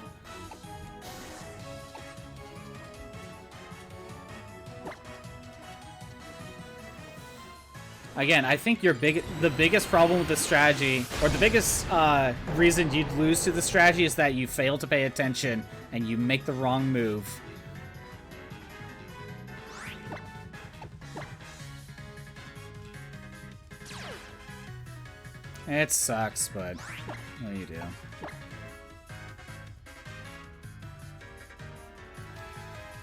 B: Again, I think the biggest problem with the strategy, or the biggest reason you'd lose to the strategy, is that you fail to pay attention and you make the wrong move. It sucks, but what do you do?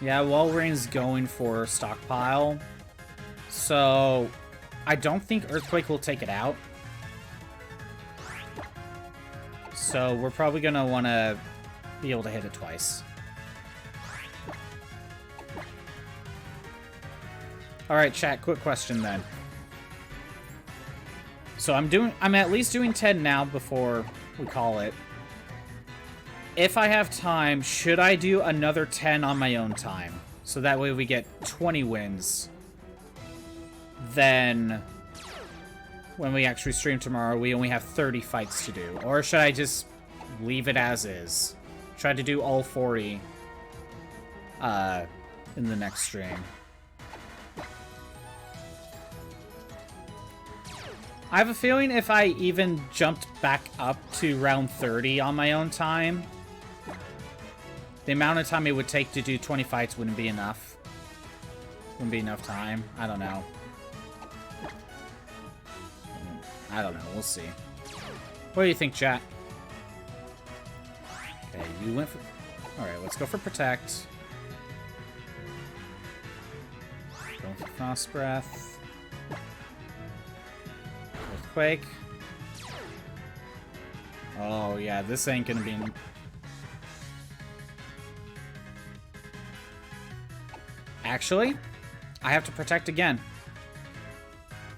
B: Yeah, Walreign's going for stockpile, so I don't think Earthquake will take it out. So we're probably going to want to be able to hit it twice. Alright, chat, quick question then. So I'm at least doing 10 now before we call it. If I have time, should I do another 10 on my own time? So that way we get 20 wins. Then, when we actually stream tomorrow, we only have 30 fights to do. Or should I just leave it as is? Try to do all 40 in the next stream. I have a feeling if I even jumped back up to round 30 on my own time, the amount of time it would take to do 20 fights wouldn't be enough. Wouldn't be enough time. I don't know. I don't know. We'll see. What do you think, chat? Okay, you went for... Alright, let's go for Protect. Going for Frost Breath. Earthquake. Oh, yeah, this ain't gonna be... Actually, I have to Protect again.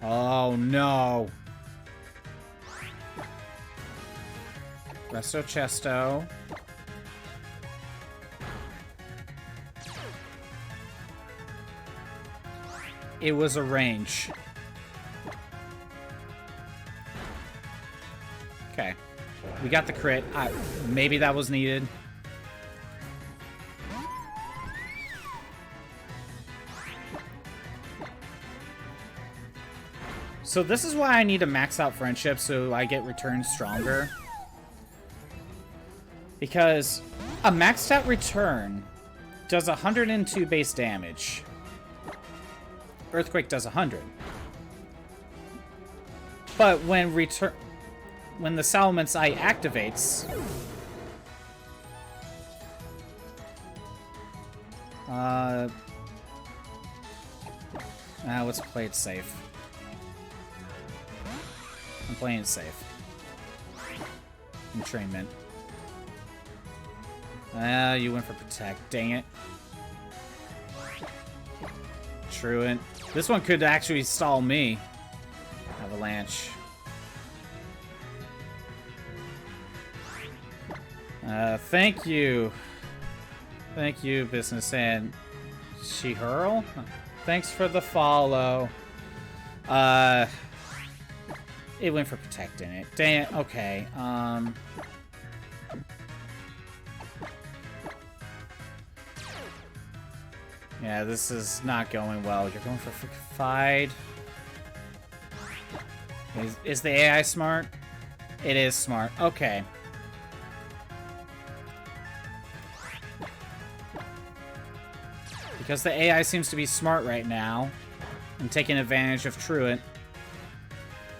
B: Oh, no. Resto Chesto. It was a range. Okay. We got the crit. Maybe that was needed. So this is why I need to max out Friendship so I get returns stronger. Because a maxed out return does 102 base damage. Earthquake does 100. But when the Salaman's Eye activates, let's play it safe. I'm playing it safe. Entrainment. You went for Protect. Dang it. Truant. This one could actually stall me. Avalanche. Thank you. Thank you, Business and She-Hurl. Thanks for the follow. It went for Protecting it. Dang it. Okay. Yeah, this is not going well. You're going for Fied. Is the AI smart? It is smart. Okay. Because the AI seems to be smart right now and taking advantage of Truant.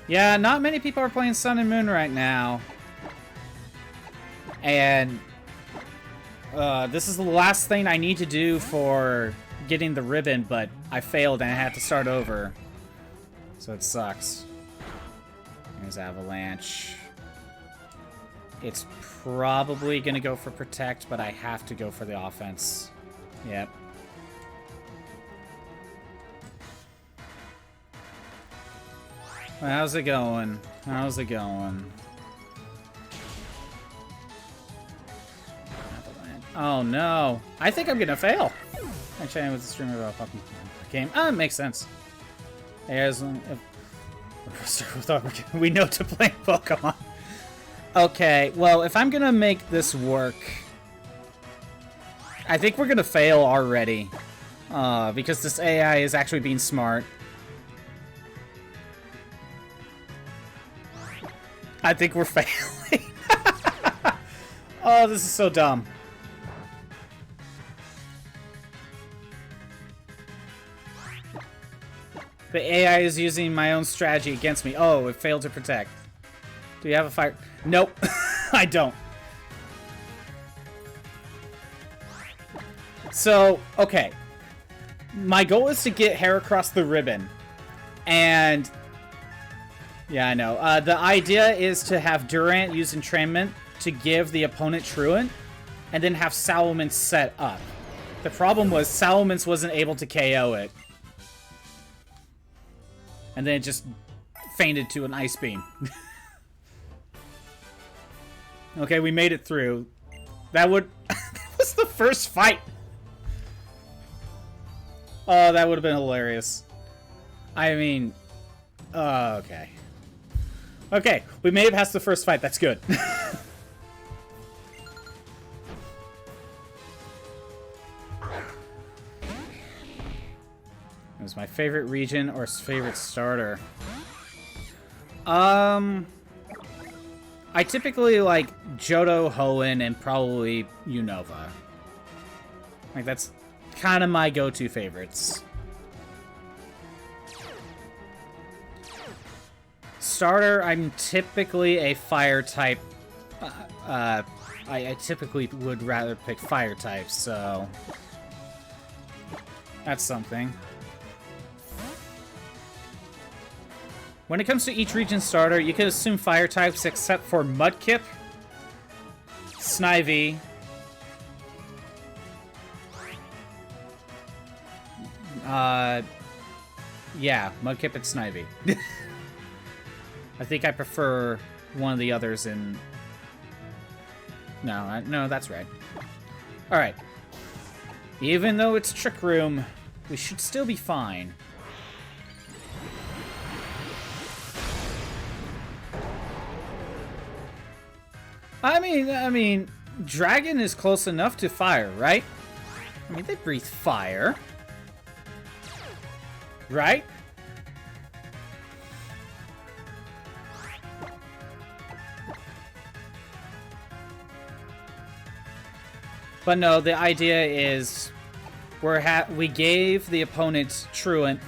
B: Yeah, not many people are playing Sun and Moon right now. And this is the last thing I need to do for getting the ribbon, but I failed and I had to start over. So it sucks. There's Avalanche. It's probably going to go for Protect, but I have to go for the offense. Yep. How's it going? How's it going? Oh no. I think I'm gonna fail. I'm chatting with the streamer about a fucking game. Ah, it makes sense. We know to play Pokemon. Okay, well, if I'm gonna make this work, I think we're gonna fail already. Because this AI is actually being smart. I think we're failing. Oh, this is so dumb. The AI is using my own strategy against me. Oh, it failed to protect. Do you have a fire? Nope, I don't. So, okay. My goal is to get Heracross the ribbon. And... yeah, I know. The idea is to have Durant use Entrainment to give the opponent Truant, and then have Salamence set up. The problem was Salamence wasn't able to KO it. And then it just fainted to an Ice Beam. Okay, we made it through. That would... that was the first fight! Oh, that would have been hilarious. I mean... okay. Okay, we made it past the first fight. That's good. It was my favorite region or favorite starter. I typically like Johto, Hoenn, and probably Unova. Like, that's kind of my go-to favorites. Starter, I'm typically a fire type. I typically would rather pick fire types, so that's something. When it comes to each region starter, you can assume fire types except for Mudkip, Snivy, yeah, Mudkip and Snivy. I think I prefer one of the others in... No, that's right. Alright. Even though it's Trick Room, we should still be fine. I mean, Dragon is close enough to fire, right? I mean, they breathe fire. Right? But no, the idea is we gave the opponent Truant,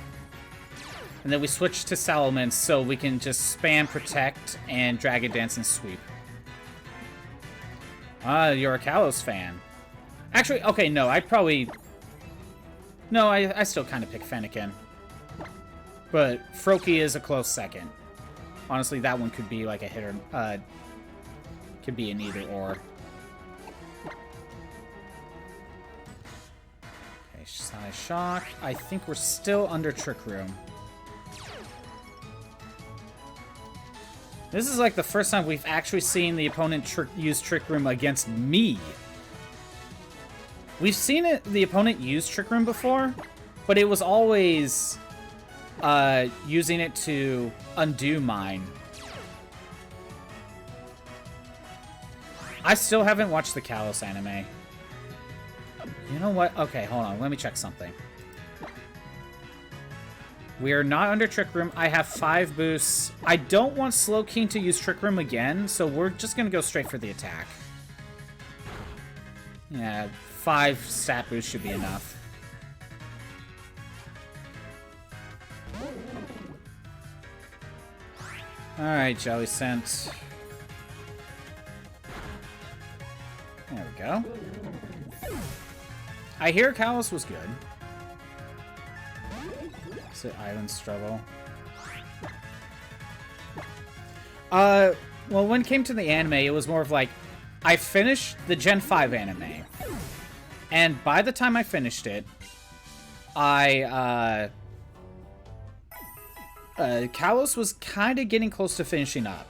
B: and then we switched to Salamence so we can just spam Protect and Dragon Dance and Sweep. Ah, you're a Kalos fan. Actually, okay, no, I'd probably... No, I still kind of pick Fennekin. But Froakie is a close second. Honestly, that one could be like a hit or... could be an either or. Okay, Psy Shock. I think we're still under Trick Room. This is like the first time we've actually seen the opponent use Trick Room against me. We've seen the opponent use Trick Room before, but it was always using it to undo mine. I still haven't watched the Kalos anime. You know what? Okay, hold on. Let me check something. We are not under Trick Room. I have 5 boosts. I don't want Slowking to use Trick Room again, so we're just going to go straight for the attack. Yeah, 5 stat boosts should be enough. Alright, Jelly Scent. There we go. I hear Kalos was good. Is it Island Struggle? Well, when it came to the anime, it was more of like, I finished the Gen 5 anime. And by the time I finished it, Kalos was kind of getting close to finishing up.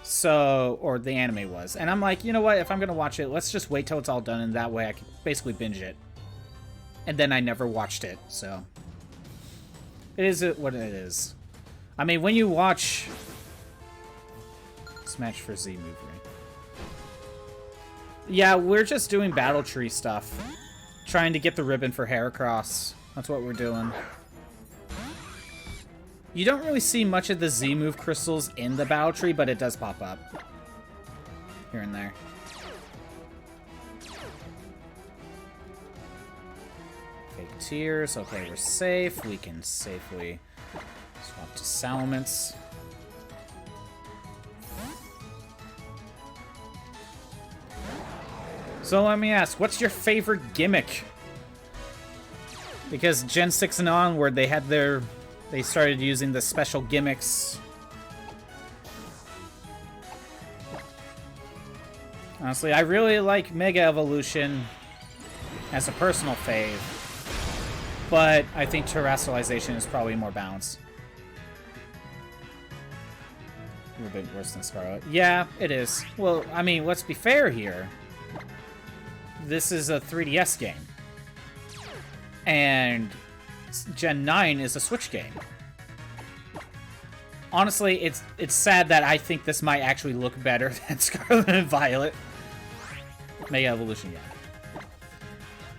B: So, or the anime was. And I'm like, you know what, if I'm going to watch it, let's just wait till it's all done, and that way I can basically binge it. And then I never watched it, so. It is what it is. I mean, when you watch Smash for Z movie. Yeah, we're just doing Battle Tree stuff. Trying to get the ribbon for Heracross. That's what we're doing. You don't really see much of the Z-move crystals in the Battle Tree, but it does pop up. Here and there. Fake tears. Okay, we're safe. We can safely swap to Salamence. So let me ask, what's your favorite gimmick? Because Gen 6 and onward, they started using the special gimmicks. Honestly, I really like Mega Evolution as a personal fave, but I think Terrestrialization is probably more balanced. A little bit worse than Scarlet. Yeah, it is. Well, I mean, let's be fair here. This is a 3DS game. And Gen 9 is a Switch game. Honestly, it's sad that I think this might actually look better than Scarlet and Violet. Mega Evolution, yeah.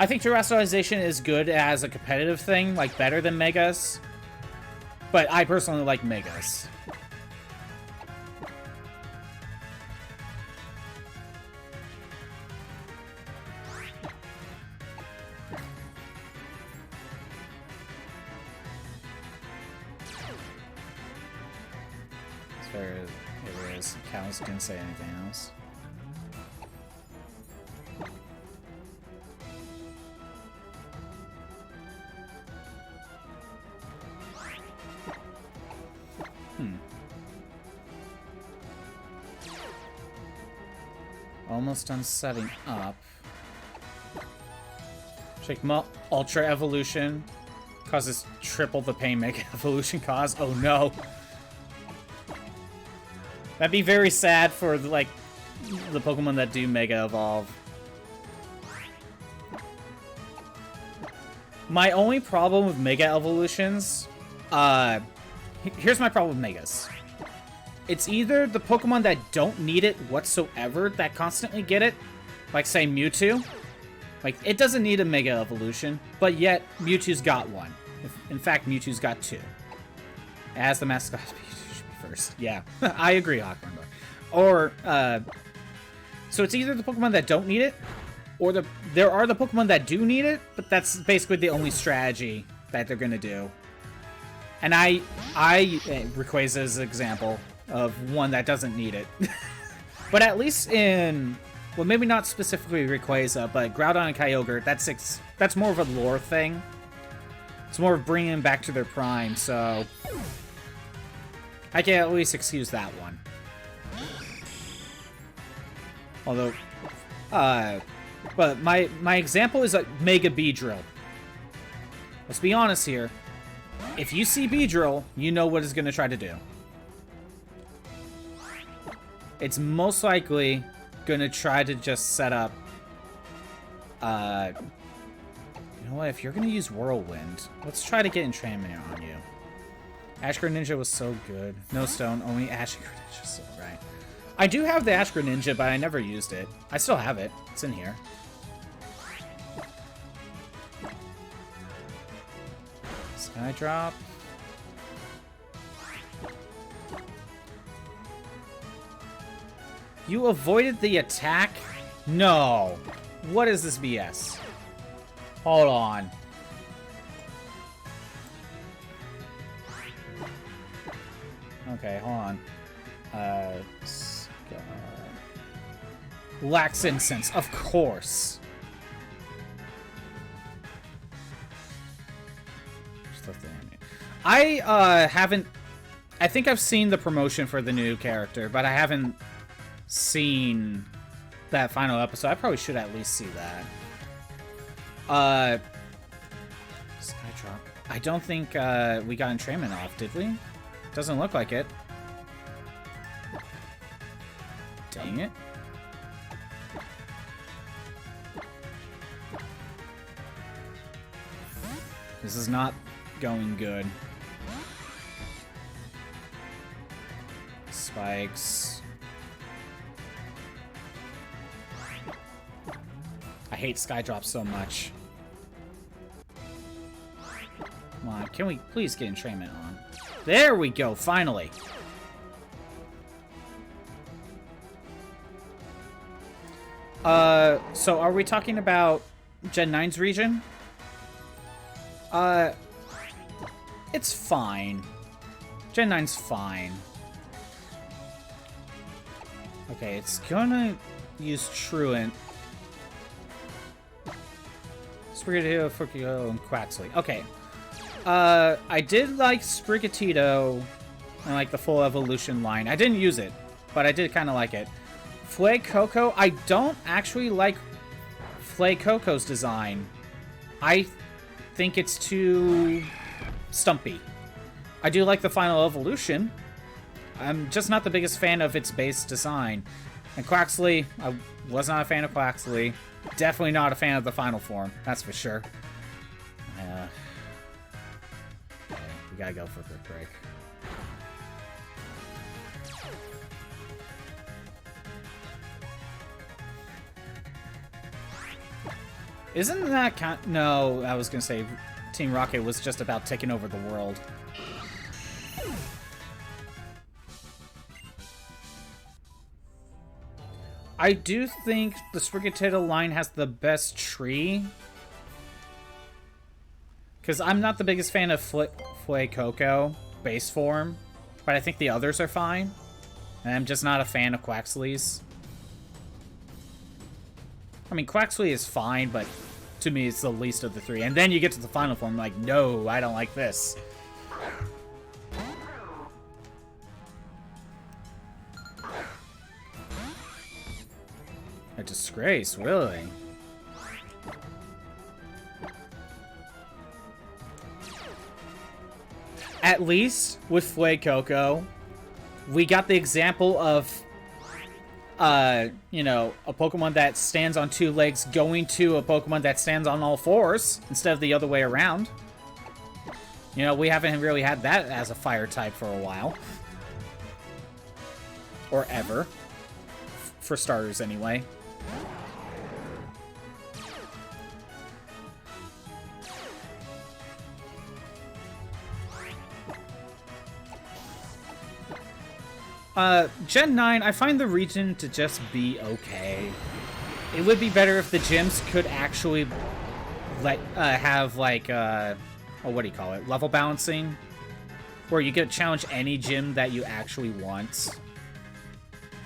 B: I think Terrestrialization is good as a competitive thing, like better than Megas. But I personally like Megas. It is. Cows didn't say anything else. Almost done setting up. Check Ultra Evolution. Causes triple the pain Mega Evolution cause. Oh no. That'd be very sad for, like, the Pokemon that do Mega Evolve. My only problem with Mega Evolutions, here's my problem with Megas. It's either the Pokemon that don't need it whatsoever that constantly get it, like, say, Mewtwo. Like, it doesn't need a Mega Evolution, but yet Mewtwo's got one. In fact, Mewtwo's got 2. As the mascot first. Yeah, I agree, Hawkman. Or, so it's either the Pokemon that don't need it, or there are the Pokemon that do need it, but that's basically the only strategy that they're gonna do. And Rayquaza is an example of one that doesn't need it. But at least in, well, maybe not specifically Rayquaza, but Groudon and Kyogre, that's more of a lore thing. It's more of bringing them back to their prime, so I can at least excuse that one. Although, but my example is a Mega Beedrill. Let's be honest here. If you see Beedrill, you know what it's going to try to do. It's most likely going to try to just set up, you know what, if you're going to use Whirlwind, let's try to get Entrainment on you. Ash Greninja was so good. No stone, only Ash Greninja, so right. I do have the Ash Greninja, but I never used it. I still have it. It's in here. Sky Drop. You avoided the attack? No. What is this BS? Hold on. Okay, hold on. Lacks incense, of course. I haven't... I think I've seen the promotion for the new character, but I haven't seen that final episode. I probably should at least see that. Skydrop. I don't think we got entrainment off, did we? Doesn't look like it. Dang it. This is not going good. Spikes. I hate Skydrop so much. Come on, can we please get entrainment on? There we go, finally. So are we talking about Gen 9's region? It's fine. Gen 9's fine. Okay, it's gonna use Truant. Sprigatito, Furkio, and Quaxley. Okay. I did like Sprigatito and like the full evolution line. I didn't use it, but I did kind of like it. Flay Coco, I don't actually like Flay Coco's design. I think it's too stumpy. I do like the final evolution. I'm just not the biggest fan of its base design. And Quaxley, I was not a fan of Quaxley. Definitely not a fan of the final form, that's for sure. Okay, we gotta go for a quick break. Isn't that kind? No, I was gonna say Team Rocket was just about taking over the world. I do think the Sprigatito line has the best tree. Because I'm not the biggest fan of Flay Coco base form, but I think the others are fine. And I'm just not a fan of Quaxley's. I mean, Quaxley is fine, but to me, it's the least of the three. And then you get to the final form, like, no, I don't like this. A disgrace, really. At least with Flay Coco, we got the example of you know, a Pokemon that stands on two legs going to a Pokemon that stands on all fours instead of the other way around. You know, we haven't really had that as a fire type for a while. Or ever. For starters, anyway. Gen 9, I find the region to just be okay. It would be better if the gyms could actually have, like, oh, what do you call it? Level balancing? Where you could challenge any gym that you actually want.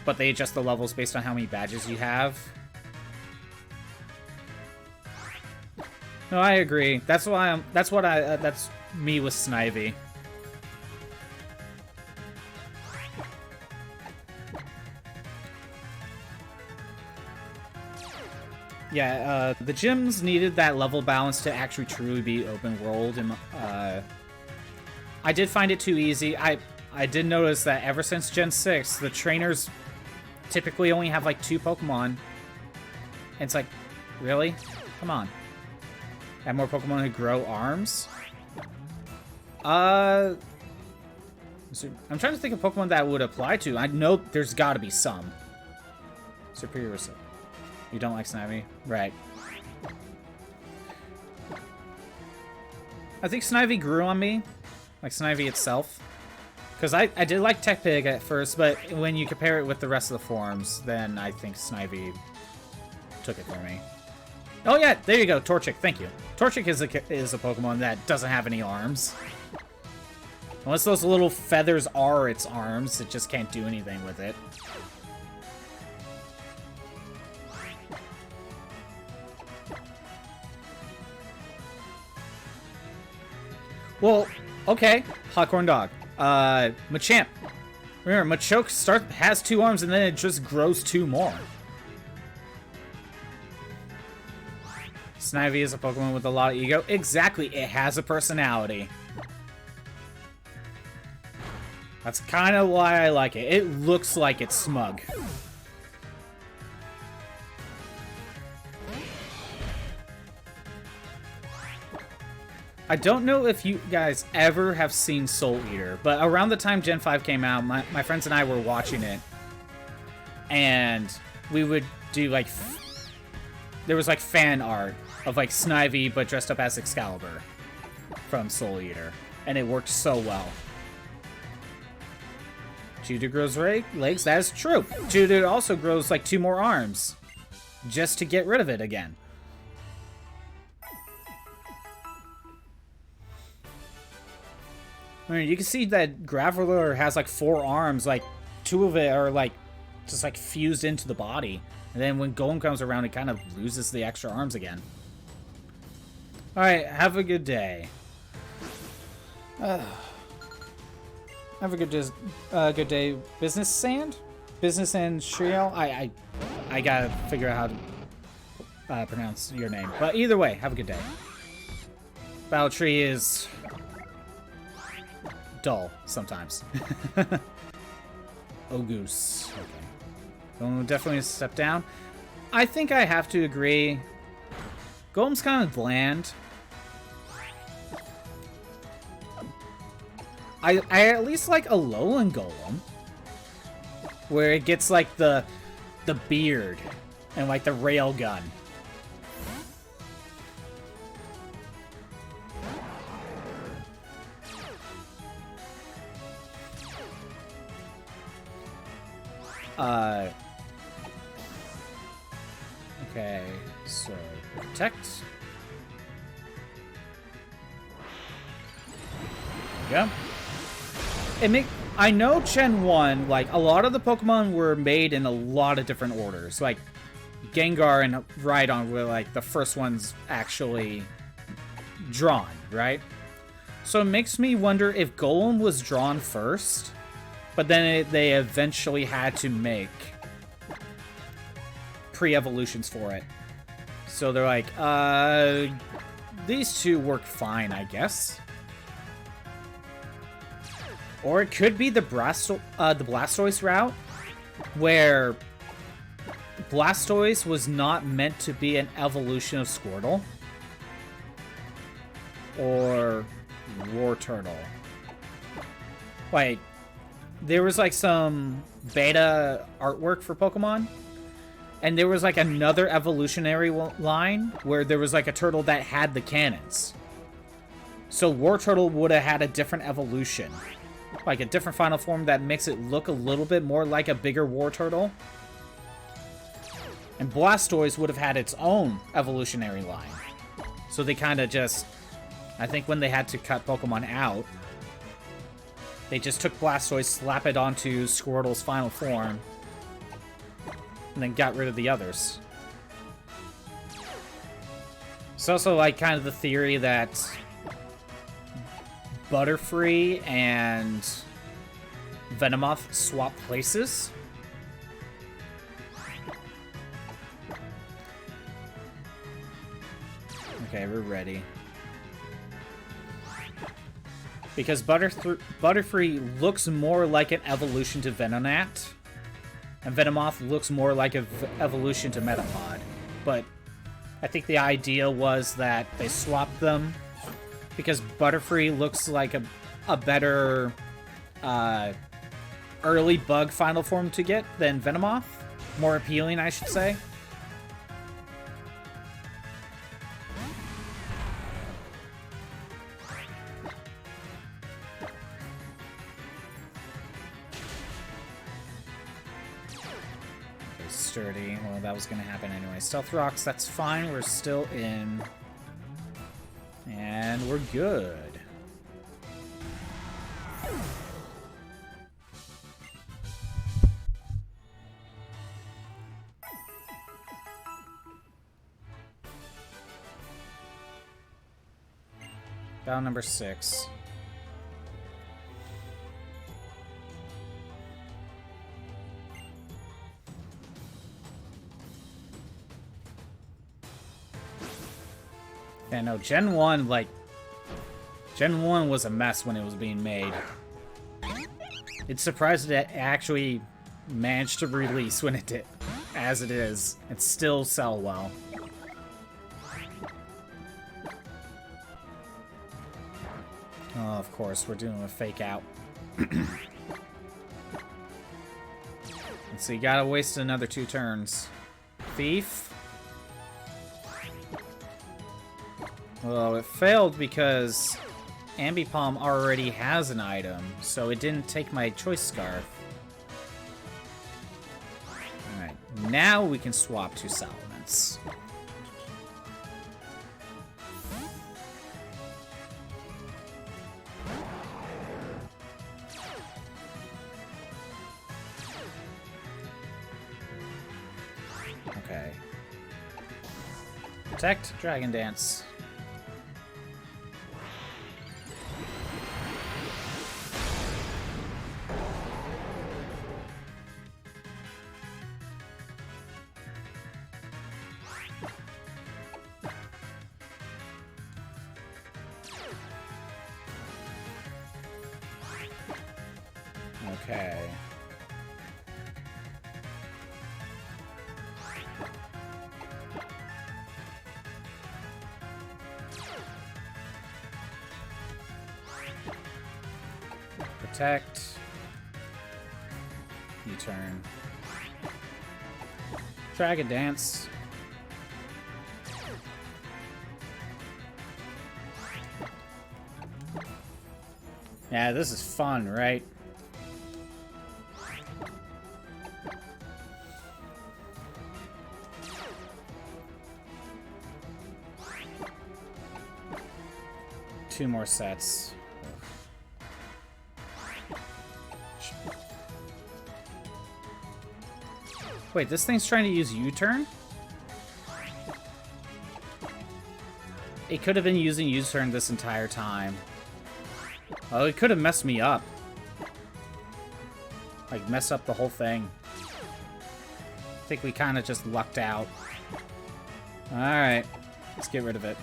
B: But they adjust the levels based on how many badges you have. No, I agree. That's why that's me with Snivy. Yeah, the gyms needed that level balance to actually truly be open world, and I did find it too easy. I did notice that ever since Gen 6, the trainers typically only have like 2 Pokemon. And it's like, really? Come on. Have more Pokemon who grow arms? I'm trying to think of Pokemon that would apply to. I know there's gotta be some. Superior. You don't like Snivy? Right. I think Snivy grew on me. Like Snivy itself. Because I did like Tech Pig at first, but when you compare it with the rest of the forms, then I think Snivy took it for me. Oh yeah, there you go, Torchic, thank you. Torchic is a Pokemon that doesn't have any arms. Unless those little feathers are its arms, it just can't do anything with it. Well, okay, Hot Corn Dog. Machamp. Remember, Machoke has 2 arms and then it just grows 2 more. Snivy is a Pokemon with a lot of ego. Exactly, it has a personality. That's kind of why I like it. It looks like it's smug. I don't know if you guys ever have seen Soul Eater, but around the time Gen 5 came out, my friends and I were watching it. And we would do, like... There was, like, fan art of, like, Snivy, but dressed up as Excalibur from Soul Eater. And it worked so well. Geodude grows legs? That is true. Geodude also grows, like, 2 more arms. Just to get rid of it again. I mean, you can see that Graveler has, like, 4 arms. Like, 2 of it are, like, just, like, fused into the body. And then when Golem comes around, it kind of loses the extra arms again. Alright, have a good day. Have a good day, Business Sand? Business and Shriel? I gotta figure out how to pronounce your name. But either way, have a good day. Battle Tree is... dull, sometimes. Ogoose. Okay. Golem definitely a step down. I think I have to agree. Golem's kind of bland. I at least like Alolan Golem. Where it gets like the beard and like the rail gun. Okay, so protect. There we go. I know Gen 1, like, a lot of the Pokemon were made in a lot of different orders. Like, Gengar and Rhydon were, like, the first ones actually drawn, right? So it makes me wonder if Golem was drawn first, but then they eventually had to make pre-evolutions for it. So they're like, these 2 work fine, I guess. Or it could be the Blastoise route, where Blastoise was not meant to be an evolution of Squirtle. Or Wartortle. Like, there was like some beta artwork for Pokemon, and there was like another evolutionary line where there was like a turtle that had the cannons. So Wartortle would have had a different evolution. Like a different final form that makes it look a little bit more like a bigger Wartortle. And Blastoise would have had its own evolutionary line. So they kind of just... I think when they had to cut Pokemon out, they just took Blastoise, slap it onto Squirtle's final form, and then got rid of the others. It's also like kind of the theory that Butterfree and Venomoth swap places. Okay, we're ready. Because Butterfree looks more like an evolution to Venonat, and Venomoth looks more like an evolution to Metapod. But I think the idea was that they swapped them because Butterfree looks like a better early bug final form to get than Venomoth. More appealing, I should say. sturdy. Well, that was going to happen anyway. Stealth rocks, that's fine. We're still in. And we're good. Battle number 6. Yeah, no, Gen 1, like... Gen 1 was a mess when it was being made. It's surprised that it actually managed to release when it did, as it is, and still sell well. Oh, of course, we're doing a fake out. So you gotta waste another 2 turns. Thief. Well, it failed because Ambipom already has an item, so it didn't take my choice scarf. Alright, now we can swap to Salamence. Okay. Protect, Dragon Dance. Okay. Protect. U-turn. Dragon Dance. Yeah, this is fun, right? Two more sets. Wait, this thing's trying to use U-turn? It could have been using U-turn this entire time. Oh, it could have messed me up. Like, mess up the whole thing. I think we kind of just lucked out. Alright, let's get rid of it.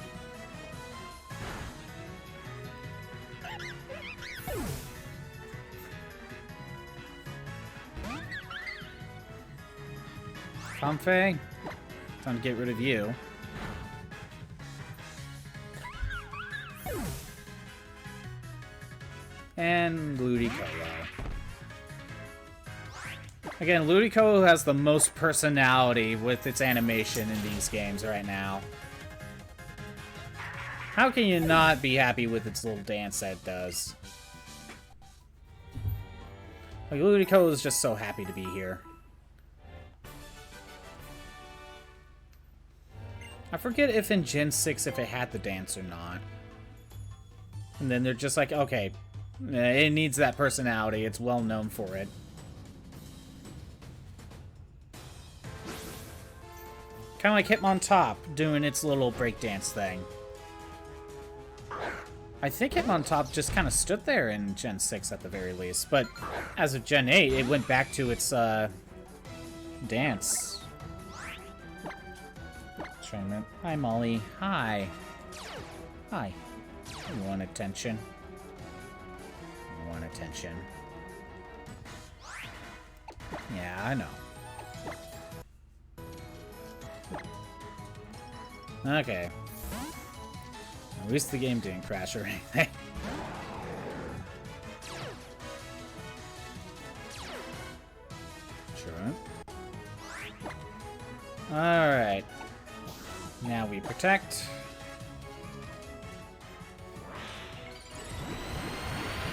B: Comfey, time to get rid of you. And Ludicolo. Again, Ludicolo has the most personality with its animation in these games right now. How can you not be happy with its little dance that it does? Like, Ludicolo is just so happy to be here. I forget if in Gen 6 if it had the dance or not. And then they're just like, okay, it needs that personality. It's well known for it. Kind of like Hitmontop doing its little breakdance thing. I think Hitmontop just kind of stood there in Gen 6 at the very least. But as of Gen 8, it went back to its dance. Hi, Molly. Hi. Hi. You want attention? You want attention? Yeah, I know. Okay. At least the game didn't crash or anything. Sure. Alright. Now we protect.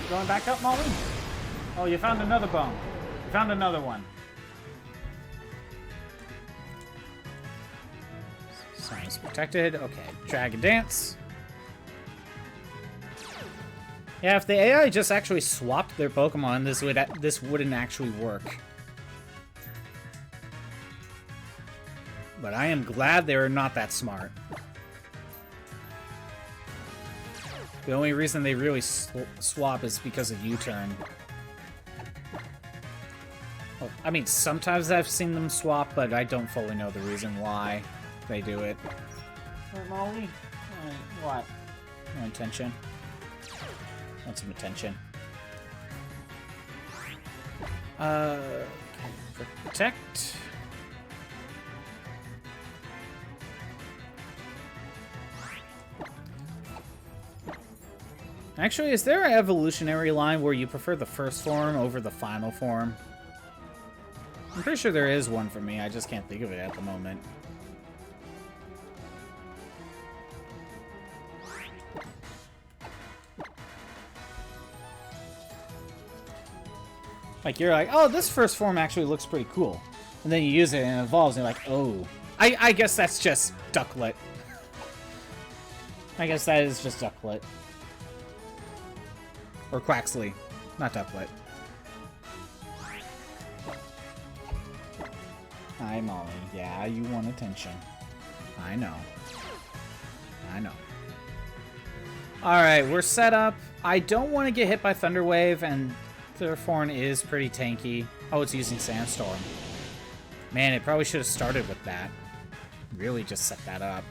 B: Going back up, Molly? Oh, you found another bone. You found another one. Song is protected. Okay, Dragon Dance. Yeah, if the AI just actually swapped their Pokemon, this wouldn't actually work. But I am glad they're not that smart. The only reason they really swap is because of U-turn. Well, I mean, sometimes I've seen them swap, but I don't fully know the reason why they do it. Molly? What? No attention. Want some attention. Protect. Actually, is there an evolutionary line where you prefer the first form over the final form? I'm pretty sure there is one for me, I just can't think of it at the moment. Like, you're like, oh, this first form actually looks pretty cool. And then you use it and it evolves and you're like, oh. I guess that's just Ducklet. I guess that is just Ducklet. Or Quaxley, not Ducklet. Hi, Molly. Yeah, you want attention. I know. I know. Alright, we're set up. I don't want to get hit by Thunder Wave, and Thunderthorn is pretty tanky. Oh, it's using Sandstorm. Man, it probably should have started with that. Really just set that up.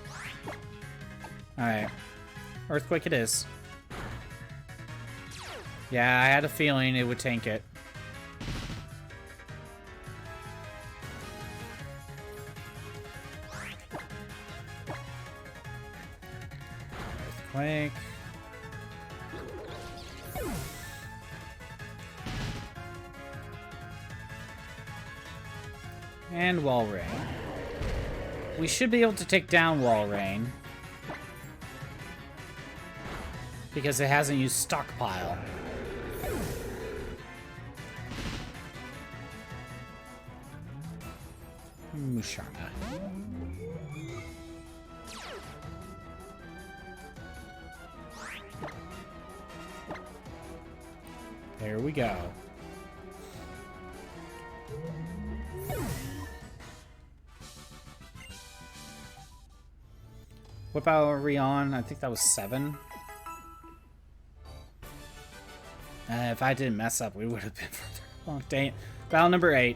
B: Alright. Earthquake it is. Yeah, I had a feeling it would tank it. Earthquake. And Wall Rain. We should be able to take down Wall Rain. Because it hasn't used Stockpile. Musharna. There we go. What battle are we on? I think that was 7. If I didn't mess up, we would have been further along. Dang it. Battle number 8.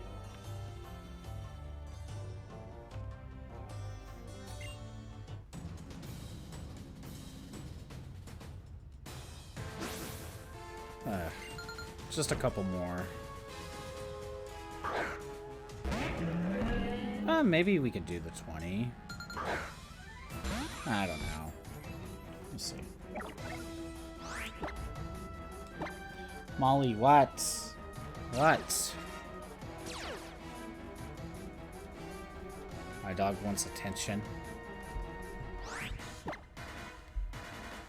B: Just a couple more. Maybe we could do the 20. I don't know. Let's see. Molly, what? What? My dog wants attention.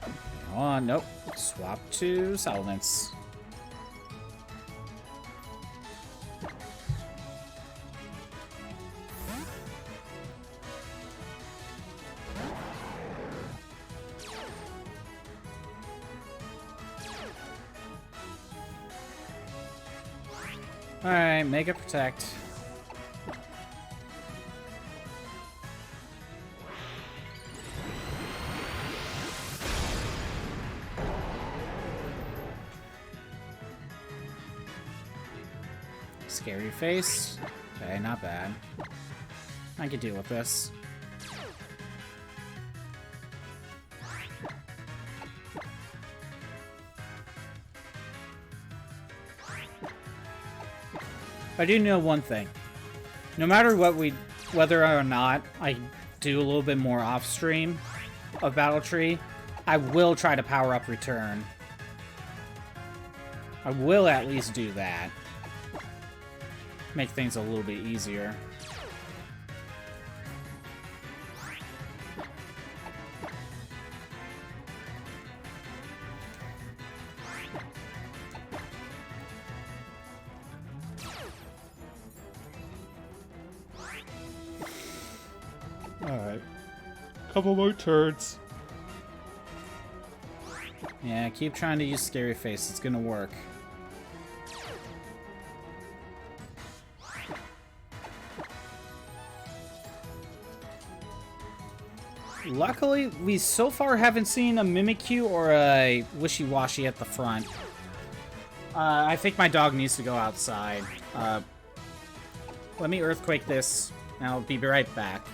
B: Come on, nope. Swap to Salamence. Alright, Mega Protect. Scary face. Okay, not bad. I can deal with this. I do know one thing. No matter what whether or not I do a little bit more off stream of Battle Tree, I will try to power up Return. I will at least do that. Make things a little bit easier. Alright.
A: Couple more turns.
B: Yeah, keep trying to use Scary Face. It's gonna work. Luckily, we so far haven't seen a Mimikyu or a Wishy-Washy at the front. I think my dog needs to go outside. Let me Earthquake this, and I'll be right back.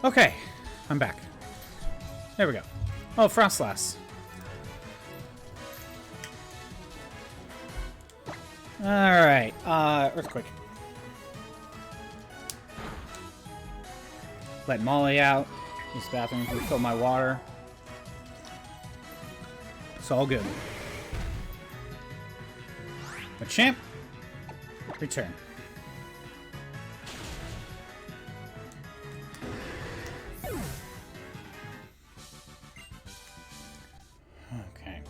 B: Okay, I'm back. There we go. Oh, Frostlass. Alright, Earthquake. Let Molly out. Use the bathroom to refill my water. It's all good. Machamp. Return. Okay.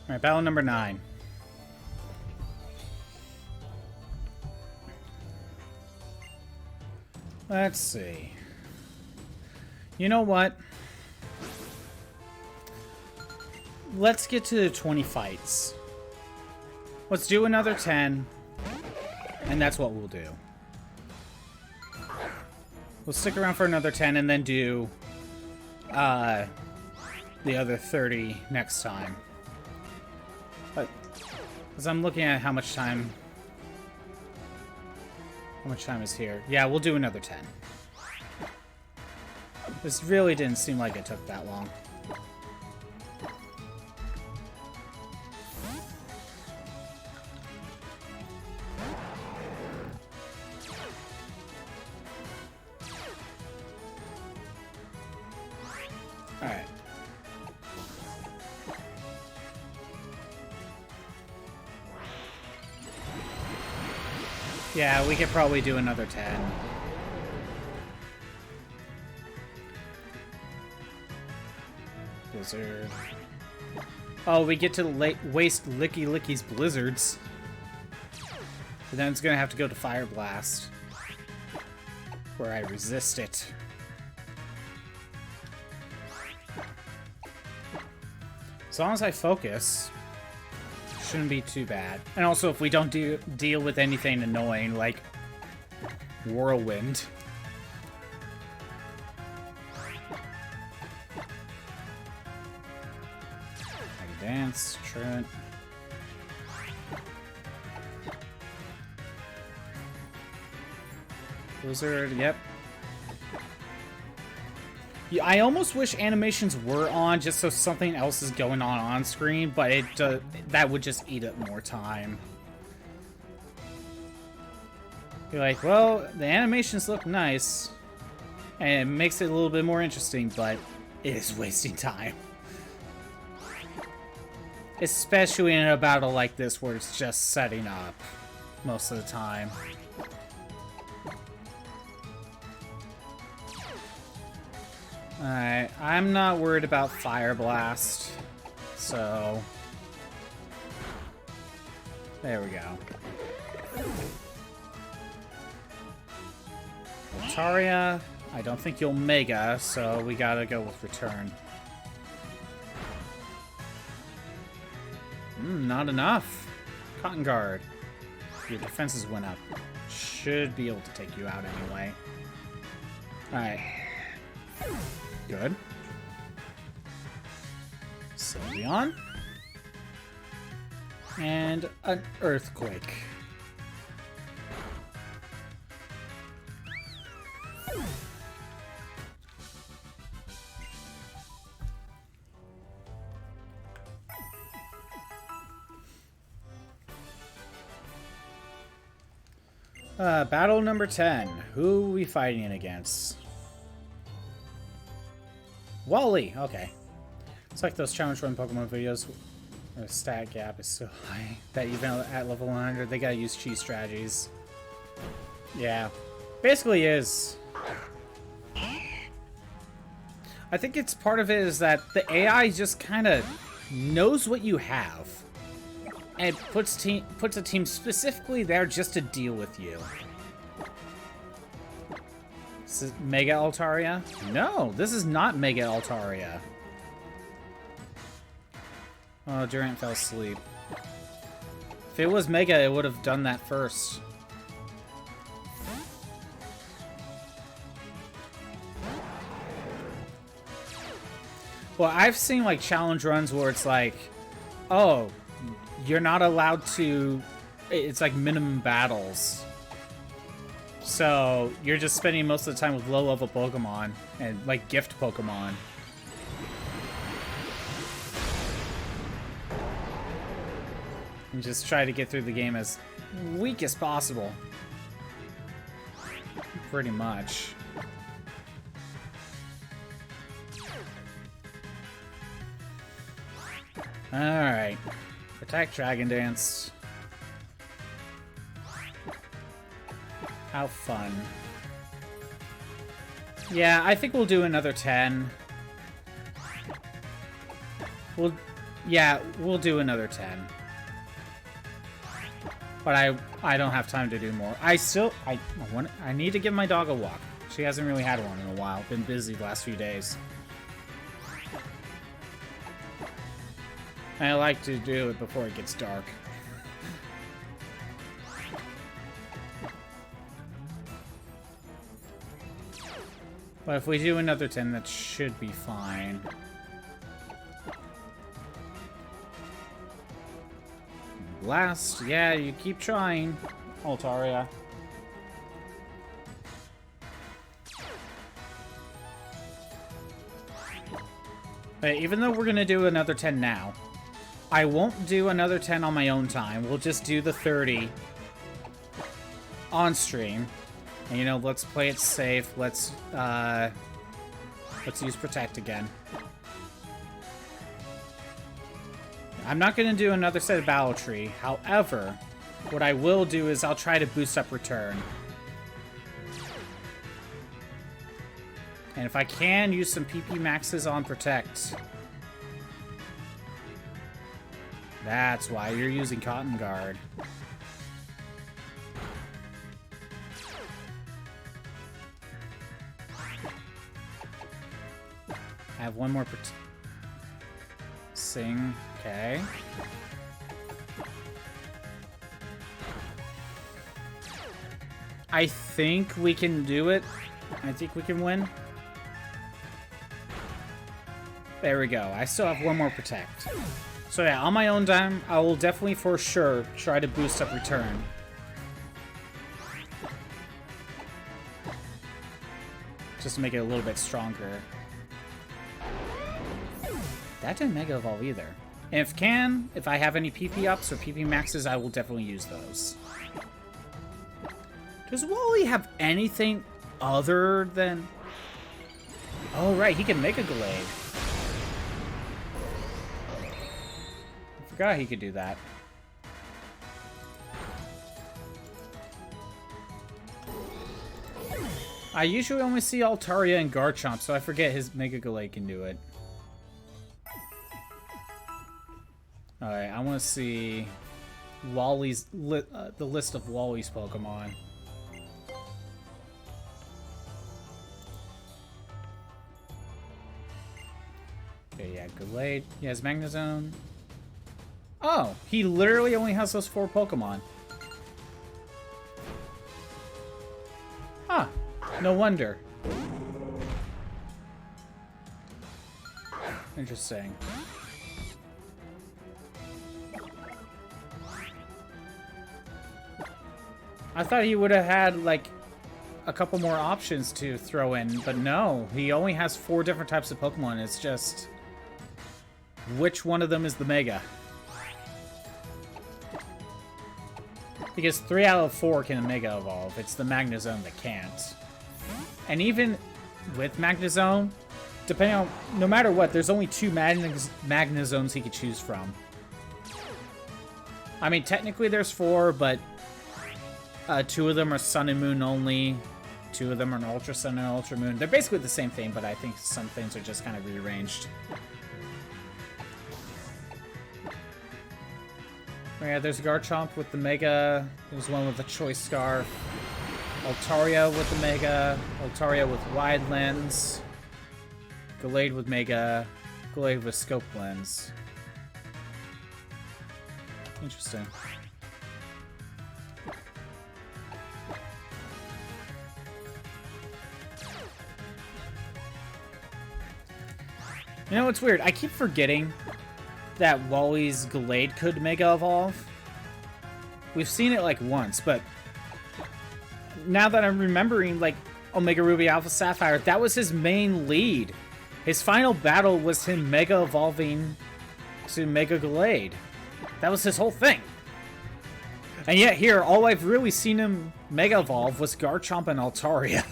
B: Alright, battle number 9. Let's see. You know what? Let's get to 20 fights. Let's do another 10. And that's what we'll do. We'll stick around for another 10 and then do the other 30 next time. But as I'm looking at how much time is here. Yeah, we'll do another 10. This really didn't seem like it took that long. Alright. Yeah, we could probably do another 10. Blizzard. Oh, we get to waste Licky Licky's blizzards. But then it's gonna have to go to Fire Blast, where I resist it. As long as I focus, shouldn't be too bad. And also, if we don't deal with anything annoying like Whirlwind. I can dance, Trent. Blizzard, yep. Yeah, I almost wish animations were on just so something else is going on screen, but that would just eat up more time. You're like, well, the animations look nice, and it makes it a little bit more interesting, but it is wasting time. Especially in a battle like this where it's just setting up most of the time. Alright, I'm not worried about Fire Blast, so... There we go. Altaria, I don't think you'll Mega, so we gotta go with Return. Not enough. Cotton Guard. Your defenses went up. Should be able to take you out anyway. Alright. Good. Sylveon. And an Earthquake. Battle number 10. Who are we fighting against? Wally! Okay. It's like those challenge run Pokemon videos where the stat gap is so high that even at level 100 they gotta use cheese strategies. Yeah. Basically is. I think it's part of it is that the AI just kind of knows what you have. And puts a team specifically there just to deal with you. This is Mega Altaria? No, this is not Mega Altaria. Oh, Durant fell asleep. If it was Mega, it would have done that first. Well, I've seen like challenge runs where it's like, oh, you're not allowed to... It's like minimum battles. So you're just spending most of the time with low-level Pokemon and, like, gift Pokemon. And just try to get through the game as weak as possible. Pretty much. Alright. Attack Dragon Dance. How fun. Yeah, I think we'll do another 10. We'll do another 10. But I don't have time to do more. I need to give my dog a walk. She hasn't really had one in a while. Been busy the last few days. I like to do it before it gets dark. But if we do another 10, that should be fine. Blast. Yeah, you keep trying, Altaria. But even though we're going to do another 10 now, I won't do another 10 on my own time. We'll just do the 30 on stream. And, you know, let's play it safe. Let's use Protect again. I'm not going to do another set of Battle Tree. However, what I will do is I'll try to boost up Return. And if I can, use some PP Maxes on Protect. That's why you're using Cotton Guard. I have one more Sing. Okay. I think we can do it. I think we can win. There we go. I still have one more Protect. So yeah, on my own time, I will definitely for sure try to boost up Return. Just to make it a little bit stronger. That didn't Mega Evolve either. And if I have any PP ups or PP maxes, I will definitely use those. Does Wally have anything other than... Oh, right, he can make a Glade. I forgot he could do that. I usually only see Altaria and Garchomp, so I forget his Mega Glade can do it. Alright, I want to see Wally's the list of Wally's Pokemon. Okay, yeah, Glade. He has Magnezone. Oh, he literally only has those 4 Pokemon. Huh. No wonder. Interesting. I thought he would have had, like, a couple more options to throw in, but no. He only has 4 different types of Pokemon. It's just... which one of them is the Mega? Because 3 out of 4 can Mega Evolve. It's the Magnezone that can't. And even with Magnezone, depending on... no matter what, there's only 2 Magnezones he could choose from. I mean, technically there's 4, but... 2 of them are Sun and Moon only. 2 of them are an Ultra Sun and Ultra Moon. They're basically the same thing, but I think some things are just kind of rearranged. Oh yeah, there's Garchomp with the Mega. There's one with the Choice Scarf. Altaria with the Mega. Altaria with Wide Lens. Glade with Mega. Glade with Scope Lens. Interesting. You know, it's weird. I keep forgetting that Wally's Gallade could Mega Evolve. We've seen it like once, but now that I'm remembering, like, Omega Ruby Alpha Sapphire, that was his main lead. His final battle was him Mega Evolving to Mega Gallade. That was his whole thing. And yet here, all I've really seen him Mega Evolve was Garchomp and Altaria.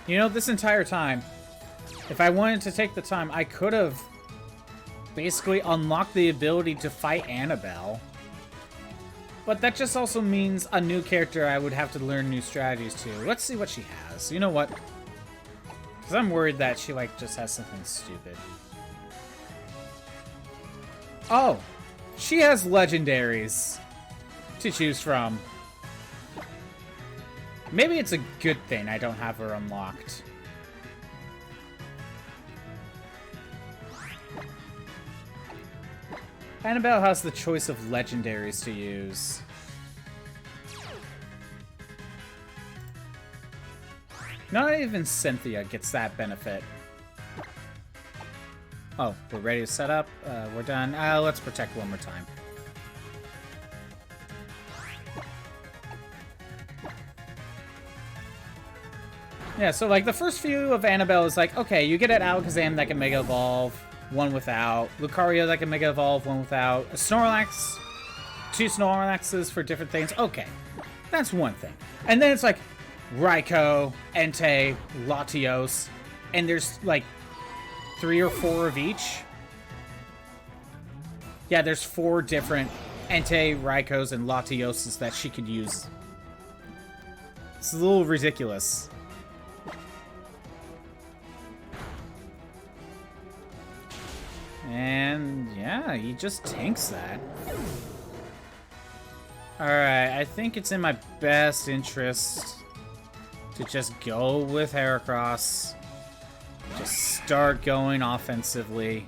B: You know, this entire time, if I wanted to take the time, I could have basically unlocked the ability to fight Annabelle. But that just also means a new character I would have to learn new strategies to. Let's see what she has. You know what? Because I'm worried that she, like, just has something stupid. Oh! She has legendaries to choose from. Maybe it's a good thing I don't have her unlocked. Annabelle has the choice of legendaries to use. Not even Cynthia gets that benefit. Oh, we're ready to set up. We're done. Let's protect one more time. Yeah, so like the first few of Annabelle is like, okay, you get an Alakazam that can Mega Evolve, one without. Lucario that can Mega Evolve, one without. A Snorlax, 2 Snorlaxes for different things. Okay, that's one thing. And then it's like Raikou, Entei, Latios, and there's like 3 or 4 of each. Yeah, there's 4 different Entei, Raikous, and Latioses that she could use. It's a little ridiculous. And yeah, he just tanks that. Alright, I think it's in my best interest to just go with Heracross. Just start going offensively.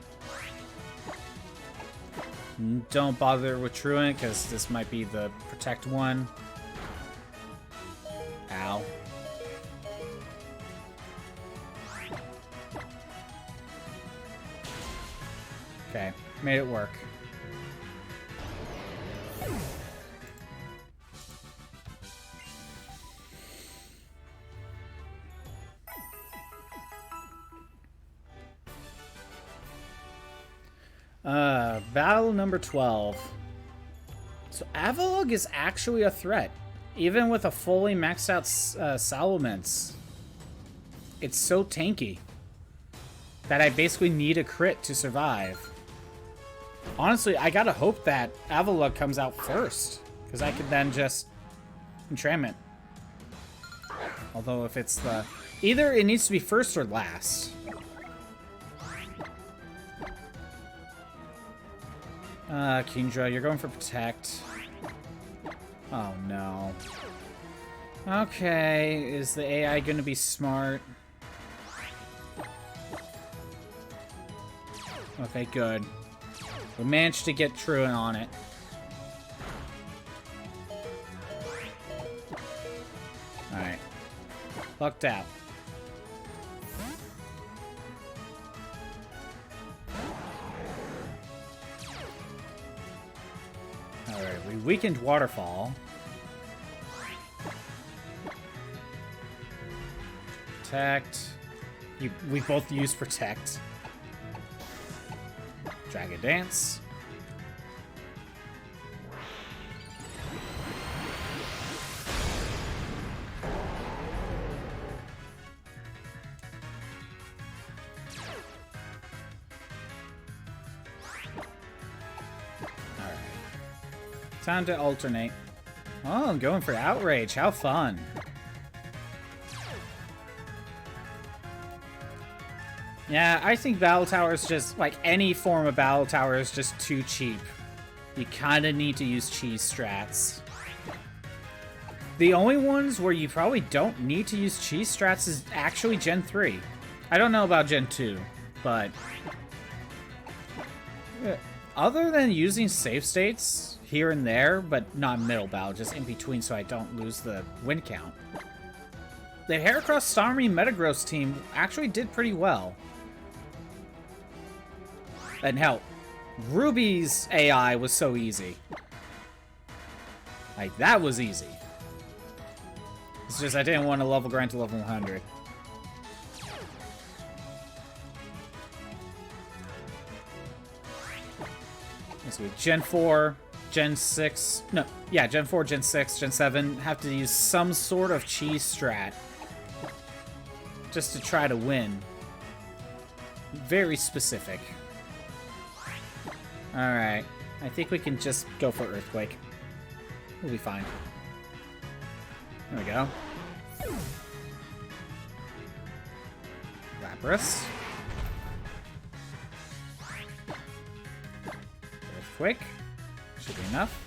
B: Don't bother with Truant, because this might be the protect one. Ow. Okay, made it work. Battle number 12. So Avalugg is actually a threat, even with a fully maxed out Salamence. It's so tanky that I basically need a crit to survive. Honestly, I gotta hope that Avalugg comes out first, because I could then just Entrainment. Although if it's the... Either it needs to be first or last. Kingdra, you're going for Protect. Oh, no. Okay, is the AI gonna be smart? Okay, good. We managed to get Truant on it. Alright. Lucked out. Alright, we weakened Waterfall. Protect. We both used Protect. Dragon Dance. Alright. Time to alternate. Oh, I'm going for Outrage. How fun. Yeah, I think Battle Tower is just, like, any form of Battle Tower is just too cheap. You kind of need to use cheese strats. The only ones where you probably don't need to use cheese strats is actually Gen 3. I don't know about Gen 2, but... Other than using save states here and there, but not middle battle, just in between so I don't lose the win count, the Heracross Starmie Metagross team actually did pretty well. And hell, Ruby's AI was so easy. Like, that was easy. It's just I didn't want to level grind to level 100. So with Gen 4, Gen 6, no, yeah, Gen 4, Gen 6, Gen 7 have to use some sort of cheese strat just to try to win. Very specific. Alright, I think we can just go for Earthquake. We'll be fine. There we go. Lapras. Earthquake. Should be enough.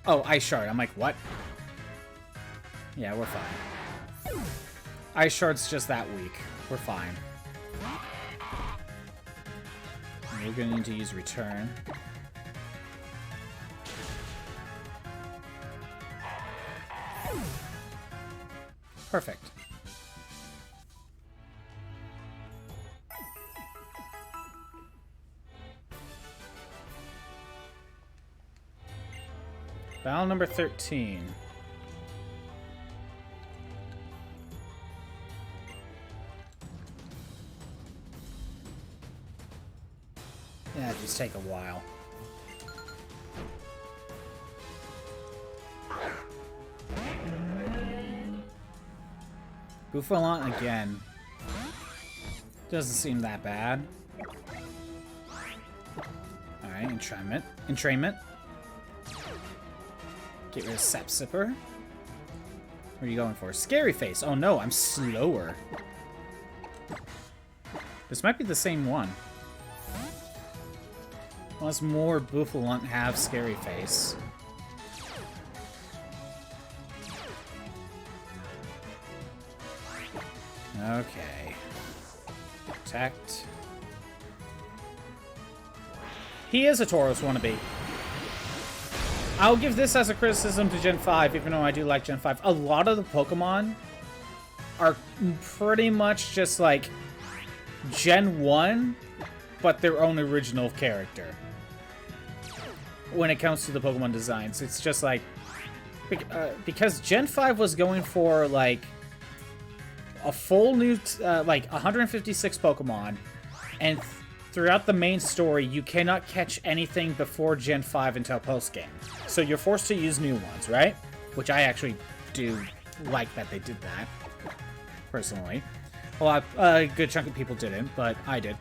B: Oh, Ice Shard. I'm like, what? Yeah, we're fine. Ice Shard's just that weak. We're fine. We're gonna need to use Return. Perfect. Battle number 13. Yeah, just take a while. Bouffalant again. Doesn't seem that bad. Alright, Entrainment. Entrainment. Get rid of Sap Sipper. What are you going for? Scary Face. Oh no, I'm slower. This might be the same one. Unless more Bouffalant have Scary Face. Okay. Protect. He is a Tauros wannabe. I'll give this as a criticism to Gen 5, even though I do like Gen 5. A lot of the Pokemon are pretty much just like Gen 1, but their own original character. When it comes to the Pokemon designs, it's just like... because Gen 5 was going for, like, a full new, like, 156 Pokemon, and throughout the main story, you cannot catch anything before Gen 5 until post-game. So you're forced to use new ones, right? Which I actually do like that they did that, personally. Well, a good chunk of people didn't, but I did.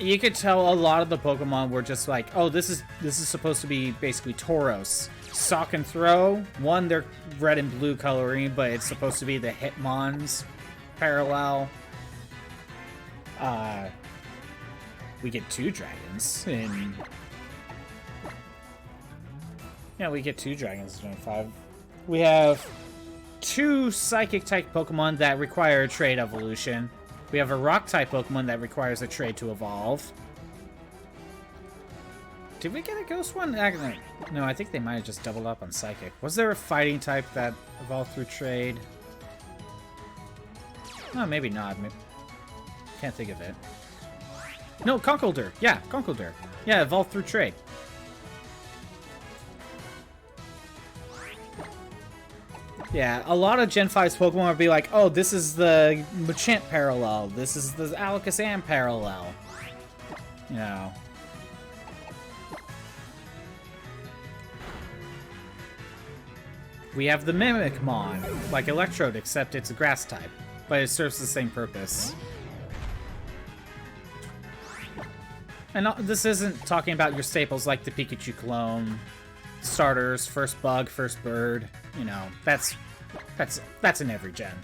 B: You could tell a lot of the Pokemon were just like, oh, this is supposed to be basically Tauros. Sock and Throw. One, they're red and blue coloring, but it's supposed to be the Hitmon's parallel. We get 2 dragons in... Yeah, we get 2 dragons in Gen 5. We have 2 Psychic-type Pokemon that require a trade evolution. We have a Rock-type Pokemon that requires a trade to evolve. Did we get a Ghost one? No, I think they might have just doubled up on Psychic. Was there a Fighting type that evolved through trade? Oh, maybe not. Maybe... Can't think of it. No, Conkeldurr. Yeah, Conkeldurr. Yeah, evolved through trade. Yeah, a lot of Gen 5's Pokemon would be like, oh, this is the Machamp parallel. This is the Alakazam parallel. You know. We have the Mimikmon, like Electrode, except it's a grass type. But it serves the same purpose. And this isn't talking about your staples like the Pikachu clone, starters, first bug, first bird. You know, that's in every gen.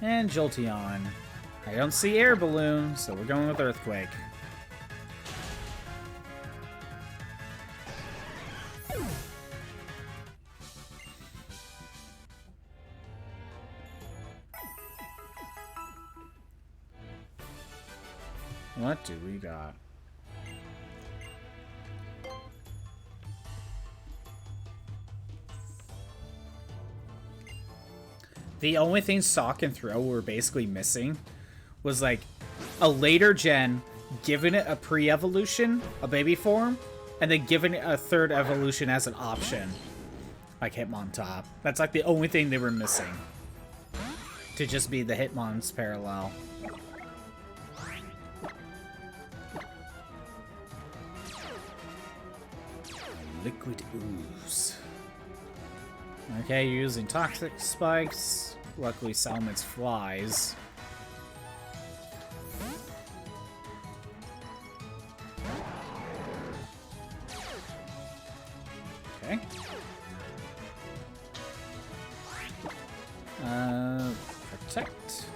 B: And Jolteon. I don't see Air Balloon, so we're going with Earthquake. What do we got? The only thing Sock and Throw were basically missing was like a later gen giving it a pre-evolution, a baby form, and then giving it a third evolution as an option. Like Hitmontop. That's like the only thing they were missing. To just be the Hitmon's parallel. Liquid ooze. Okay, you're using toxic spikes. Luckily, Salamence flies. Okay. Protect.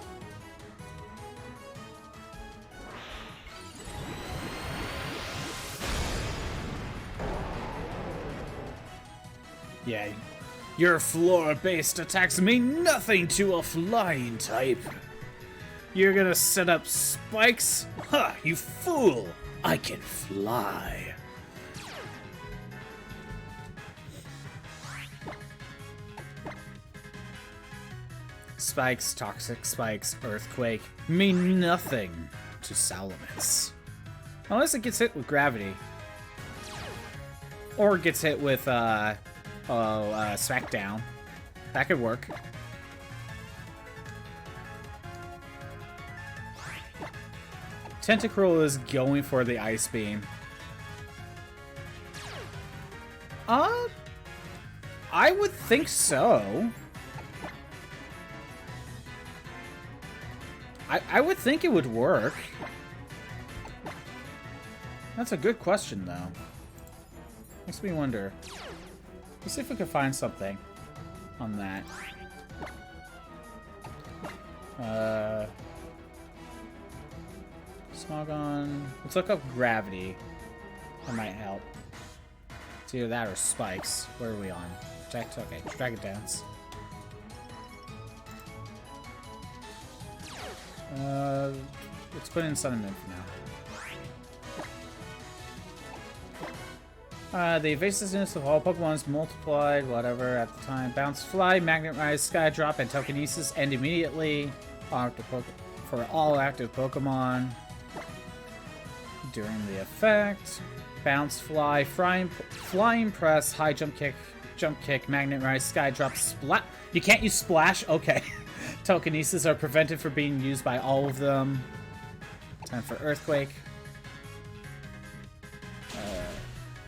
B: Yeah. Your floor-based attacks mean nothing to a flying type. You're gonna set up spikes? Ha! You fool! I can fly. Spikes, toxic spikes, earthquake mean nothing to Salamence. Unless it gets hit with gravity. Or gets hit with, Smackdown. That could work. Tentacruel is going for the Ice Beam. I would think so. I would think it would work. That's a good question, though. Makes me wonder. Let's see if we can find something on that. Smogon. Let's look up gravity. That might help. It's either that or spikes. Where are we on? Protect? Okay, Dragon Dance. Let's put in Sun and Moon for now. The evasiveness of all Pokemon is multiplied, whatever, at the time. Bounce, Fly, Magnet Rise, Sky Drop, and Telekinesis end immediately for all active Pokemon during the effect. Bounce, Fly, Flying Press, High Jump Kick, Magnet Rise, Sky Drop, Splat. You can't use Splash? Okay. Telekinesis are prevented from being used by all of them. Time for Earthquake.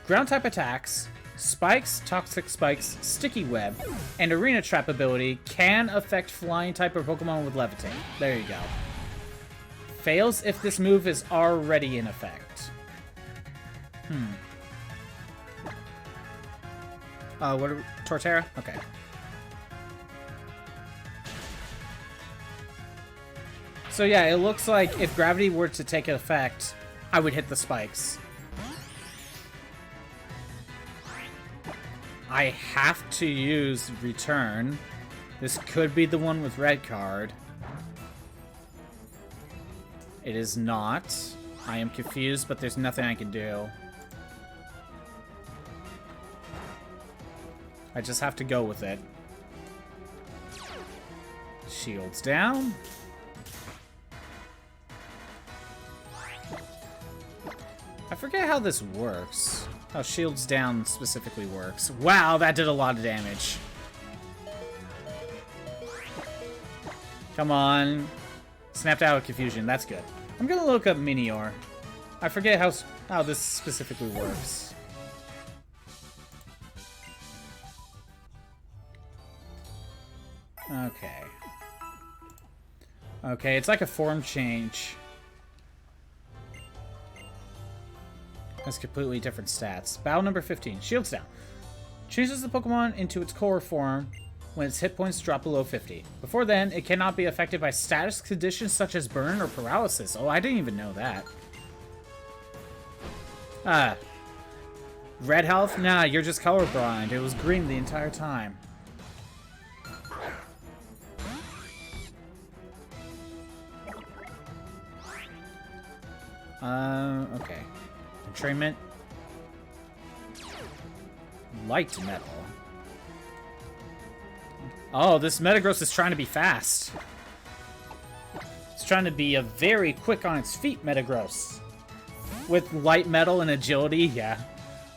B: Ground type attacks, spikes, toxic spikes, sticky web, and arena trap ability can affect flying type or Pokemon with levitate. There you go. Fails if this move is already in effect. What are Torterra? Okay. So yeah, it looks like if gravity were to take effect, I would hit the spikes. I have to use return. This could be the one with red card. It is not. I am confused, but there's nothing I can do. I just have to go with it. Shields down. I forget how this works. How shields down specifically works. Wow, that did a lot of damage. Come on. Snapped out of confusion. That's good. I'm gonna look up Minior. I forget how this specifically works. Okay. Okay, it's like a form change. Has completely different stats. Battle number 15. Shields down. Changes the Pokemon into its core form when its hit points drop below 50. Before then, it cannot be affected by status conditions such as burn or paralysis. Oh, I didn't even know that. Red health? Nah, you're just colorblind. It was green the entire time. Okay. Entrainment. Light metal. Oh, this Metagross is trying to be fast. It's trying to be a very quick on its feet Metagross. With light metal and agility, yeah.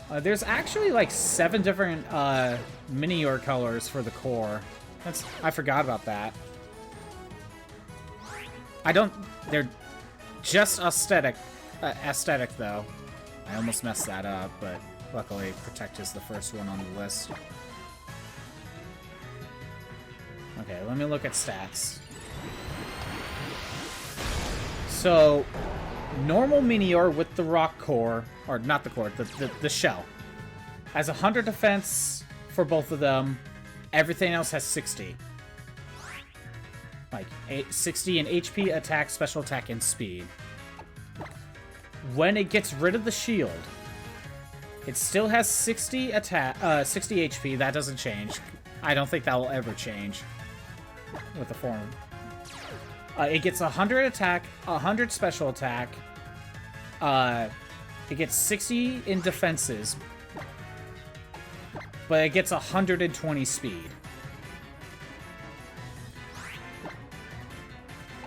B: There's actually like 7 different Minior colors for the core. I forgot about that. They're just aesthetic though. I almost messed that up, but luckily Protect is the first one on the list. Okay, let me look at stats. So, normal Minior with the rock core, or not the core, the shell, has 100 defense for both of them. Everything else has 60. Like, 60 in HP, attack, special attack, and speed. When it gets rid of the shield, it still has 60 attack, 60 HP. That doesn't change. I don't think that will ever change with the form. It gets 100 attack, 100 special attack. It gets 60 in defenses, but it gets 120 speed.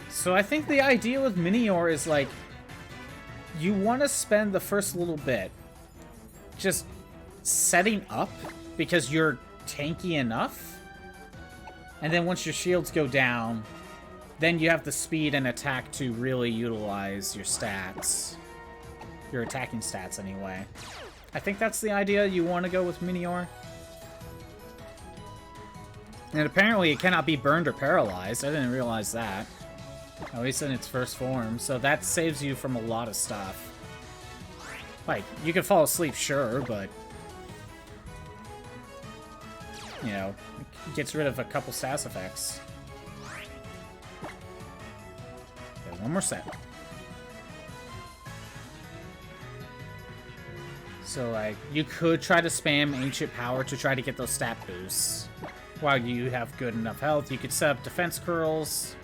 B: So I think the idea with Minior is like, you want to spend the first little bit just setting up because you're tanky enough, and then once your shields go down, then you have the speed and attack to really utilize your stats. Your attacking stats, anyway. I think that's the idea you want to go with Minior. And apparently it cannot be burned or paralyzed. I didn't realize that. At least in its first form. So that saves you from a lot of stuff. Like, you can fall asleep, sure, but... you know, it gets rid of a couple status effects. Okay, one more set. So, like, you could try to spam Ancient Power to try to get those stat boosts. While you have good enough health, you could set up Defense Curls.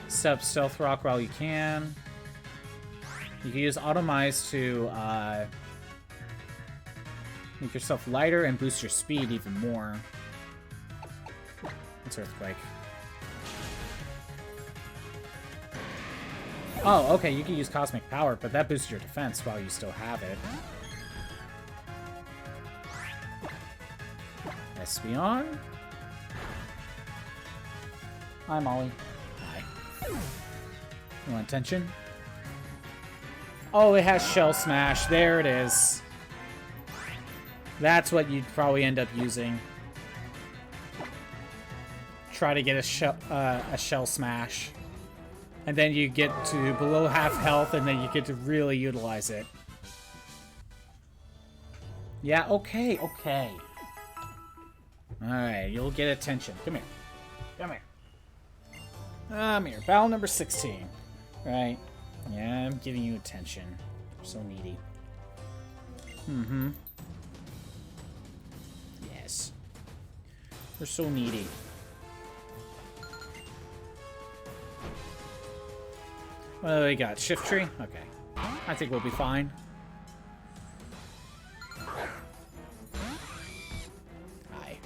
B: Set up Stealth Rock while you can. You can use Automize to make yourself lighter and boost your speed even more. It's Earthquake. Oh, okay, you can use Cosmic Power, but that boosts your defense while you still have it. Espeon? Hi, Molly. Hi. You want attention? Oh, it has Shell Smash. There it is. That's what you'd probably end up using. Try to get a Shell Smash. And then you get to below half health, and then you get to really utilize it. Yeah, okay, okay. Alright, you'll get attention. Come here. Come here. Come here. Battle number 16. Right. Yeah, I'm giving you attention. You're so needy. Mm-hmm. Yes. You're so needy. What do we got? Shift Tree? Okay. I think we'll be fine. Hi.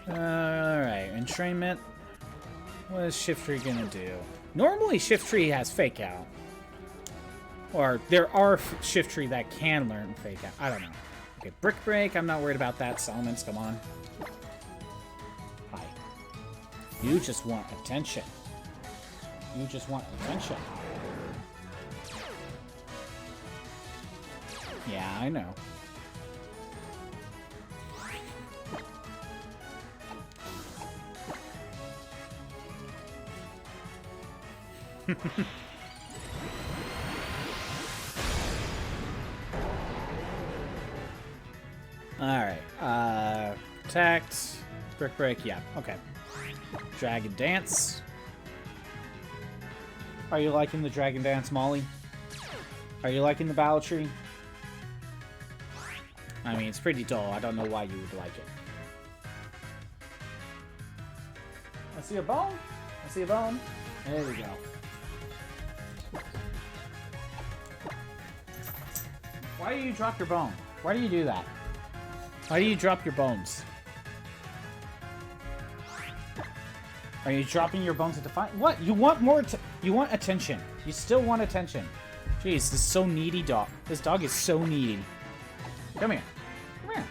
B: Alright, entrainment. What is Shift Tree gonna do? Normally, Shift Tree has Fake Out. Or, there are Shift Tree that can learn Fake Out. I don't know. Okay, Brick Break. I'm not worried about that. Settlements, come on. Hi. You just want attention. You just want attention. Yeah, I know. Alright, attacked, Brick Break, yeah, okay. Dragon Dance. Are you liking the Dragon Dance, Molly? Are you liking the Battle Tree? I mean, it's pretty dull. I don't know why you would like it. I see a bone. I see a bone. There we go. Why do you drop your bone? Why do you do that? Why do you drop your bones? Are you dropping your bones to define? What? You want more? You want attention. You still want attention. Jeez, this is so needy dog. This dog is so needy. Come here. Come here.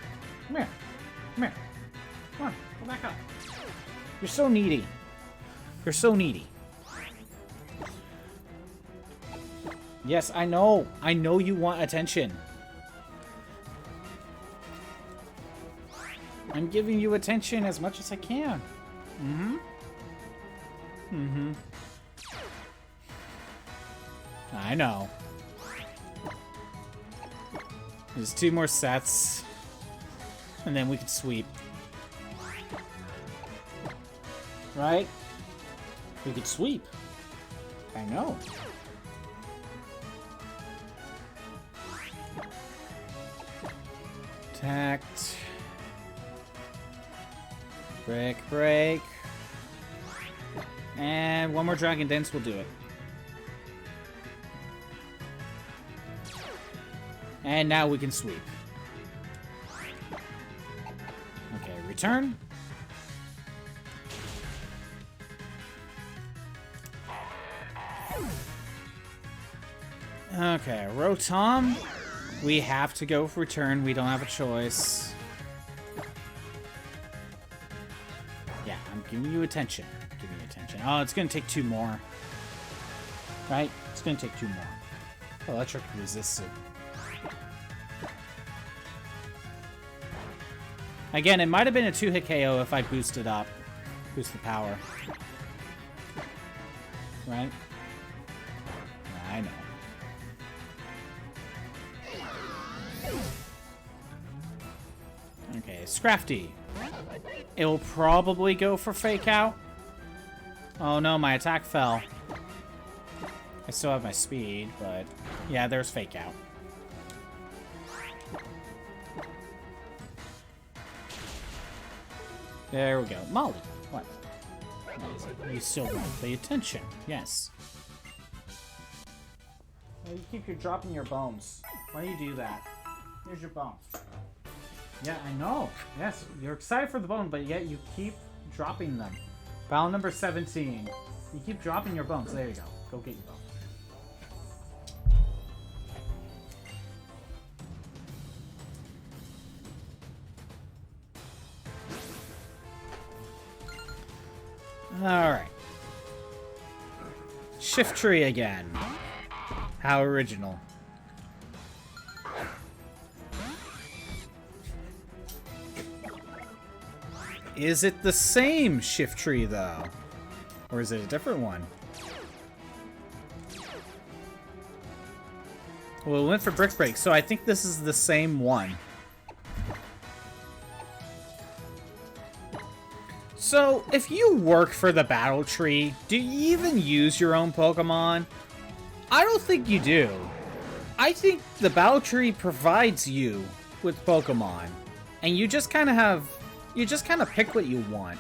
B: Come here. Come here. Come on. Go back up. You're so needy. You're so needy. Yes, I know. I know you want attention. I'm giving you attention as much as I can. Mm-hmm. Mm-hmm. I know. There's 2 more sets. And then we can sweep. Right? We could sweep. I know. Tact. Break. And 1 more Dragon Dance will do it. And now we can sweep. Okay, return. Okay, Rotom. We have to go for return. We don't have a choice. Yeah, I'm giving you attention. Giving you attention. Oh, it's going to take 2 more. Right? It's going to take 2 more. Electric resists it. Again, it might have been a 2-hit KO if I boosted up. Boost the power. Right? I know. Okay, Scrafty. It will probably go for Fake Out. Oh no, my attack fell. I still have my speed, but yeah, there's Fake Out. There we go. Molly, what? You still want to pay attention. Yes. You keep dropping your bones. Why do you do that? Here's your bones. Yeah, I know. Yes, you're excited for the bone, but yet you keep dropping them. Battle number 17. You keep dropping your bones. There you go. Go get your bones. Alright. Shift tree again. How original. Is it the same shift tree, though? Or is it a different one? Well, it went for Brick Break, so I think this is the same one. So, if you work for the battle tree, do you even use your own Pokemon? I don't think you do. I think the battle tree provides you with Pokemon, and you just kind of pick what you want.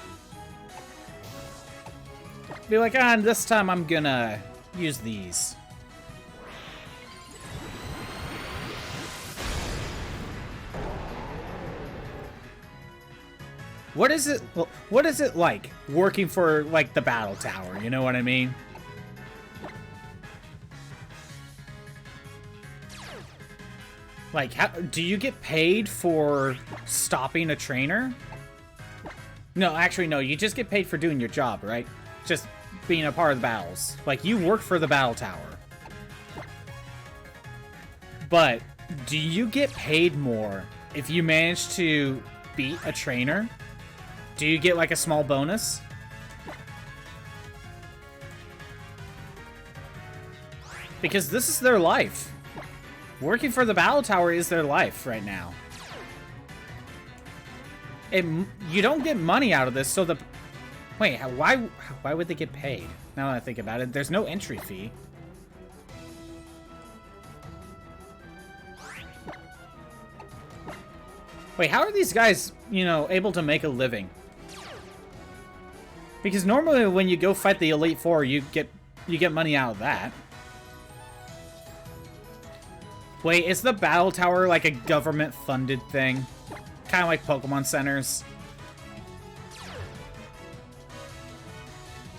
B: Be like, this time I'm gonna use these. What is it like working for, like, the battle tower? You know what I mean? Like, do you get paid for stopping a trainer? No, actually, no. You just get paid for doing your job, right? Just being a part of the battles. Like, you work for the battle tower. But do you get paid more if you manage to beat a trainer? Do you get, like, a small bonus? Because this is their life. Working for the battle tower is their life right now. You don't get money out of this, so the... Wait, why would they get paid? Now that I think about it, there's no entry fee. Wait, how are these guys, able to make a living? Because normally when you go fight the Elite Four, you get money out of that. Wait, is the battle tower like a government-funded thing? Kind of like Pokemon centers?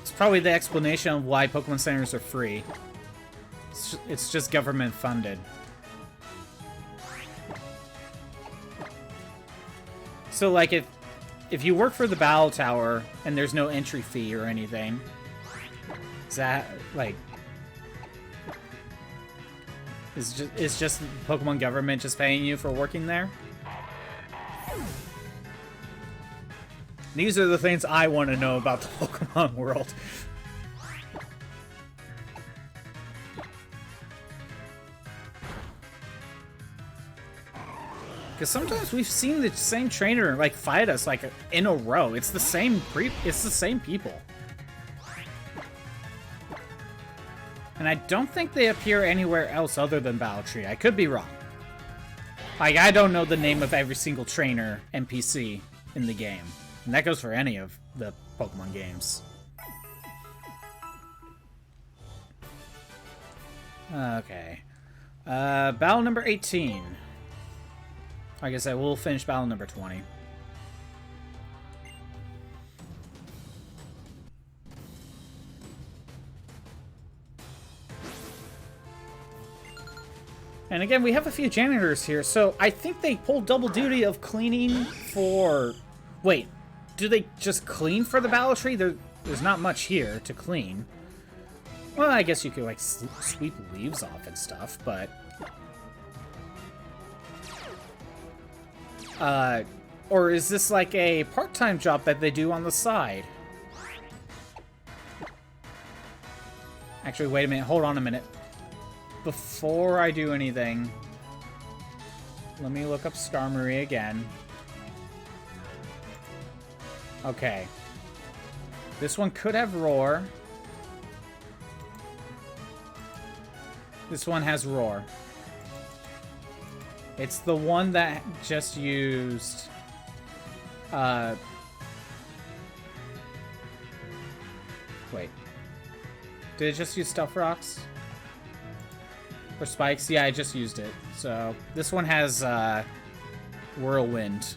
B: It's probably the explanation of why Pokemon centers are free. It's just government-funded. So, like, if you work for the battle tower and there's no entry fee or anything, is that, like... Is just Pokemon government just paying you for working there? These are the things I want to know about the Pokemon world. Because sometimes we've seen the same trainer like fight us like in a row. It's the same people. And I don't think they appear anywhere else other than Battle Tree. I could be wrong. Like, I don't know the name of every single trainer NPC in the game. And that goes for any of the Pokemon games. Okay. Battle number 18. Like I said, we'll finish battle number 20. And again, we have a few janitors here, so I think they pull double duty of cleaning for... Wait, do they just clean for the Battle Tree? There's not much here to clean. Well, I guess you could, like, sweep leaves off and stuff, but... Or is this like a part-time job that they do on the side? Actually, wait a minute. Hold on a minute. Before I do anything, let me look up Skarmory again. Okay. This one could have Roar. This one has Roar. It's the one that just used... Wait. Did it just use Stealth Rocks? Or Spikes? Yeah, I just used it. So, this one has, Whirlwind.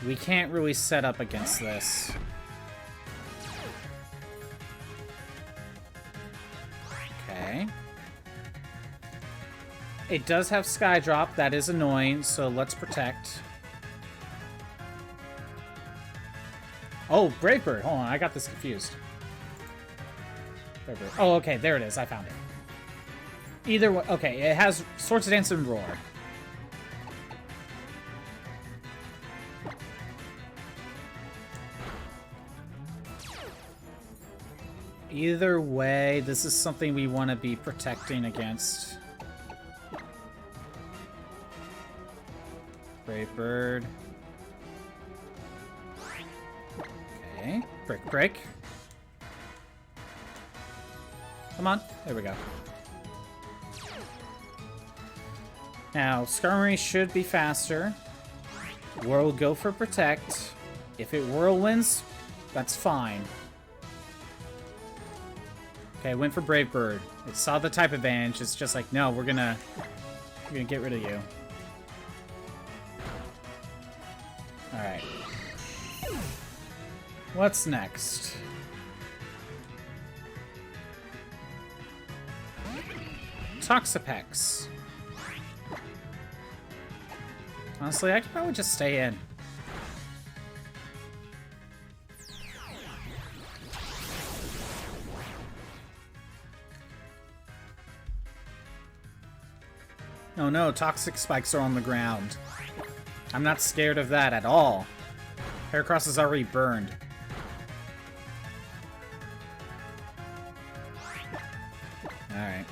B: We can't really set up against this. Okay. It does have Sky Drop. That is annoying, so let's protect. Oh, Brave Bird. Hold on, I got this confused. Brave Bird. Oh, okay, there it is. I found it. Either way, okay, it has Swords Dance and Roar. Either way, this is something we want to be protecting against. Brave Bird. Okay. Brick, brick. Come on. There we go. Now, Skarmory should be faster. Whirl go for protect. If it whirlwinds, that's fine. Okay, went for Brave Bird. It saw the type advantage. It's just like, no, we're gonna get rid of you. Alright. What's next? Toxapex. Honestly, I could probably just stay in. Oh no, toxic spikes are on the ground. I'm not scared of that at all. Heracross is already burned. Alright.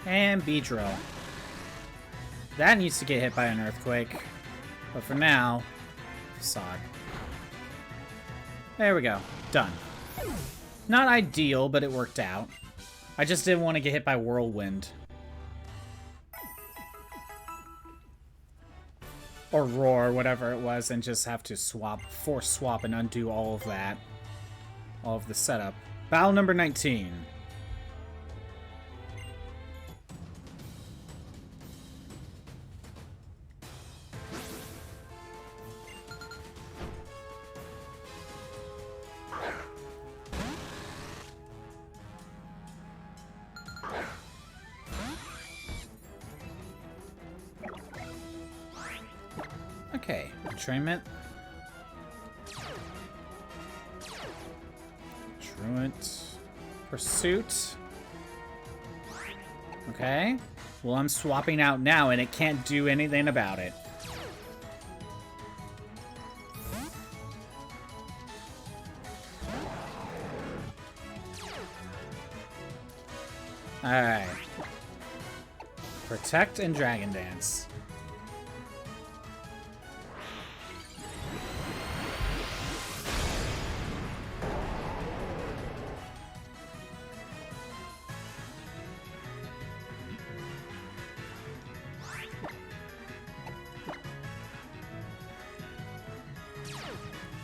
B: And Beedrill. That needs to get hit by an earthquake. But for now, Facade. There we go. Done. Not ideal, but it worked out. I just didn't want to get hit by Whirlwind. Or roar, whatever it was, and just have to force swap and undo all of that. All of the setup. Battle number 19. Okay, entrainment. Truant. Pursuit. Okay. Well, I'm swapping out now, and it can't do anything about it. Alright. Protect and Dragon Dance.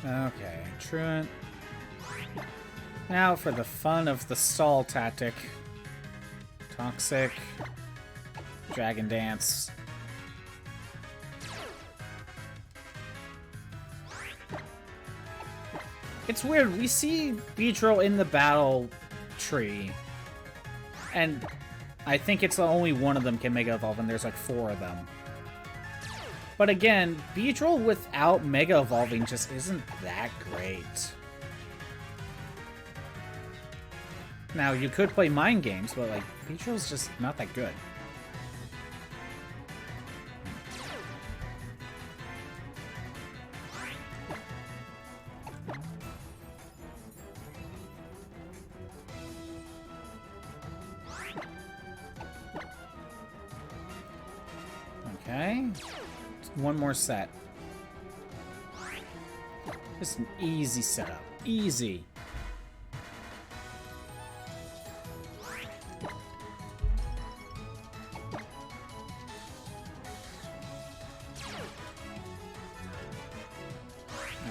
B: Okay, Truant. Now for the fun of the stall tactic. Toxic. Dragon Dance. It's weird, we see Beedrill in the battle tree. And I think it's only one of them can Mega Evolve, and there's like 4 of them. But again, Beedrill without Mega Evolving just isn't that great. Now, you could play mind games, but like, Beedrill's just not that good. Okay. One more set. Just an easy setup. Easy.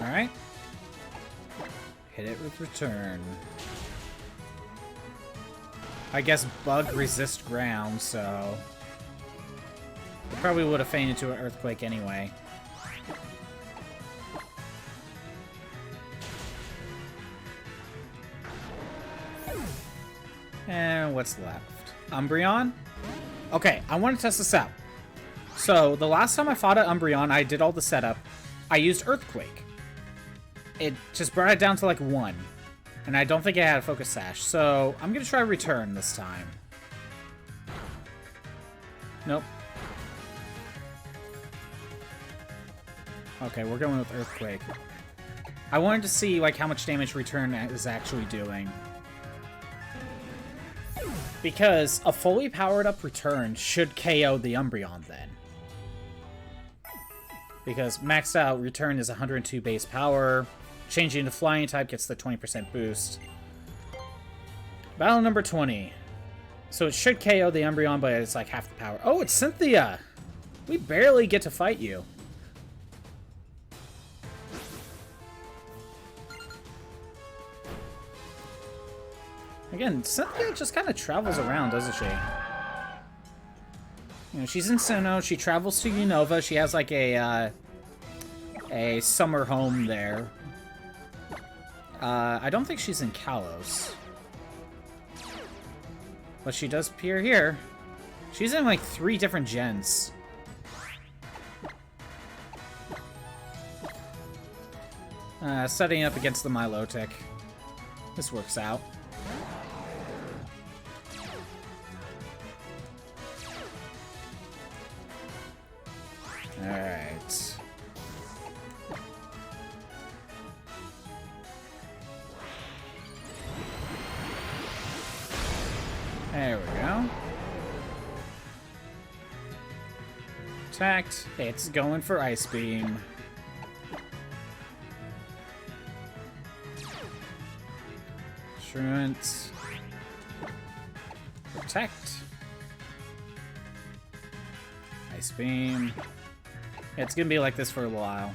B: Alright. Hit it with return. I guess bug resist ground, so... It probably would have fainted to an earthquake anyway. And what's left? Umbreon? Okay, I want to test this out. So, the last time I fought at Umbreon, I did all the setup. I used Earthquake. It just brought it down to like 1. And I don't think it had a Focus Sash. So, I'm going to try Return this time. Nope. Okay, we're going with Earthquake. I wanted to see like how much damage Return is actually doing. Because a fully powered up Return should KO the Umbreon then. Because maxed out Return is 102 base power. Changing to Flying type gets the 20% boost. Battle number 20. So it should KO the Umbreon, but it's like half the power. Oh, it's Cynthia! We barely get to fight you. Again, Cynthia just kind of travels around, doesn't she? You know, she's in Sinnoh, she travels to Unova, she has like a summer home there. I don't think she's in Kalos. But she does appear here. She's in like 3 different gens. Setting up against the Milotic. This works out. Alright. There we go. Attacked. It's going for Ice Beam. Truant. Protect. Ice Beam. It's gonna be like this for a while.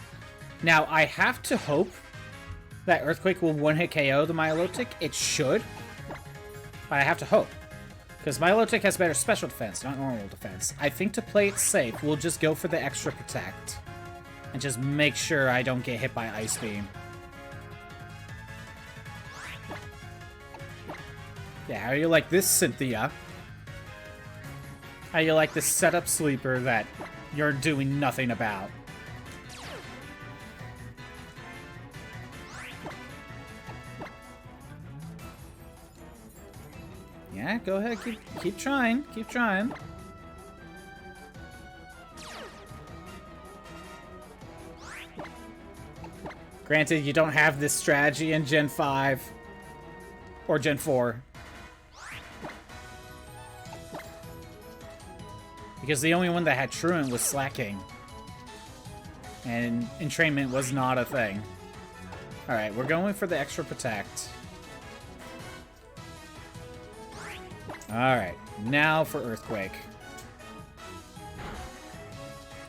B: Now, I have to hope that Earthquake will one-hit KO the Milotic. It should. But I have to hope. Because Milotic has better special defense, not normal defense. I think to play it safe, we'll just go for the extra protect. And just make sure I don't get hit by Ice Beam. Yeah, how do you like this, Cynthia? How do you like this setup sleeper that you're doing nothing about? Yeah, go ahead, keep trying, keep trying. Granted, you don't have this strategy in Gen 5 or Gen 4. Because the only one that had Truant was Slacking. And Entrainment was not a thing. Alright, we're going for the extra protect. Alright, now for Earthquake.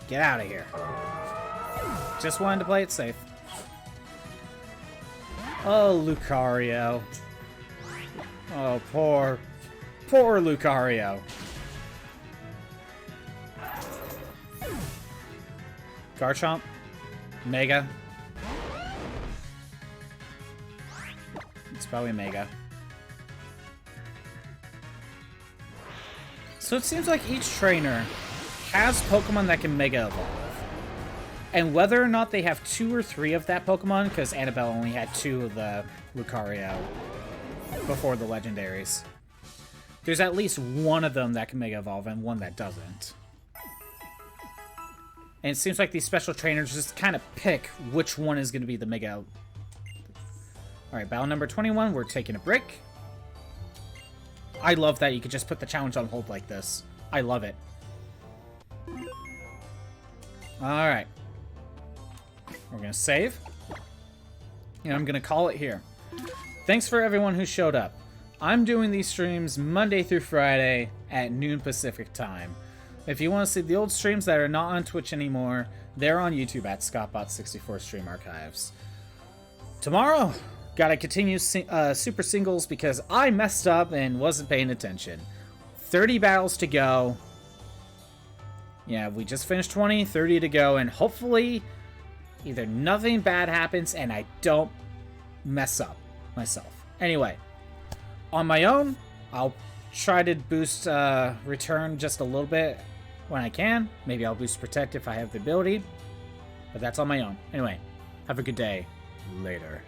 B: Get out of here. Just wanted to play it safe. Oh, Lucario. Oh, poor Lucario. Garchomp. Mega. It's probably Mega. So it seems like each trainer has Pokemon that can Mega Evolve. And whether or not they have 2 or 3 of that Pokemon, because Annabelle only had 2 of the Lucario before the Legendaries, there's at least one of them that can Mega Evolve and one that doesn't. And it seems like these special trainers just kind of pick which one is going to be the Mega. Alright, battle number 21, we're taking a break. I love that you could just put the challenge on hold like this. I love it. Alright. We're going to save. And I'm going to call it here. Thanks for everyone who showed up. I'm doing these streams Monday through Friday at noon Pacific time. If you want to see the old streams that are not on Twitch anymore, they're on YouTube at ScottBot64 Stream Archives. Tomorrow, gotta continue Super Singles because I messed up and wasn't paying attention. 30 battles to go. Yeah, we just finished 20, 30 to go, and hopefully either nothing bad happens and I don't mess up myself. Anyway, on my own, I'll try to boost Return just a little bit when I can. Maybe I'll boost Protect if I have the ability, but that's on my own. Anyway, have a good day. Later.